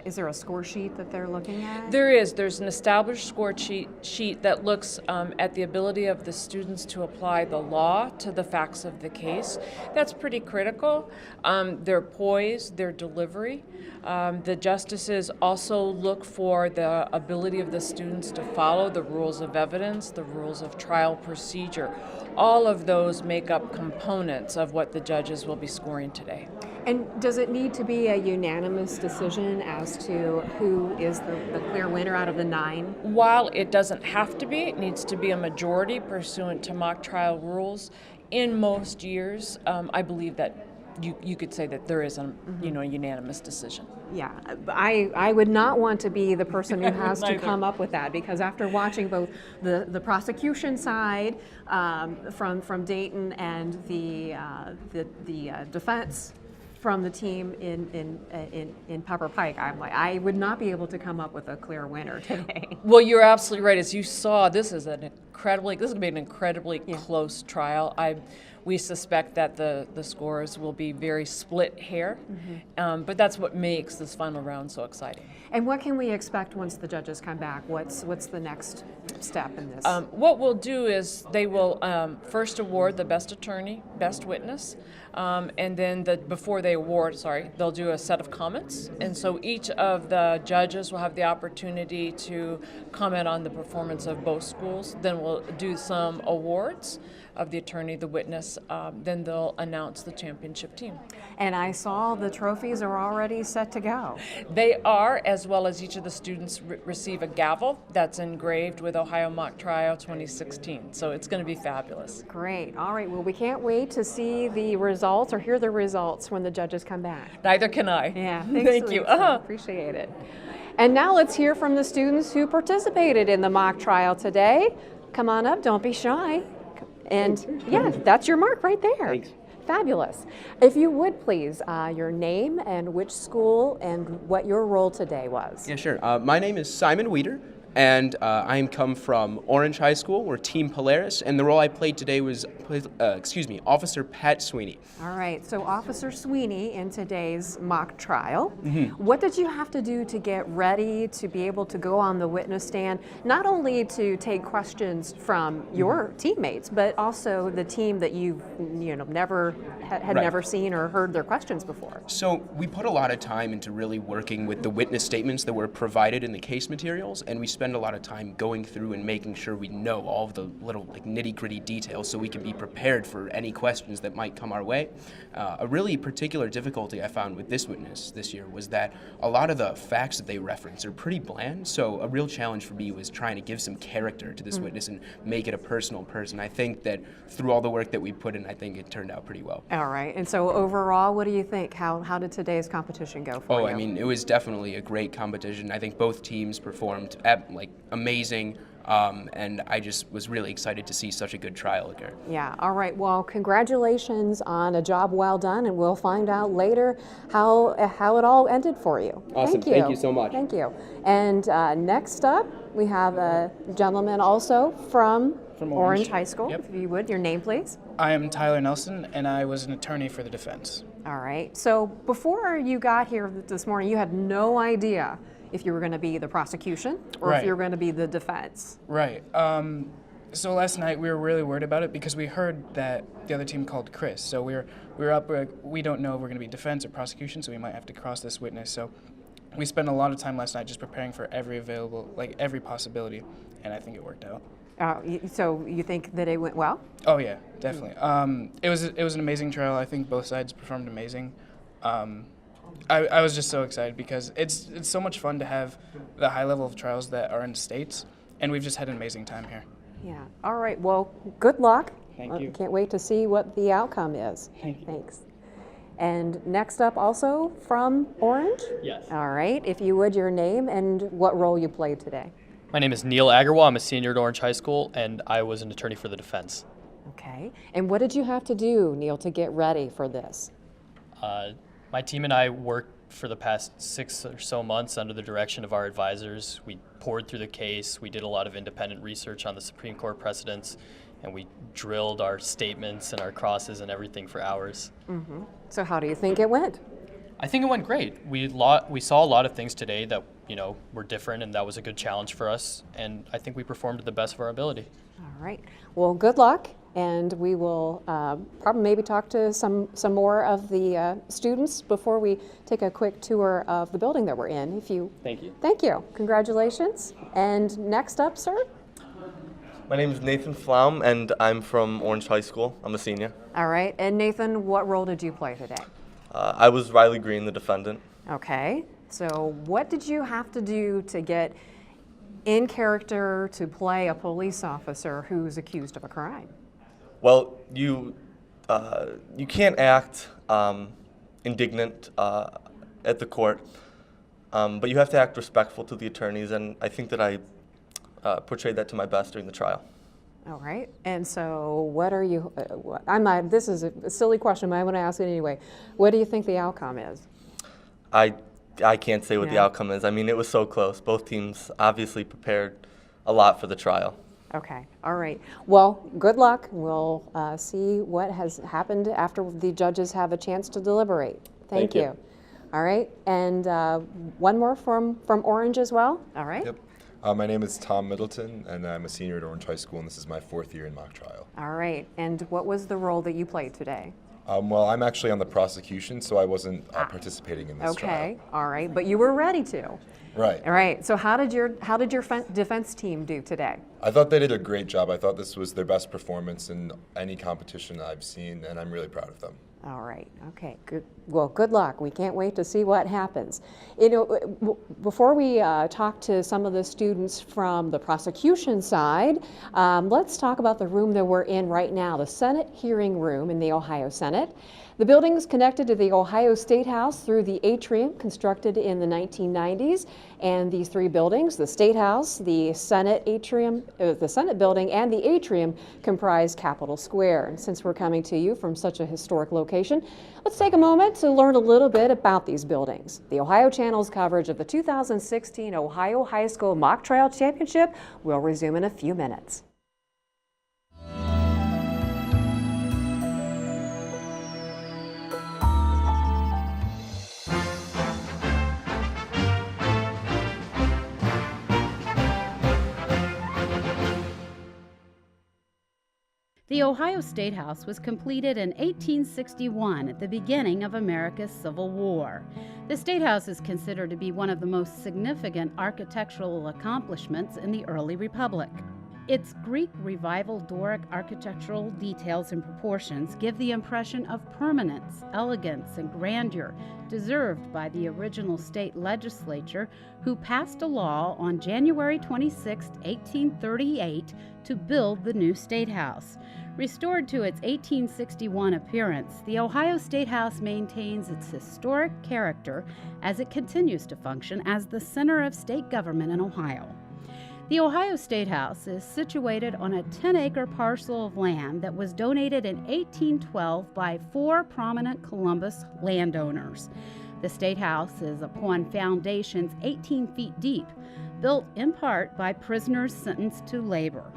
Is there a score sheet that they're looking at? There is. There's an established score sheet that looks at the ability of the students to apply the law to the facts of the case. That's pretty critical. Their poise, their delivery. The justices also look for the ability of the students to follow the rules of evidence, the rules of trial procedure. All of those make up components of what the judges will be scoring today. And does it need to be a unanimous decision as to who is the clear winner out of the 9? While it doesn't have to be, it needs to be a majority pursuant to mock trial rules. In most years, I believe that you could say that there is a unanimous decision. Yeah, I would not want to be the person who has to come up with that, because after watching both the prosecution side from Dayton and the defense from the team in Pepper Pike, I'm like, I would not be able to come up with a clear winner today. Well, you're absolutely right. As you saw, this is going to be an incredibly close trial. We suspect that the scores will be very split hair, but that's what makes this final round so exciting. And what can we expect once the judges come back? What's the next step in this? What we'll do is they will first award the best attorney, best witness, and then before they award, they'll do a set of comments. And so each of the judges will have the opportunity to comment on the performance of both schools. Then we'll they'll do some awards of the attorney, the witness, then they'll announce the championship team. And I saw the trophies are already set to go. They are, as well as each of the students receive a gavel that's engraved with Ohio Mock Trial 2016. So it's going to be fabulous. Great. All right. Well, we can't wait to see the results or hear the results when the judges come back. Neither can I. Yeah. Thank you. Appreciate it. And now let's hear from the students who participated in the mock trial today. Come on up. Don't be shy. And yeah, that's your mark right there. Thanks. Fabulous. If you would please, your name and which school and what your role today was. Yeah, sure. My name is Simon Weeder, and I come from Orange High School. We're Team Polaris, and the role I played today was, Officer Pat Sweeney. All right, so Officer Sweeney in today's mock trial, Mm-hmm. what did you have to do to get ready to be able to go on the witness stand, not only to take questions from your teammates, but also the team that you've never had Right. never seen or heard their questions before? So we put a lot of time into really working with the witness statements that were provided in the case materials, and we spend a lot of time going through and making sure we know all of the little nitty-gritty details so we can be prepared for any questions that might come our way. A really particular difficulty I found with this witness this year was that a lot of the facts that they reference are pretty bland, so a real challenge for me was trying to give some character to this witness and make it a personal person. I think that through all the work that we put in, I think it turned out pretty well. All right, and so overall, what do you think? How did today's competition go for you? I mean, it was definitely a great competition. I think both teams performed amazing, and I just was really excited to see such a good trial occur. Yeah, all right. Well, congratulations on a job well done, and we'll find out later how it all ended for you. Awesome. Thank you so much. Thank you. And next up, we have a gentleman also from Orange High School. Yep. If you would, your name, please. I am Tyler Nelson, and I was an attorney for the defense. All right. So before you got here this morning, you had no idea if you were going to be the prosecution or if you were going to be the defense. Right. So last night we were really worried about it because we heard that the other team called Chris. So we were up. We don't know if we're going to be defense or prosecution, so we might have to cross this witness. So we spent a lot of time last night just preparing for every possibility, and I think it worked out. So you think that it went well? Oh yeah, definitely. It was an amazing trial. I think both sides performed amazing. I was just so excited because it's so much fun to have the high level of trials that are in states, and we've just had an amazing time here. Yeah. All right. Well, good luck. Thank you. Can't wait to see what the outcome is. Thanks. And next up, also from Orange? Yes. All right. If you would, your name and what role you played today. My name is Neil Agarwal. I'm a senior at Orange High School, and I was an attorney for the defense. Okay. And what did you have to do, Neil, to get ready for this? My team and I worked for the past 6 or so months under the direction of our advisors. We poured through the case. We did a lot of independent research on the Supreme Court precedents, and we drilled our statements and our crosses and everything for hours. Mm-hmm. So how do you think it went? I think it went great. We saw a lot of things today that were different, and that was a good challenge for us. And I think we performed to the best of our ability. All right. Well, good luck, and we will probably maybe talk to some more of the students before we take a quick tour of the building that we're in. Thank you. Thank you. Congratulations. And next up, sir. My name is Nathan Flaum, and I'm from Orange High School. I'm a senior. All right. And Nathan, what role did you play today? I was Riley Green, the defendant. Okay. So what did you have to do to get in character to play a police officer who's accused of a crime? Well, you can't act indignant at the court, but you have to act respectful to the attorneys, and I think that I portrayed that to my best during the trial. All right. And so what are you, this is a silly question, but I want to ask it anyway. What do you think the outcome is? I can't say what the outcome is. I mean, it was so close. Both teams obviously prepared a lot for the trial. Okay. All right. Well, good luck. We'll see what has happened after the judges have a chance to deliberate. Thank you. All right. And one more from Orange as well. All right. Yep. My name is Tom Middleton, and I'm a senior at Orange High School, and this is my 4th year in mock trial. All right. And what was the role that you played today? Well, I'm actually on the prosecution, so I wasn't participating in this trial. Okay, all right, but you were ready to. Right. All right, so how did your defense team do today? I thought they did a great job. I thought this was their best performance in any competition I've seen, and I'm really proud of them. All right, okay, good. Well, good luck. We can't wait to see what happens. You know, before we talk to some of the students from the prosecution side, let's talk about the room that we're in right now, the Senate hearing room in the Ohio Senate. The building is connected to the Ohio State House through the atrium constructed in the 1990s. And these three buildings, the State House, the Senate atrium, the Senate building, and the atrium comprise Capitol Square. And since we're coming to you from such a historic location, let's take a moment to learn a little bit about these buildings. The Ohio Channel's coverage of the 2016 Ohio High School Mock Trial Championship will resume in a few minutes. The Ohio State House was completed in 1861 at the beginning of America's Civil War. The State House is considered to be one of the most significant architectural accomplishments in the early Republic. Its Greek Revival Doric architectural details and proportions give the impression of permanence, elegance, and grandeur deserved by the original state legislature, who passed a law on January 26, 1838 to build the new State House. Restored to its 1861 appearance, the Ohio State House maintains its historic character as it continues to function as the center of state government in Ohio. The Ohio State House is situated on a 10-acre parcel of land that was donated in 1812 by 4 prominent Columbus landowners. The State House is upon foundations 18 feet deep, built in part by prisoners sentenced to labor.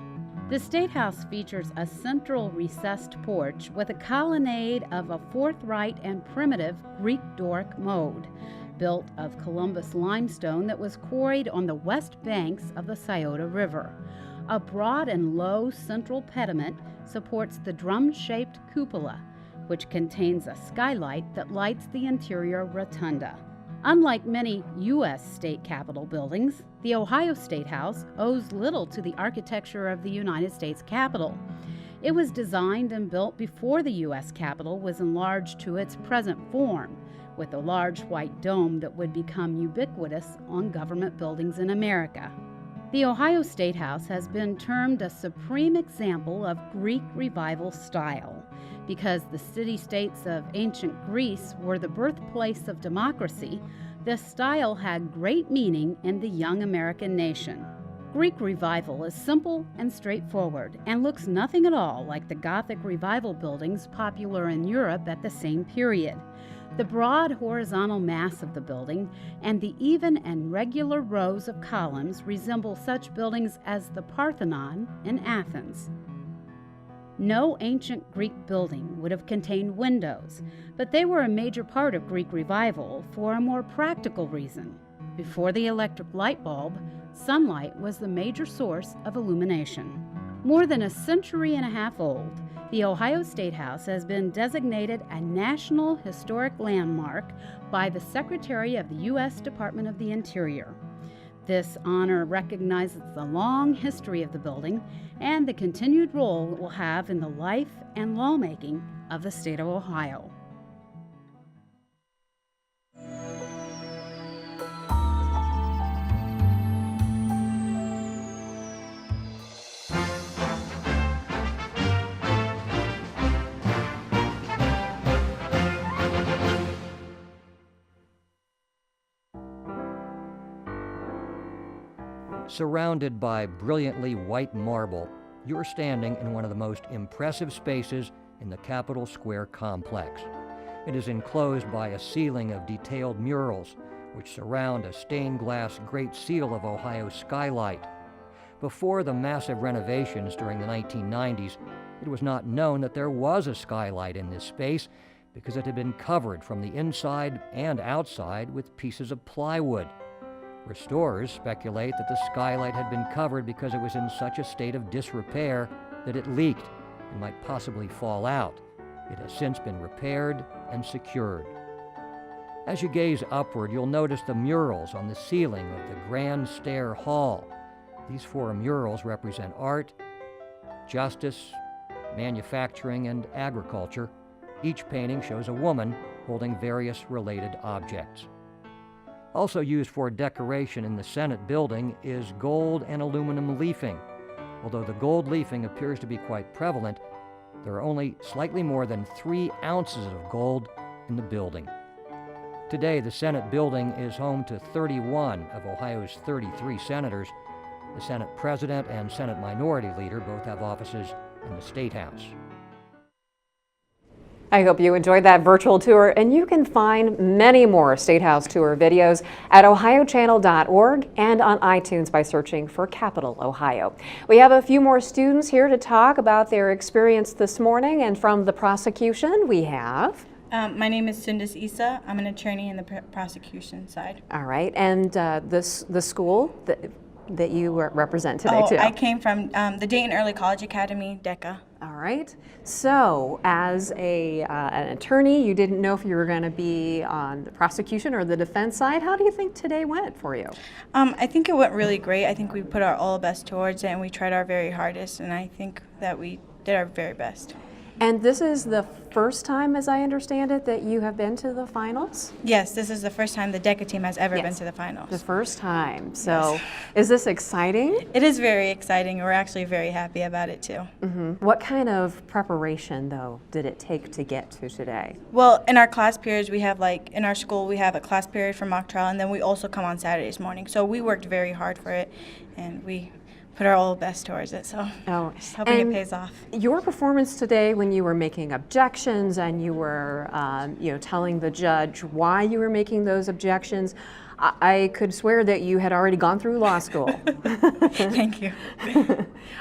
The State House features a central recessed porch with a colonnade of a forthright and primitive Greek Doric mode, built of Columbus limestone that was quarried on the west banks of the Scioto River. A broad and low central pediment supports the drum-shaped cupola, which contains a skylight that lights the interior rotunda. Unlike many U.S. state capitol buildings, the Ohio State House owes little to the architecture of the United States Capitol. It was designed and built before the U.S. Capitol was enlarged to its present form, with a large white dome that would become ubiquitous on government buildings in America. The Ohio State House has been termed a supreme example of Greek Revival style, because the city-states of ancient Greece were the birthplace of democracy. This style had great meaning in the young American nation. Greek Revival is simple and straightforward and looks nothing at all like the Gothic Revival buildings popular in Europe at the same period. The broad horizontal mass of the building and the even and regular rows of columns resemble such buildings as the Parthenon in Athens. No ancient Greek building would have contained windows, but they were a major part of Greek Revival for a more practical reason. Before the electric light bulb, sunlight was the major source of illumination. More than a century and a half old, the Ohio State House has been designated a National Historic Landmark by the Secretary of the U.S. Department of the Interior. This honor recognizes the long history of the building and the continued role it will have in the life and lawmaking of the state of Ohio. Surrounded by brilliantly white marble, you're standing in one of the most impressive spaces in the Capitol Square complex. It is enclosed by a ceiling of detailed murals, which surround a stained glass Great Seal of Ohio skylight. Before the massive renovations during the 1990s, it was not known that there was a skylight in this space because it had been covered from the inside and outside with pieces of plywood. Restorers speculate that the skylight had been covered because it was in such a state of disrepair that it leaked and might possibly fall out. It has since been repaired and secured. As you gaze upward, you'll notice the murals on the ceiling of the Grand Stair Hall. These 4 murals represent art, justice, manufacturing, and agriculture. Each painting shows a woman holding various related objects. Also used for decoration in the Senate building is gold and aluminum leafing. Although the gold leafing appears to be quite prevalent, there are only slightly more than 3 ounces of gold in the building. Today, the Senate building is home to 31 of Ohio's 33 senators. The Senate President and Senate Minority Leader both have offices in the State House. I hope you enjoyed that virtual tour, and you can find many more State House tour videos at ohiochannel.org and on iTunes by searching for Capital Ohio. We have a few more students here to talk about their experience this morning, and from the prosecution we have... My name is Sundus Issa. I'm an attorney in the prosecution side. All right, and the school that you represent today, too. I came from the Dayton Early College Academy, DECA. All right. So, as an attorney, you didn't know if you were going to be on the prosecution or the defense side. How do you think today went for you? I think it went really great. I think we put our all best towards it, and we tried our very hardest, and I think that we did our very best. And this is the first time, as I understand it, that you have been to the finals? Yes, this is the first time the DECA team has ever been to the finals. The first time. So, is this exciting? It is very exciting. We're actually very happy about it, too. What kind of preparation, though, did it take to get to today? Well, in our class periods, we have, in our school, we have a class period for mock trial, and then we also come on Saturdays morning. So we worked very hard for it, and we put our all best towards it, so just hoping it pays off. Your performance today, when you were making objections and you were telling the judge why you were making those objections, I could swear that you had already gone through law school. Thank you.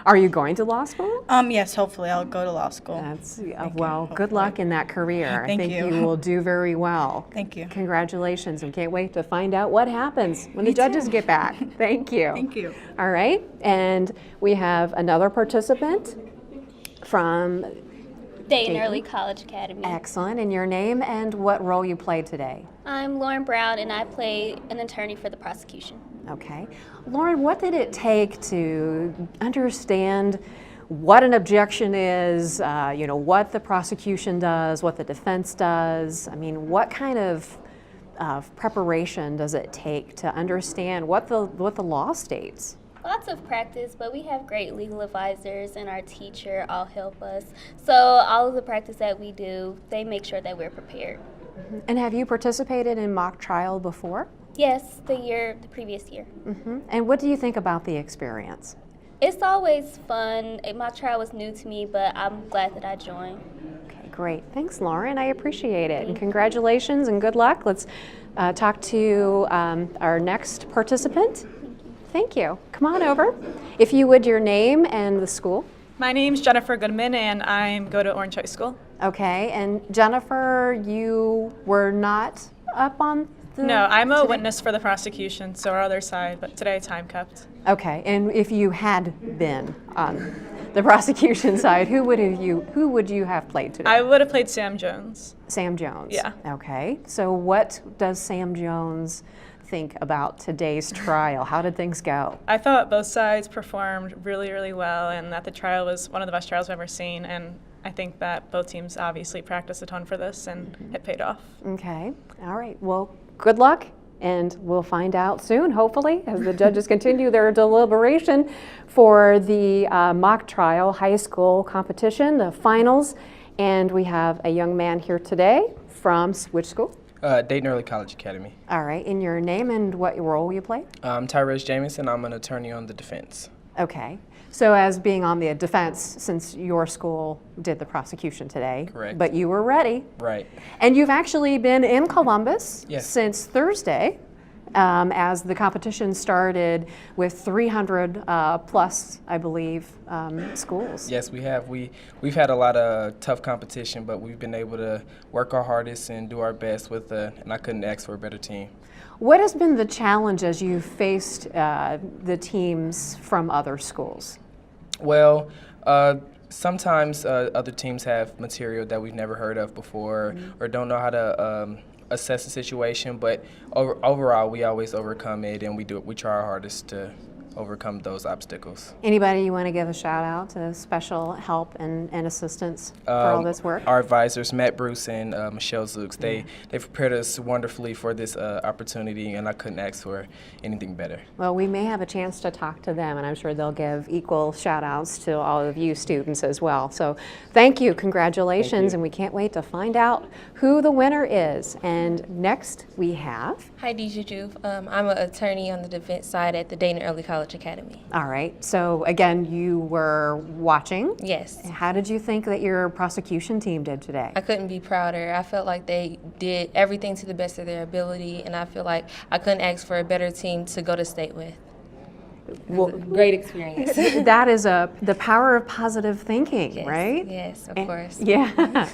Are you going to law school? Yes, hopefully I'll go to law school. That's well, good luck in that career. Thank I think you. you will do very well. Thank you. Congratulations, and can't wait to find out what happens when the judges get back. Thank you. Thank you. All right, and we have another participant from Dayton Early College Academy. Excellent. And your name and what role you played today? I'm Lauren Brown, and I play an attorney for the prosecution. Okay. Lauren, what did it take to understand what an objection is, what the prosecution does, what the defense does? I mean, what kind of preparation does it take to understand what the law states? Lots of practice, but we have great legal advisors, and our teacher all help us. So all of the practice that we do, they make sure that we're prepared. And have you participated in mock trial before? Yes, the previous year. And what do you think about the experience? It's always fun. Mock trial was new to me, but I'm glad that I joined. Okay, great. Thanks, Lauren. I appreciate it. And congratulations and good luck. Let's talk to our next participant. Thank you. Come on over. If you would, your name and the school. My name's Jennifer Goodman, and I go to Orange High School. Okay, and Jennifer, you were not up on the... No, I'm a witness for the prosecution, so our other side, but today time kept. Okay, and if you had been on the prosecution side, who would you have played today? I would have played Sam Jones. Sam Jones? Yeah. Okay, so what does Sam Jones think about today's trial? How did things go? I thought both sides performed really, really well, and that the trial was one of the best trials I've ever seen, and I think that both teams obviously practiced a ton for this, and it paid off. Okay, all right, well, good luck, and we'll find out soon, hopefully, as the judges continue their deliberation for the mock trial high school competition, the finals, and we have a young man here today from which school? Dayton Early College Academy. All right, and your name and what role you play? Tyrese Jamison. I'm an attorney on the defense. Okay, so as being on the defense, since your school did the prosecution today, correct, but you were ready. Right. And you've actually been in Columbus yes, since Thursday, as the competition started with 300 plus, I believe, schools. Yes, we have. We've had a lot of tough competition, but we've been able to work our hardest and do our best with and I couldn't ask for a better team. What has been the challenge as you faced the teams from other schools? Well, Sometimes other teams have material that we've never heard of before or don't know how to assess the situation, but overall we always overcome it, and we try our hardest to overcome those obstacles. Anybody you want to give a shout out to special help and assistance for all this work? Our advisors, Matt Bruce and Michelle Zooks, they prepared us wonderfully for this opportunity, and I couldn't ask for anything better. Well, we may have a chance to talk to them, and I'm sure they'll give equal shout outs to all of you students as well. So thank you, congratulations, Thank you. and we can't wait to find out who the winner is. And next we have... Hi, Juju. I'm an attorney on the defense side at the Dayton Early College Academy. All right, so again, you were watching. Yes. How did you think that your prosecution team did today? I couldn't be prouder. I felt like they did everything to the best of their ability, and I feel like I couldn't ask for a better team to go to state with. Well, great experience. That is the power of positive thinking, Yes, right? yes, of course. Yeah.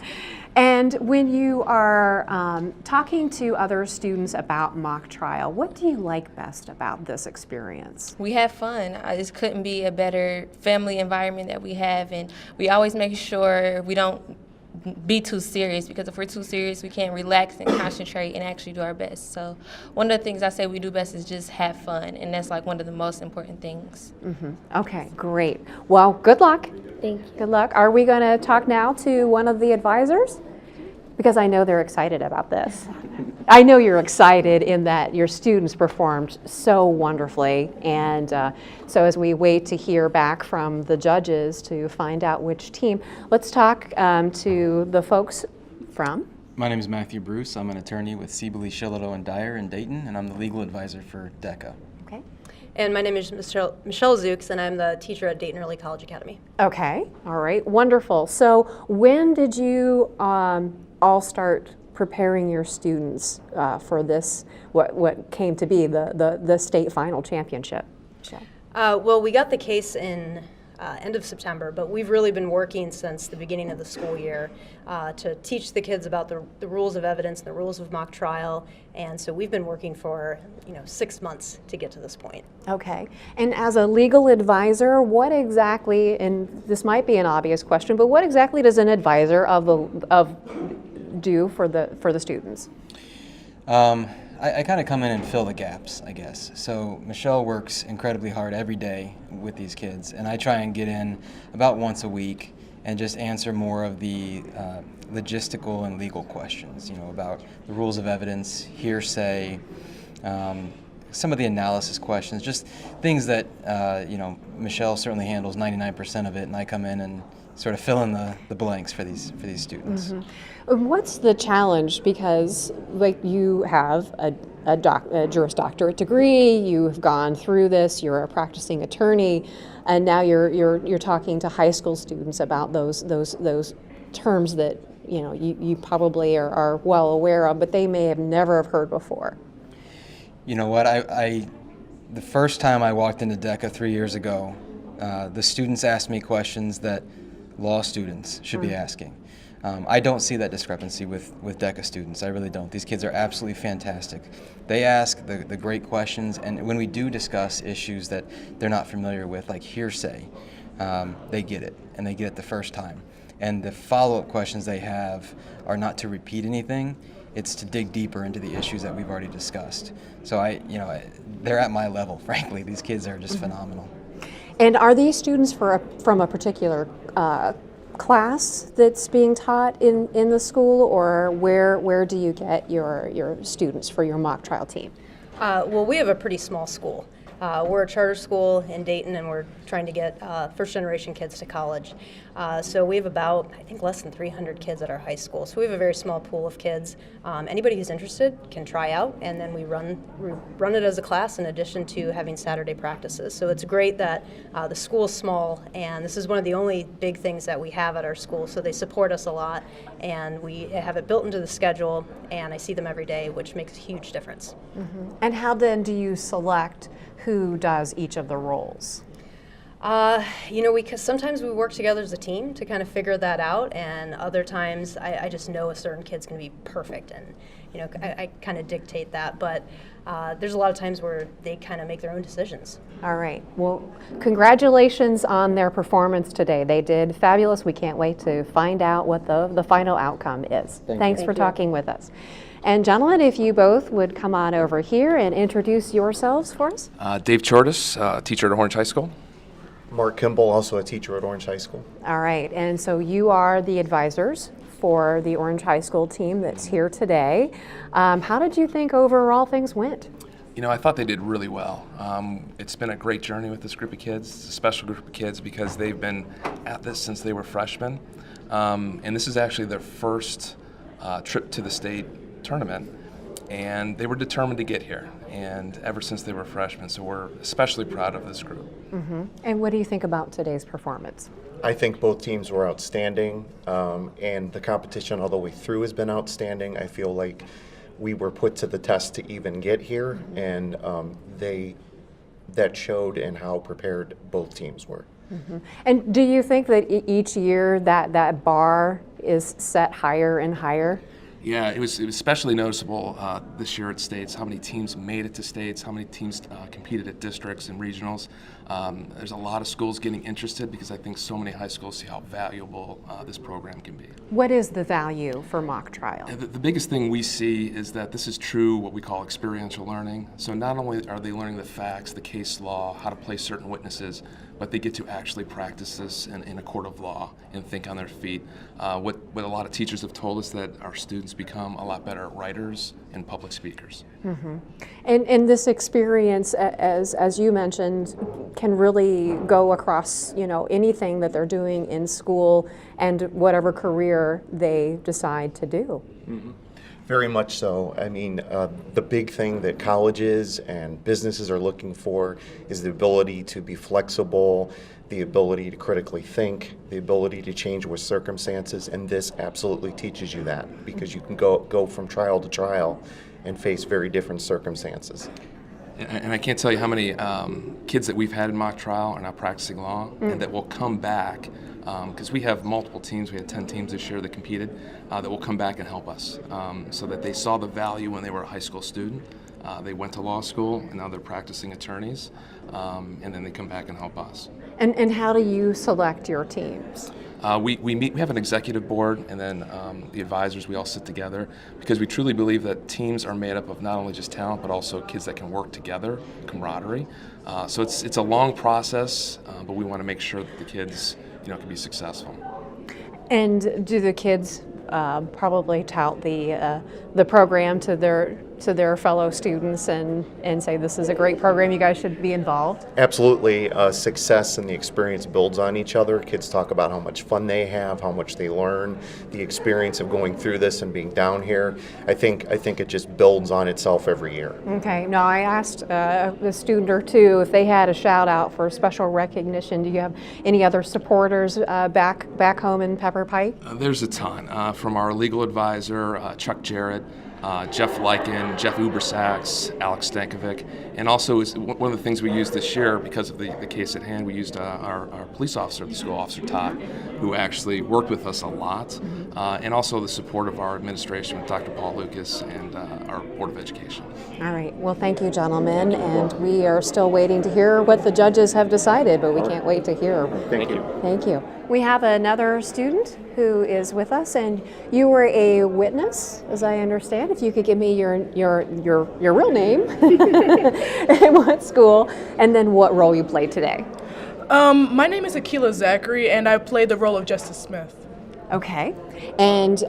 And when you are talking to other students about mock trial, what do you like best about this experience? We have fun. I just couldn't be a better family environment that we have, and we always make sure we don't be too serious, because if we're too serious, we can't relax and concentrate and actually do our best. So one of the things I say we do best is just have fun, and that's like one of the most important things. Okay, great. Well, good luck. Thank you. Good luck. Are we going to talk now to one of the advisors? Because I know they're excited about this. I know you're excited in that your students performed so wonderfully, and so as we wait to hear back from the judges to find out which team, let's talk to the folks from. My name is Matthew Bruce. I'm an attorney with Siebele, Shillito & Dyer in Dayton, and I'm the legal advisor for DECA. Okay. And my name is Michelle Zooks, and I'm the teacher at Dayton Early College Academy. Okay, all right, wonderful. So when did you all start preparing your students for this, what came to be the state final championship? Well, we got the case in end of September, but we've really been working since the beginning of the school year to teach the kids about the rules of evidence and the rules of mock trial, and so we've been working for 6 months to get to this point. Okay, and as a legal advisor, what exactly, and this might be an obvious question, but what exactly does an advisor do for the students? I kind of come in and fill the gaps, I guess. So Michelle works incredibly hard every day with these kids, and I try and get in about once a week and just answer more of the logistical and legal questions, about the rules of evidence, hearsay, some of the analysis questions, just things that, Michelle certainly handles 99% of it, and I come in and sort of fill in the blanks for these students. What's the challenge? Because you have a Juris Doctorate degree, you've gone through this, you're a practicing attorney, and now you're talking to high school students about those terms that you probably are well aware of, but they may have never have heard before. You know what? The first time I walked into DECA 3 years ago, the students asked me questions that law students should be asking. I don't see that discrepancy with DECA students. I really don't. These kids are absolutely fantastic. They ask the great questions, and when we do discuss issues that they're not familiar with, like hearsay, they get it, and they get it the first time. And the follow-up questions they have are not to repeat anything. It's to dig deeper into the issues that we've already discussed. So they're at my level, frankly. These kids are just phenomenal. And are these students from a particular class that's being taught in the school, or where do you get your students for your mock trial team? Well, we have a pretty small school. We're a charter school in Dayton, and we're trying to get first-generation kids to college. So we have about, I think, less than 300 kids at our high school. So we have a very small pool of kids. Anybody who's interested can try out, and then we run it as a class in addition to having Saturday practices. So it's great that the school's small, and this is one of the only big things that we have at our school. So they support us a lot, and we have it built into the schedule, and I see them every day, which makes a huge difference. And how then do you select who does each of the roles? Sometimes we work together as a team to kind of figure that out, and other times I just know a certain kid's going to be perfect, and I kind of dictate that. But there's a lot of times where they kind of make their own decisions. All right. Well, congratulations on their performance today. They did fabulous. We can't wait to find out what the final outcome is. Thanks for talking with us. And gentlemen, if you both would come on over here and introduce yourselves for us. Dave Chortis, teacher at Orange High School. Mark Kimball, also a teacher at Orange High School. All right. And so you are the advisors for the Orange High School team that's here today. How did you think overall things went? You know, I thought they did really well. It's been a great journey with this group of kids, it's a special group of kids because they've been at this since they were freshmen. And this is actually their first trip to the state tournament. And they were determined to get here, and ever since they were freshmen, so we're especially proud of this group. And what do you think about today's performance? I think both teams were outstanding, and the competition all the way through has been outstanding. I feel like we were put to the test to even get here, and that showed in how prepared both teams were. And do you think that each year that bar is set higher and higher? Yeah, it was especially noticeable this year at states, how many teams made it to states, how many teams competed at districts and regionals. There's a lot of schools getting interested because I think so many high schools see how valuable this program can be. What is the value for mock trial? The biggest thing we see is that this is true what we call experiential learning. So not only are they learning the facts, the case law, how to place certain witnesses, but they get to actually practice this in a court of law and think on their feet. What a lot of teachers have told us that our students become a lot better writers and public speakers. And this experience, as you mentioned, can really go across, you know, anything that they're doing in school and whatever career they decide to do. Very much so. I mean, the big thing that colleges and businesses are looking for is the ability to be flexible, the ability to critically think, the ability to change with circumstances, and this absolutely teaches you that because you can go from trial to trial and face very different circumstances. And I can't tell you how many kids that we've had in mock trial are now practicing law and that will come back because we have multiple teams. We had 10 teams this year that competed that will come back and help us so that they saw the value when they were a high school student. They went to law school and now they're practicing attorneys and then they come back and help us. And how do you select your teams? We have an executive board, and then the advisors, we all sit together because we truly believe that teams are made up of not only just talent, but also kids that can work together, camaraderie. So it's a long process, but we want to make sure that the kids, you know, can be successful. And do the kids probably tout the program to their fellow students and say this is a great program, you guys should be involved? Absolutely. Success and the experience builds on each other. Kids talk about how much fun they have, how much they learn, the experience of going through this and being down here. I think it just builds on itself every year. Okay. Now, I asked a student or two if they had a shout out for special recognition. Do you have any other supporters back home in Pepper Pike? There's a ton. From our legal advisor, Chuck Jarrett, Jeff Lykin, Jeff Ubersachs, Alex Stankovic, and also one of the things we used this year because of the case at hand, we used our police officer at the school, Officer Todd, who actually worked with us a lot, and also the support of our administration with Dr. Paul Lucas and our Board of Education. All right. Well, thank you, gentlemen, and we are still waiting to hear what the judges have decided, but we can't wait to hear. Thank you. Thank you. We have another student who is with us, and you were a witness, as I understand. If you could give me your real name, and what school, and then what role you played today. My name is Akila Zachary, and I played the role of Justice Smith. Okay. And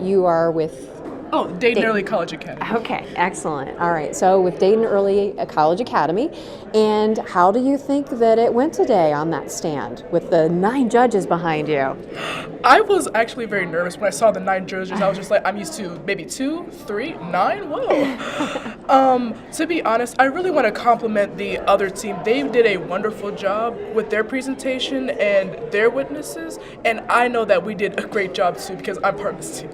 you are with? Oh, Dayton Early College Academy. Okay, excellent. All right, so with Dayton Early College Academy, and how do you think that it went today on that stand with the 9 judges behind you? I was actually very nervous when I saw the 9 judges. I was just like, I'm used to maybe 2, 3, 9, whoa. To be honest, I really want to compliment the other team. They did a wonderful job with their presentation and their witnesses, and I know that we did a great job too because I'm part of this team.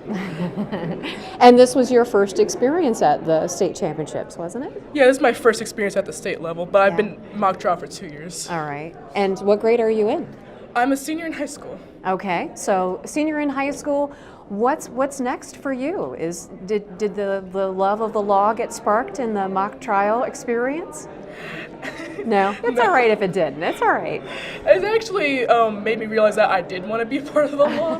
And this was your first experience at the state championships, wasn't it? Yeah, this is my first experience at the state level, but I've been mock trial for 2 years. All right. And what grade are you in? I'm a senior in high school. Okay, so senior in high school. What's next for you? Did the love of the law get sparked in the mock trial experience? No, it's all right if it didn't. It's all right. It actually made me realize that I did want to be part of the law.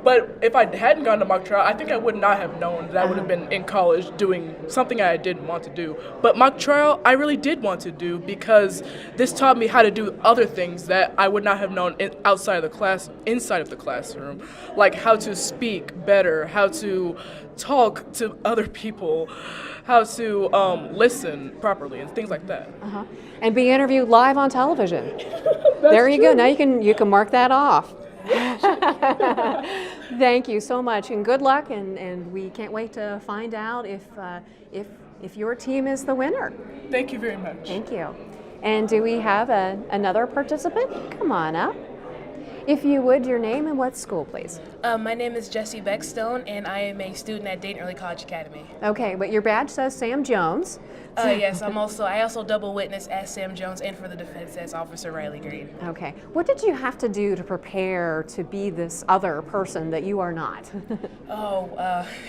But if I hadn't gone to mock trial, I think I would not have known that I would have been in college doing something I didn't want to do. But mock trial, I really did want to do because this taught me how to do other things that I would not have known inside of the classroom, like how to speak better, how to talk to other people, how to listen properly, and things like that. And be interviewed live on television. There you go. Now you can mark that off. Thank you so much, and good luck. And we can't wait to find out if your team is the winner. Thank you very much. Thank you. And do we have another participant? Come on up. If you would, your name and what school, please? My name is Jesse Beckstone, and I am a student at Dayton Early College Academy. Okay, but your badge says Sam Jones. Yes, I also double witness as Sam Jones and for the defense as Officer Riley Green. Okay, what did you have to do to prepare to be this other person that you are not?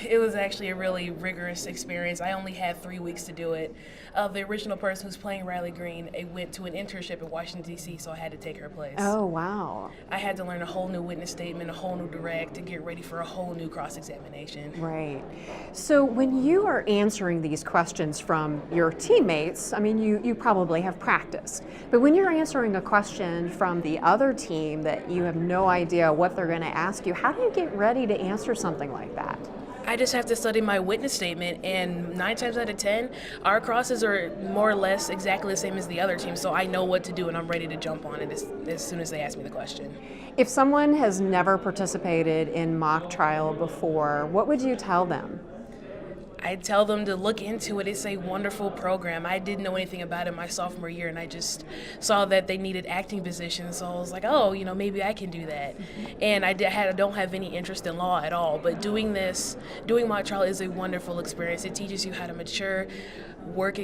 It was actually a really rigorous experience. I only had 3 weeks to do it. The original person who's playing Riley Green went to an internship in Washington, D.C., so I had to take her place. Oh, wow. I had to learn a whole new witness statement, a whole new direct, to get ready for a whole new cross-examination. Right. So when you are answering these questions from your teammates, I mean, you probably have practiced, but when you're answering a question from the other team that you have no idea what they're going to ask you, how do you get ready to answer something like that? I just have to study my witness statement, and 9 times out of 10, our crosses are more or less exactly the same as the other team, so I know what to do and I'm ready to jump on it as soon as they ask me the question. If someone has never participated in mock trial before, what would you tell them? I'd tell them to look into it. It's a wonderful program. I didn't know anything about it my sophomore year, and I just saw that they needed acting positions, so I was like, oh, maybe I can do that. And I don't have any interest in law at all, but doing mock trial is a wonderful experience. It teaches you how to mature, work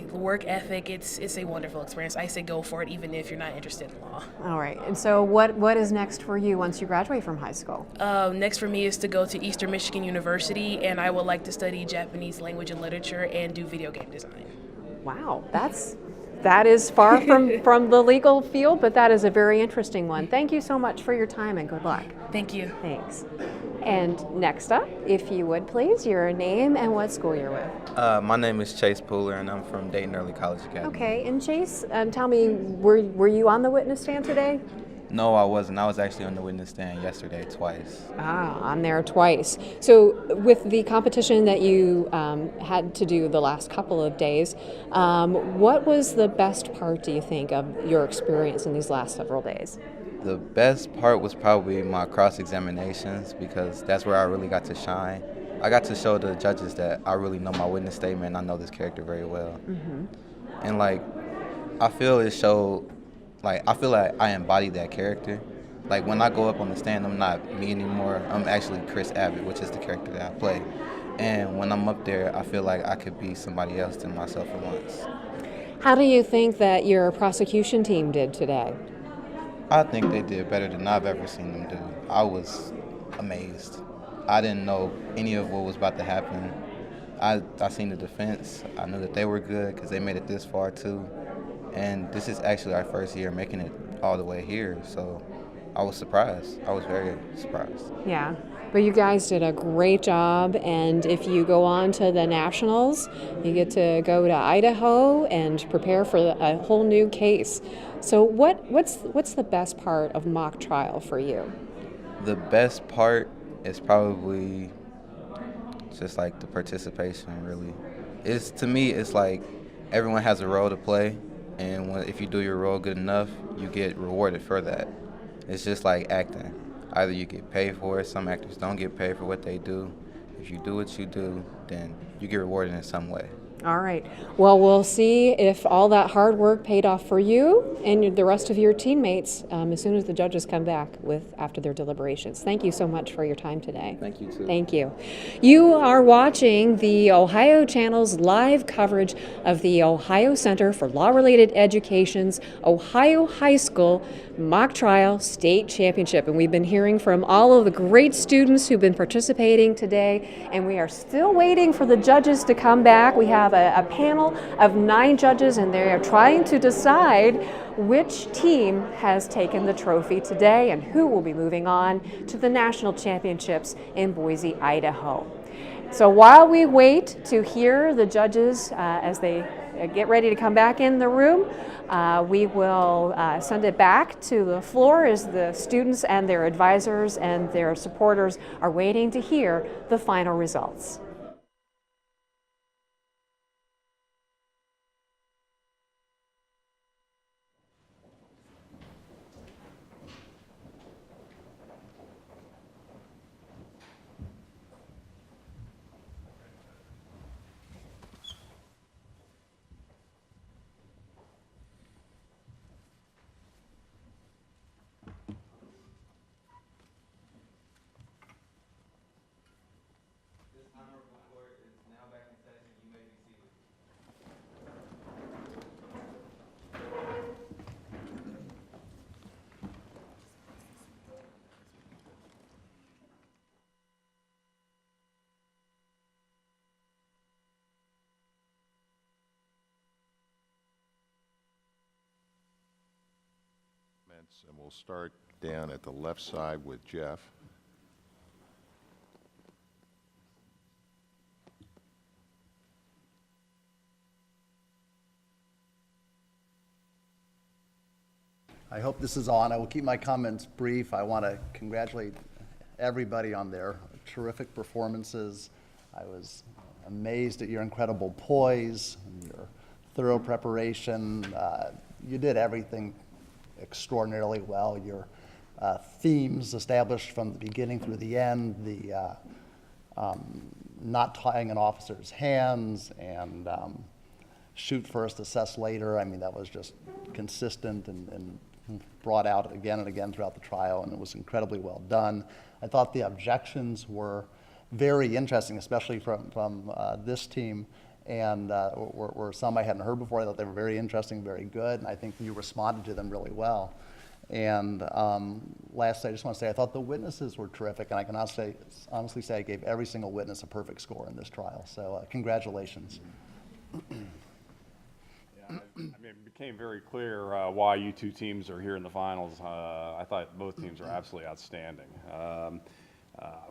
ethic. It's a wonderful experience. I say go for it even if you're not interested in law. All right, and so what is next for you once you graduate from high school? Next for me is to go to Eastern Michigan University, and I would like to study Japanese language and literature and do video game design. Wow, that is far from the legal field, but that is a very interesting one. Thank you so much for your time and good luck. Thank you. Thanks. And next up, if you would please, your name and what school you're with. My name is Chase Pooler, and I'm from Dayton Early College Academy. Okay, and Chase, tell me, were you on the witness stand today? No, I wasn't. I was actually on the witness stand yesterday twice. I'm there twice. So with the competition that you had to do the last couple of days, what was the best part, do you think, of your experience in these last several days? The best part was probably my cross-examinations because that's where I really got to shine. I got to show the judges that I really know my witness statement and I know this character very well. Mm-hmm. And I feel it showed, I feel like I embodied that character. Like when I go up on the stand, I'm not me anymore. I'm actually Chris Abbott, which is the character that I play. And when I'm up there, I feel like I could be somebody else than myself for once. How do you think that your prosecution team did today? I think they did better than I've ever seen them do. I was amazed. I didn't know any of what was about to happen. I seen the defense. I knew that they were good because they made it this far too. And this is actually our first year making it all the way here. So I was surprised. I was very surprised. Yeah, but you guys did a great job. And if you go on to the Nationals, you get to go to Idaho and prepare for a whole new case. So what's the best part of mock trial for you? The best part is probably just like the participation, really. To me, it's like everyone has a role to play, and if you do your role good enough, you get rewarded for that. It's just like acting. Either you get paid for it, some actors don't get paid for what they do. If you do what you do, then you get rewarded in some way. All right. Well, we'll see if all that hard work paid off for you and the rest of your teammates as soon as the judges come back after their deliberations. Thank you so much for your time today. Thank you, too. Thank you. You are watching the Ohio Channel's live coverage of the Ohio Center for Law-Related Education's Ohio High School Mock Trial State Championship. And we've been hearing from all of the great students who've been participating today, and we are still waiting for the judges to come back. We have a panel of 9 judges, and they are trying to decide which team has taken the trophy today and who will be moving on to the national championships in Boise, Idaho. So while we wait to hear the judges as they get ready to come back in the room, we will send it back to the floor as the students and their advisors and their supporters are waiting to hear the final results. And we'll start down at the left side with Jeff. I hope this is on. I will keep my comments brief. I want to congratulate everybody on their terrific performances. I was amazed at your incredible poise, and your thorough preparation. You did everything extraordinarily well. Your themes established from the beginning through the end, the not tying an officer's hands and shoot first, assess later. I mean, that was just consistent and brought out again and again throughout the trial, and it was incredibly well done. I thought the objections were very interesting, especially from this team, and were some I hadn't heard before. I thought they were very interesting, very good, and I think you responded to them really well. And lastly, I just want to say I thought the witnesses were terrific, and I can honestly say I gave every single witness a perfect score in this trial. So congratulations. I mean, it became very clear why you two teams are here in the finals. I thought both teams are absolutely outstanding.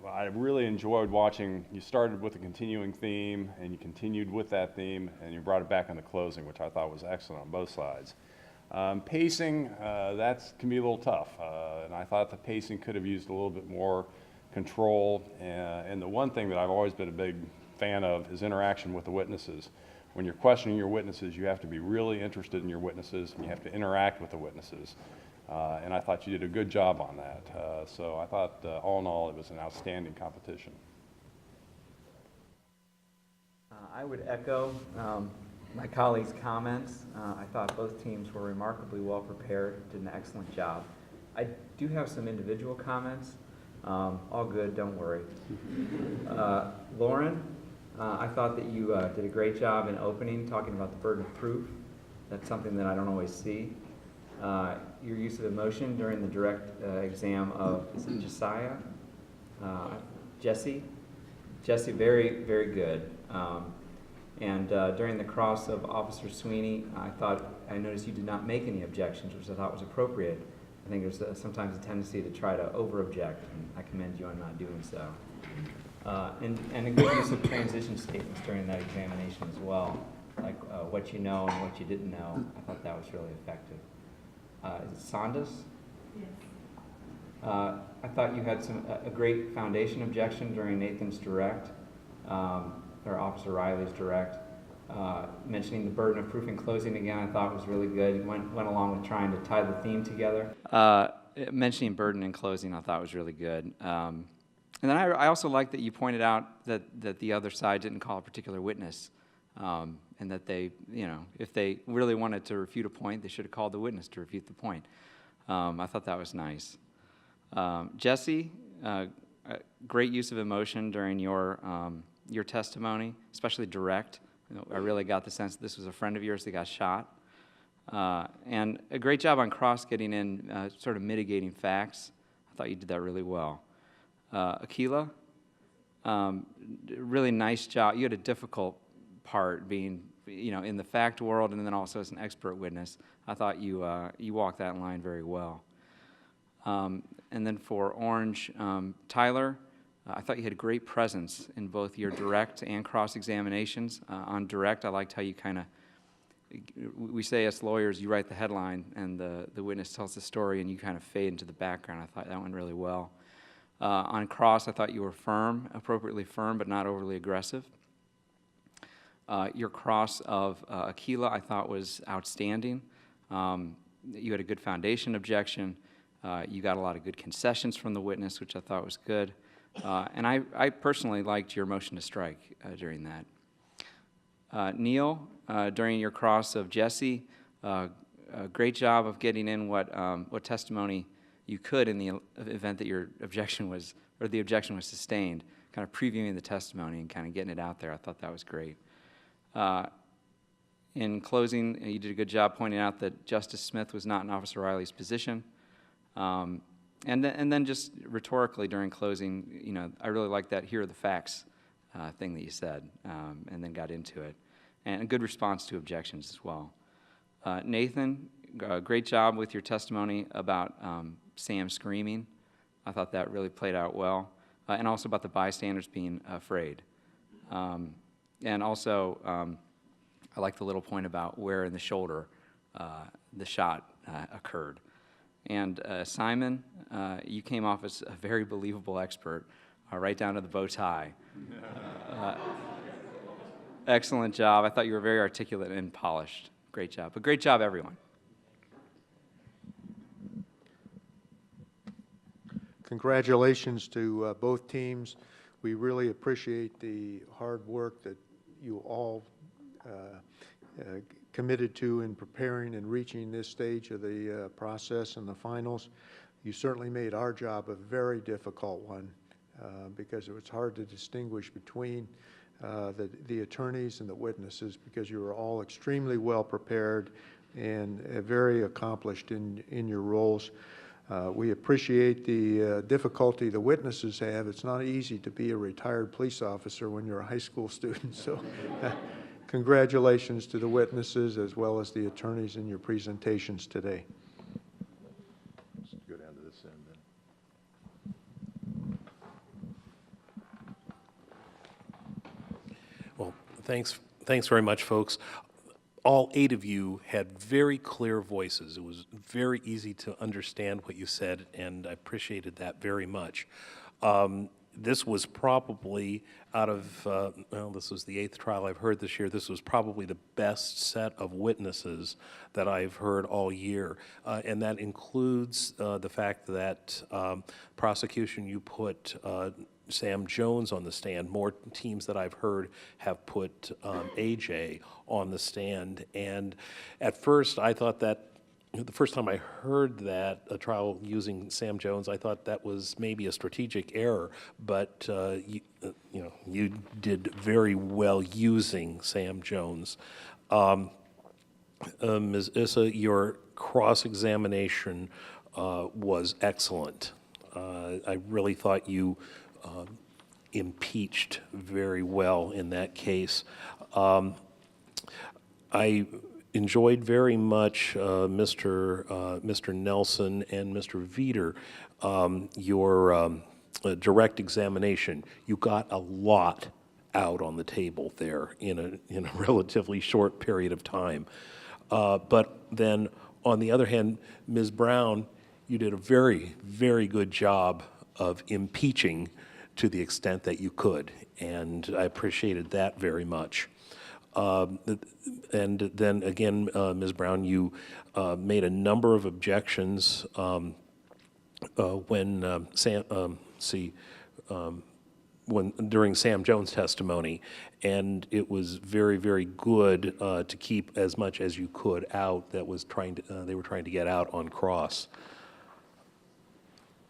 I really enjoyed watching. You started with a continuing theme, and you continued with that theme, and you brought it back in the closing, which I thought was excellent on both sides. Pacing, that can be a little tough, and I thought the pacing could have used a little bit more control. And the one thing that I've always been a big fan of is interaction with the witnesses. When you're questioning your witnesses, you have to be really interested in your witnesses, and you have to interact with the witnesses. And I thought you did a good job on that. So I thought, all in all, it was an outstanding competition. I would echo my colleagues' comments. I thought both teams were remarkably well prepared, did an excellent job. I do have some individual comments. All good, don't worry. Lauren, I thought that you did a great job in opening, talking about the burden of proof. That's something that I don't always see. Your use of emotion during the direct exam of, is it Josiah? Jesse, very, very good. And during the cross of Officer Sweeney, I noticed you did not make any objections, which I thought was appropriate. I think there's sometimes a tendency to try to over-object, and I commend you on not doing so. And a good use of transition statements during that examination as well, like what you know and what you didn't know. I thought that was really effective. Is it Sandas? Yes. I thought you had a great foundation objection during Nathan's direct, or Officer Riley's direct. Mentioning the burden of proof in closing again, I thought was really good. It went along with trying to tie the theme together. Mentioning burden in closing, I thought was really good. And then I also like that you pointed out that the other side didn't call a particular witness and that they, if they really wanted to refute a point, they should have called the witness to refute the point. I thought that was nice. Jesse, great use of emotion during your testimony, especially direct. I really got the sense that this was a friend of yours that got shot. And a great job on cross getting in sort of mitigating facts. I thought you did that really well. Akila, really nice job. You had a difficult part being, in the fact world and then also as an expert witness. I thought you walked that line very well. And then for Orange, Tyler, I thought you had a great presence in both your direct and cross-examinations. On direct, I liked how you kind of, we say as lawyers, you write the headline and the witness tells the story and you kind of fade into the background. I thought that went really well. On cross, I thought you were firm, appropriately firm, but not overly aggressive. Your cross of Akila, I thought was outstanding. You had a good foundation objection. You got a lot of good concessions from the witness, which I thought was good. And I personally liked your motion to strike during that. Neil, during your cross of Jesse, a great job of getting in what testimony you could in the event that your objection was, or the objection was sustained, kind of previewing the testimony and kind of getting it out there. I thought that was great. In closing, you did a good job pointing out that Justice Smith was not in Officer Riley's position. And then just rhetorically during closing, I really liked that here are the facts thing that you said, and then got into it. And a good response to objections as well. Nathan, great job with your testimony about Sam screaming. I thought that really played out well. And also about the bystanders being afraid. And also, I like the little point about where in the shoulder the shot occurred. And Simon, you came off as a very believable expert, right down to the bow tie. Excellent job. I thought you were very articulate and polished. Great job. But great job, everyone. Congratulations to both teams. We really appreciate the hard work that you all committed to in preparing and reaching this stage of the process and the finals. You certainly made our job a very difficult one because it was hard to distinguish between the attorneys and the witnesses because you were all extremely well prepared and very accomplished in your roles. We appreciate the difficulty the witnesses have. It's not easy to be a retired police officer when you're a high school student. So congratulations to the witnesses as well as the attorneys in your presentations today. Let's go down to this end then. Well, thanks very much, folks. All 8 of you had very clear voices. It was very easy to understand what you said, and I appreciated that very much. This was probably out of, this was the 8th trial I've heard this year. This was probably the best set of witnesses that I've heard all year. And that includes the fact that prosecution, you put Sam Jones on the stand. More teams that I've heard have put AJ on the stand. And at first, I thought that the first time I heard that, a trial using Sam Jones, I thought that was maybe a strategic error. But you did very well using Sam Jones. Ms. Issa, your cross-examination was excellent. I really thought you impeached very well in that case. I enjoyed very much Mr. Nelson and Mr. Veeder, your direct examination. You got a lot out on the table there in a relatively short period of time. But then, on the other hand, Ms. Brown, you did a very, very good job of impeaching to the extent that you could, and I appreciated that very much. And then again, Ms. Brown, you made a number of objections when during Sam Jones' testimony, and it was very, very good to keep as much as you could out that was they were trying to get out on cross.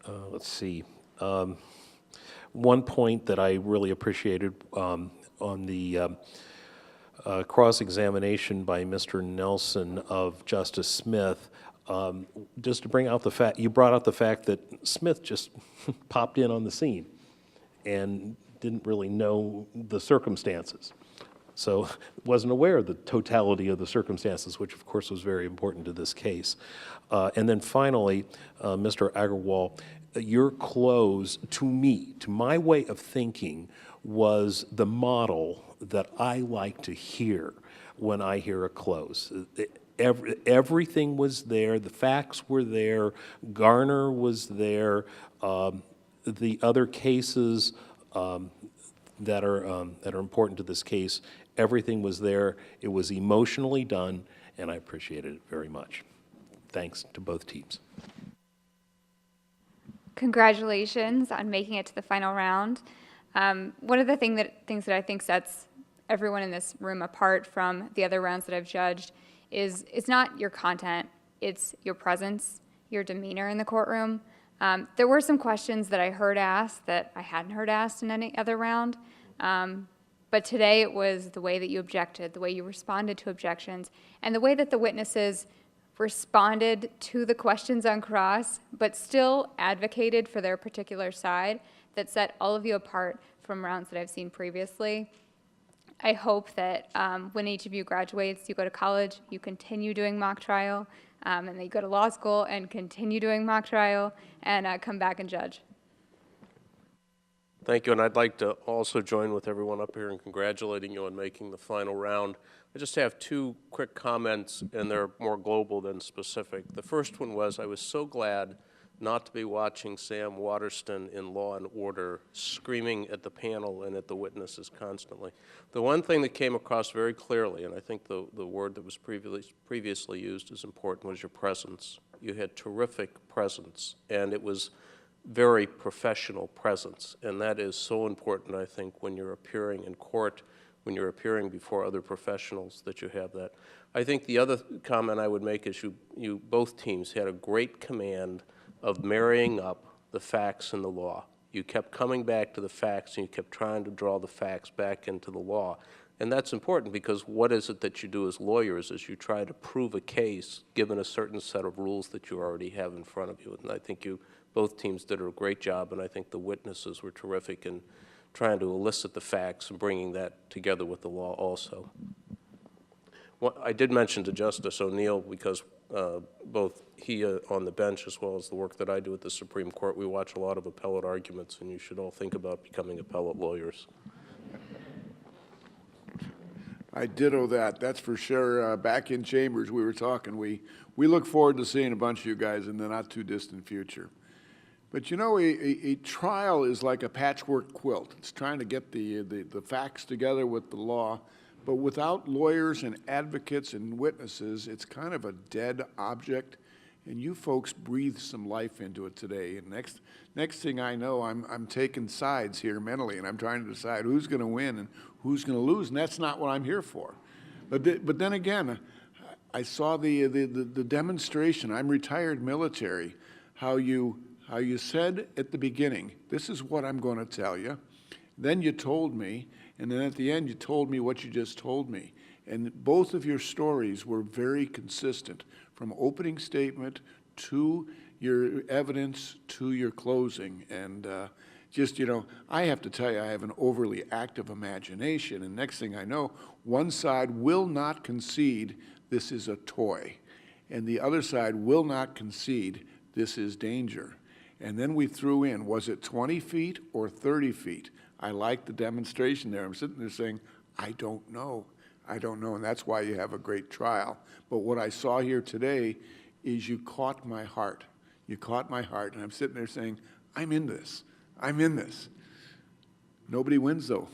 Let's see. One point that I really appreciated on the cross-examination by Mr. Nelson of Justice Smith, just to bring out the fact, you brought out the fact that Smith just popped in on the scene and didn't really know the circumstances. So wasn't aware of the totality of the circumstances, which of course was very important to this case. And then finally, Mr. Agarwal, your close, to me, to my way of thinking, was the model that I like to hear when I hear a close. Everything was there, the facts were there, Garner was there, the other cases that are important to this case, everything was there. It was emotionally done, and I appreciated it very much. Thanks to both teams. Congratulations on making it to the final round. One of the things that I think sets everyone in this room apart from the other rounds that I've judged is it's not your content, it's your presence, your demeanor in the courtroom. There were some questions that I heard asked that I hadn't heard asked in any other round, but today it was the way that you objected, the way you responded to objections, and the way that the witnesses responded to the questions on cross, but still advocated for their particular side that set all of you apart from rounds that I've seen previously. I hope that when each of you graduates, you go to college, you continue doing mock trial, and then you go to law school and continue doing mock trial and come back and judge. Thank you, and I'd like to also join with everyone up here in congratulating you on making the final round. I just have two quick comments, and they're more global than specific. The first one was I was so glad not to be watching Sam Waterston in Law and Order screaming at the panel and at the witnesses constantly. The one thing that came across very clearly, and I think the word that was previously used is important, was your presence. You had terrific presence, and it was very professional presence, and that is so important, I think, when you're appearing in court, when you're appearing before other professionals, that you have that. I think the other comment I would make is you both teams had a great command of marrying up the facts and the law. You kept coming back to the facts, and you kept trying to draw the facts back into the law. And that's important because what is it that you do as lawyers is you try to prove a case given a certain set of rules that you already have in front of you. And I think both teams did a great job, and I think the witnesses were terrific in trying to elicit the facts and bringing that together with the law also. Well, I did mention to Justice O'Neill, because both he on the bench as well as the work that I do at the Supreme Court, we watch a lot of appellate arguments, and you should all think about becoming appellate lawyers. I ditto that, that's for sure. Back in chambers, we were talking, we look forward to seeing a bunch of you guys in the not too distant future. But you know, a trial is like a patchwork quilt. It's trying to get the facts together with the law. But without lawyers and advocates and witnesses, it's kind of a dead object. And you folks breathed some life into it today. And next thing I know, I'm taking sides here mentally, and I'm trying to decide who's going to win and who's going to lose. And that's not what I'm here for. But then again, I saw the demonstration. I'm retired military. How you said at the beginning, this is what I'm going to tell you. Then you told me, and then at the end you told me what you just told me. And both of your stories were very consistent, from opening statement to your evidence to your closing. And just, you know, I have to tell you, I have an overly active imagination. And next thing I know, one side will not concede this is a toy. And the other side will not concede this is danger. And then we threw in, was it 20 feet or 30 feet? I like the demonstration there. I'm sitting there saying, I don't know. I don't know, and that's why you have a great trial. But what I saw here today is you caught my heart. You caught my heart, and I'm sitting there saying, I'm in this. I'm in this. Nobody wins, though.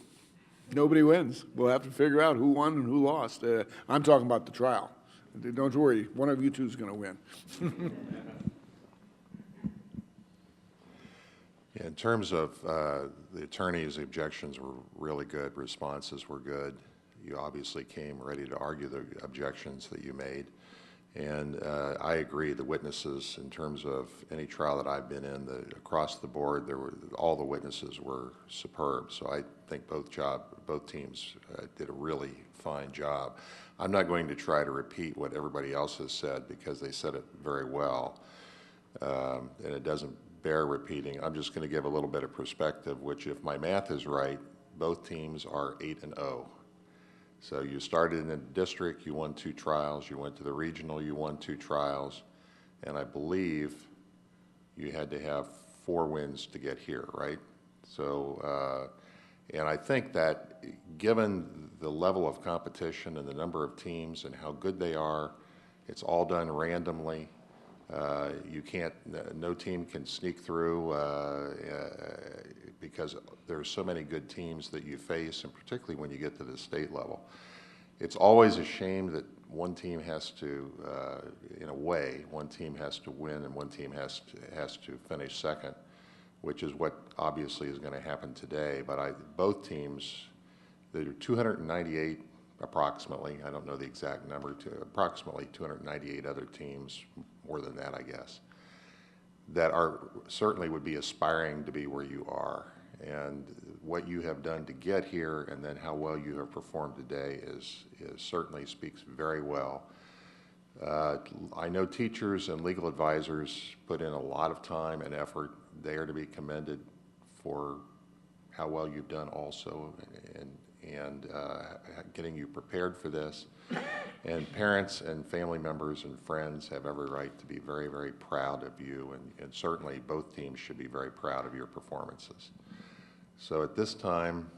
Nobody wins. We'll have to figure out who won and who lost. I'm talking about the trial. Don't worry, one of you two is going to win. In terms of the attorney's objections were really good, responses were good. You obviously came ready to argue the objections that you made. And I agree, the witnesses, in terms of any trial that I've been in, across the board, all the witnesses were superb. So I think both teams did a really fine job. I'm not going to try to repeat what everybody else has said because they said it very well, and it doesn't bear repeating. I'm just going to give a little bit of perspective, which, if my math is right, both teams are 8-0. So you started in the district, you won 2 trials, you went to the regional, you won 2 trials, and I believe you had to have 4 wins to get here, right? So, and I think that given the level of competition and the number of teams and how good they are, it's all done randomly. You can't, no team can sneak through because there's so many good teams that you face, and particularly when you get to the state level. It's always a shame that one team has to, in a way, one team has to win and one team has to finish second, which is what obviously is going to happen today. But both teams, there are 298 approximately, I don't know the exact number, approximately 298 other teams, more than that I guess, that are certainly would be aspiring to be where you are. And what you have done to get here and then how well you have performed today is certainly speaks very well. I know teachers and legal advisors put in a lot of time and effort. They are to be commended for how well you've done also and getting you prepared for this. And parents and family members and friends have every right to be very, very proud of you, and certainly both teams should be very proud of your performances. So at this time,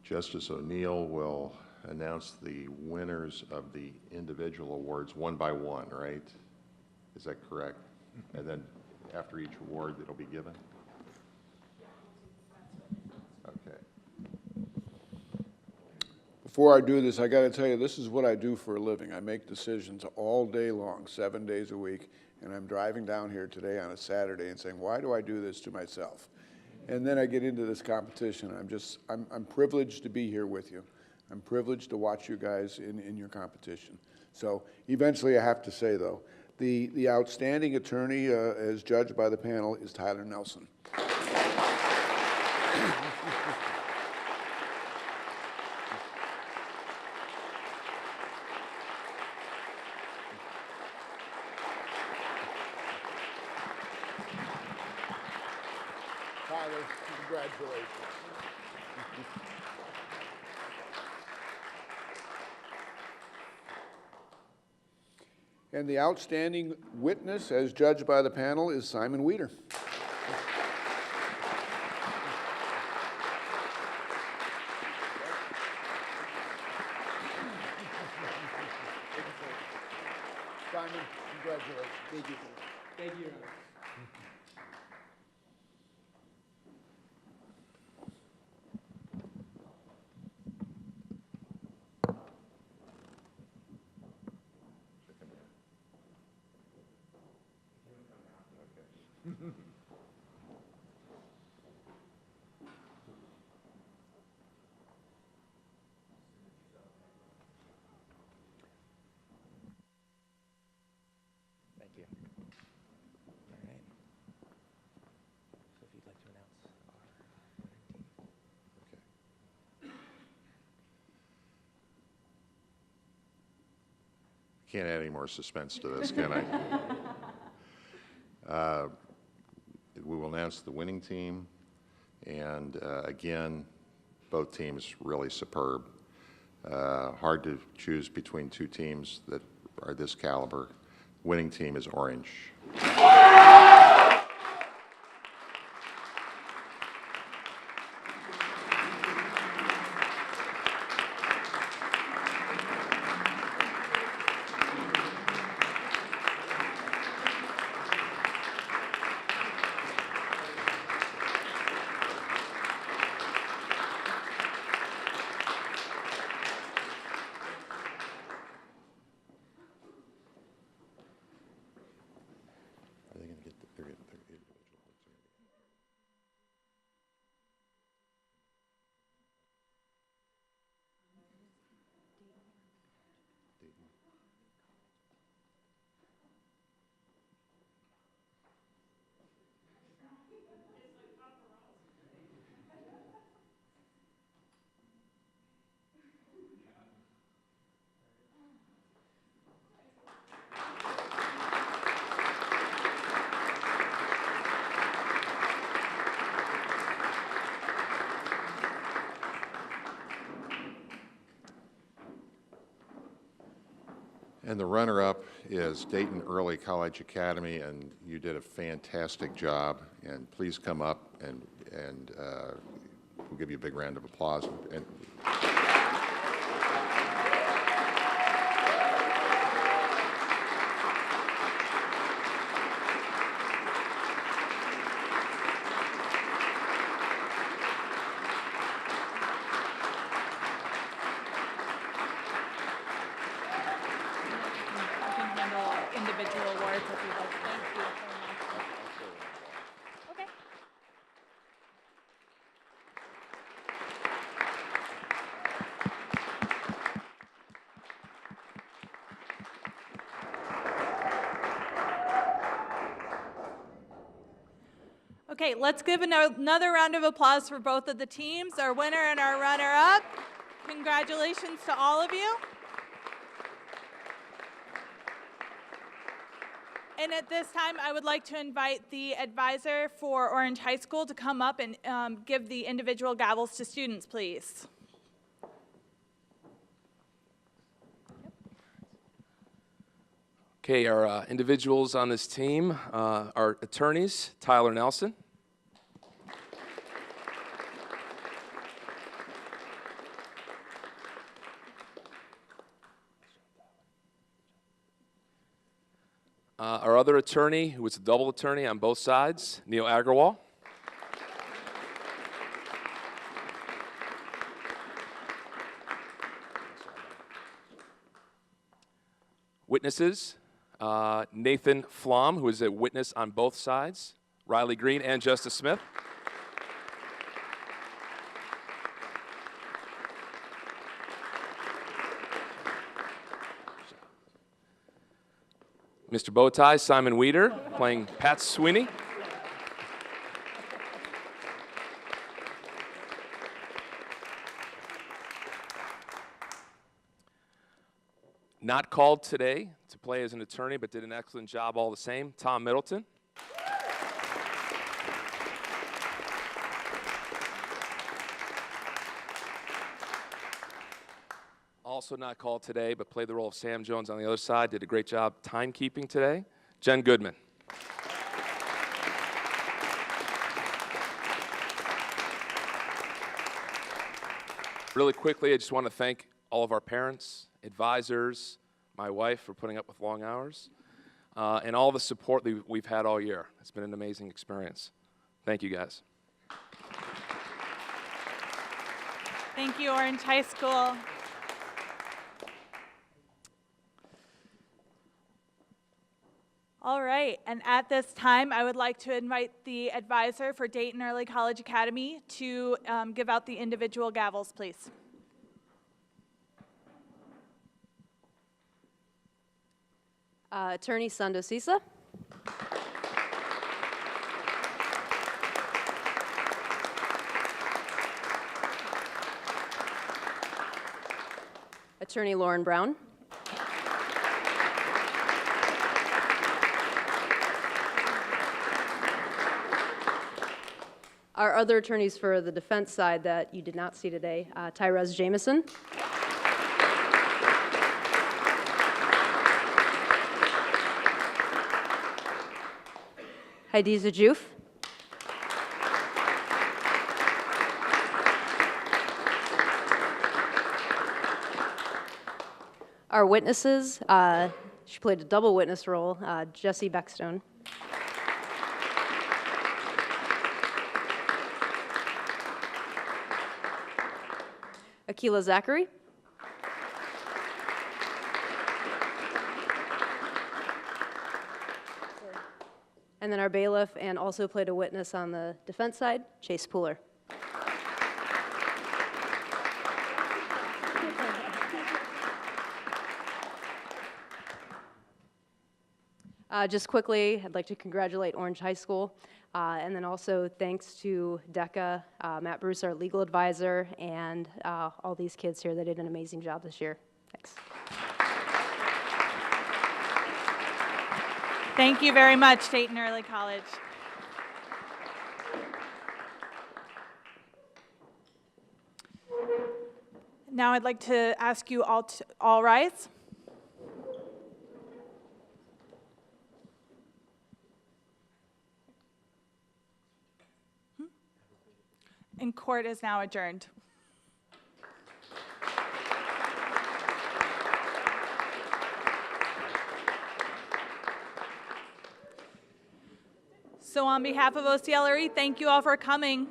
Justice O'Neill will announce the winners of the individual awards one by one, right? Is that correct? And then after each award, it'll be given? Okay. Before I do this, I got to tell you, this is what I do for a living. I make decisions all day long, 7 days a week, and I'm driving down here today on a Saturday and saying, why do I do this to myself? And then I get into this competition. I'm privileged to be here with you. I'm privileged to watch you guys in your competition. So eventually I have to say, though, the outstanding attorney as judged by the panel is Tyler Nelson. Tyler, congratulations. And the outstanding witness, as judged by the panel, is Simon Weeder. Simon, congratulations. Thank you. Thank you. Thank you. All right. So if you'd like to announce our Okay. Can't add any more suspense to this, can I? We will announce the winning team, and again, both teams really superb. Hard to choose between two teams that are this caliber. Winning team is orange. And the runner-up is Dayton Early College Academy, and you did a fantastic job. And please come up, and we'll give you a big round of applause. And individual awards if you'd like. Thank you so much. Okay. Okay, let's give another round of applause for both of the teams, our winner and our runner-up. Congratulations to all of you. And at this time, I would like to invite the advisor for Orange High School to come up and give the individual gavels to students, please. Okay, our individuals on this team are attorneys, Tyler Nelson. Our other attorney, who was a double attorney on both sides, Neil Agarwal. Witnesses, Nathan Flom, who is a witness on both sides, Riley Green, and Justice Smith. Mr. Bowtie, Simon Weeder, playing Pat Sweeney. Not called today to play as an attorney, but did an excellent job all the same, Tom Middleton. Also not called today, but played the role of Sam Jones on the other side, did a great job timekeeping today, Jen Goodman. Really quickly, I just want to thank all of our parents, advisors, my wife for putting up with long hours, and all the support that we've had all year. It's been an amazing experience. Thank you, guys. Thank you, Orange High School. All right, and at this time, I would like to invite the advisor for Dayton Early College Academy to give out the individual gavels, please. Attorney Sando Sisa. Attorney Lauren Brown. Our other attorneys for the defense side that you did not see today, Tyrez Jameson. Hadiza Juf. Our witnesses, she played a double witness role, Jessie Beckstone. Akila Zachary. And then our bailiff, and also played a witness on the defense side, Chase Pooler. Just quickly, I'd like to congratulate Orange High School, and then also thanks to DECA, Matt Bruce, our legal advisor, and all these kids here that did an amazing job this year. Thanks. Thank you very much, Dayton Early College. Now I'd like to ask you all to all rise. and court is now adjourned. So on behalf of OCLRE, thank you all for coming.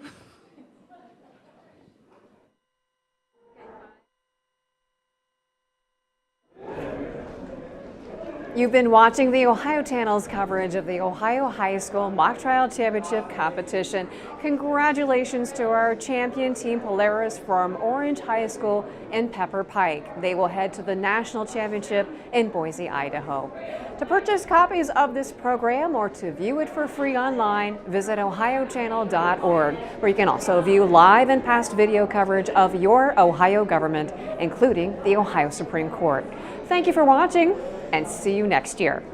You've been watching the Ohio Channel's coverage of the Ohio High School Mock Trial Championship competition. Congratulations to our champion team Polaris from Orange High School in Pepper Pike. They will head to the National Championship in Boise, Idaho. To purchase copies of this program or to view it for free online, visit ohiochannel.org, where you can also view live and past video coverage of your Ohio government, including the Ohio Supreme Court. Thank you for watching, and see you next year.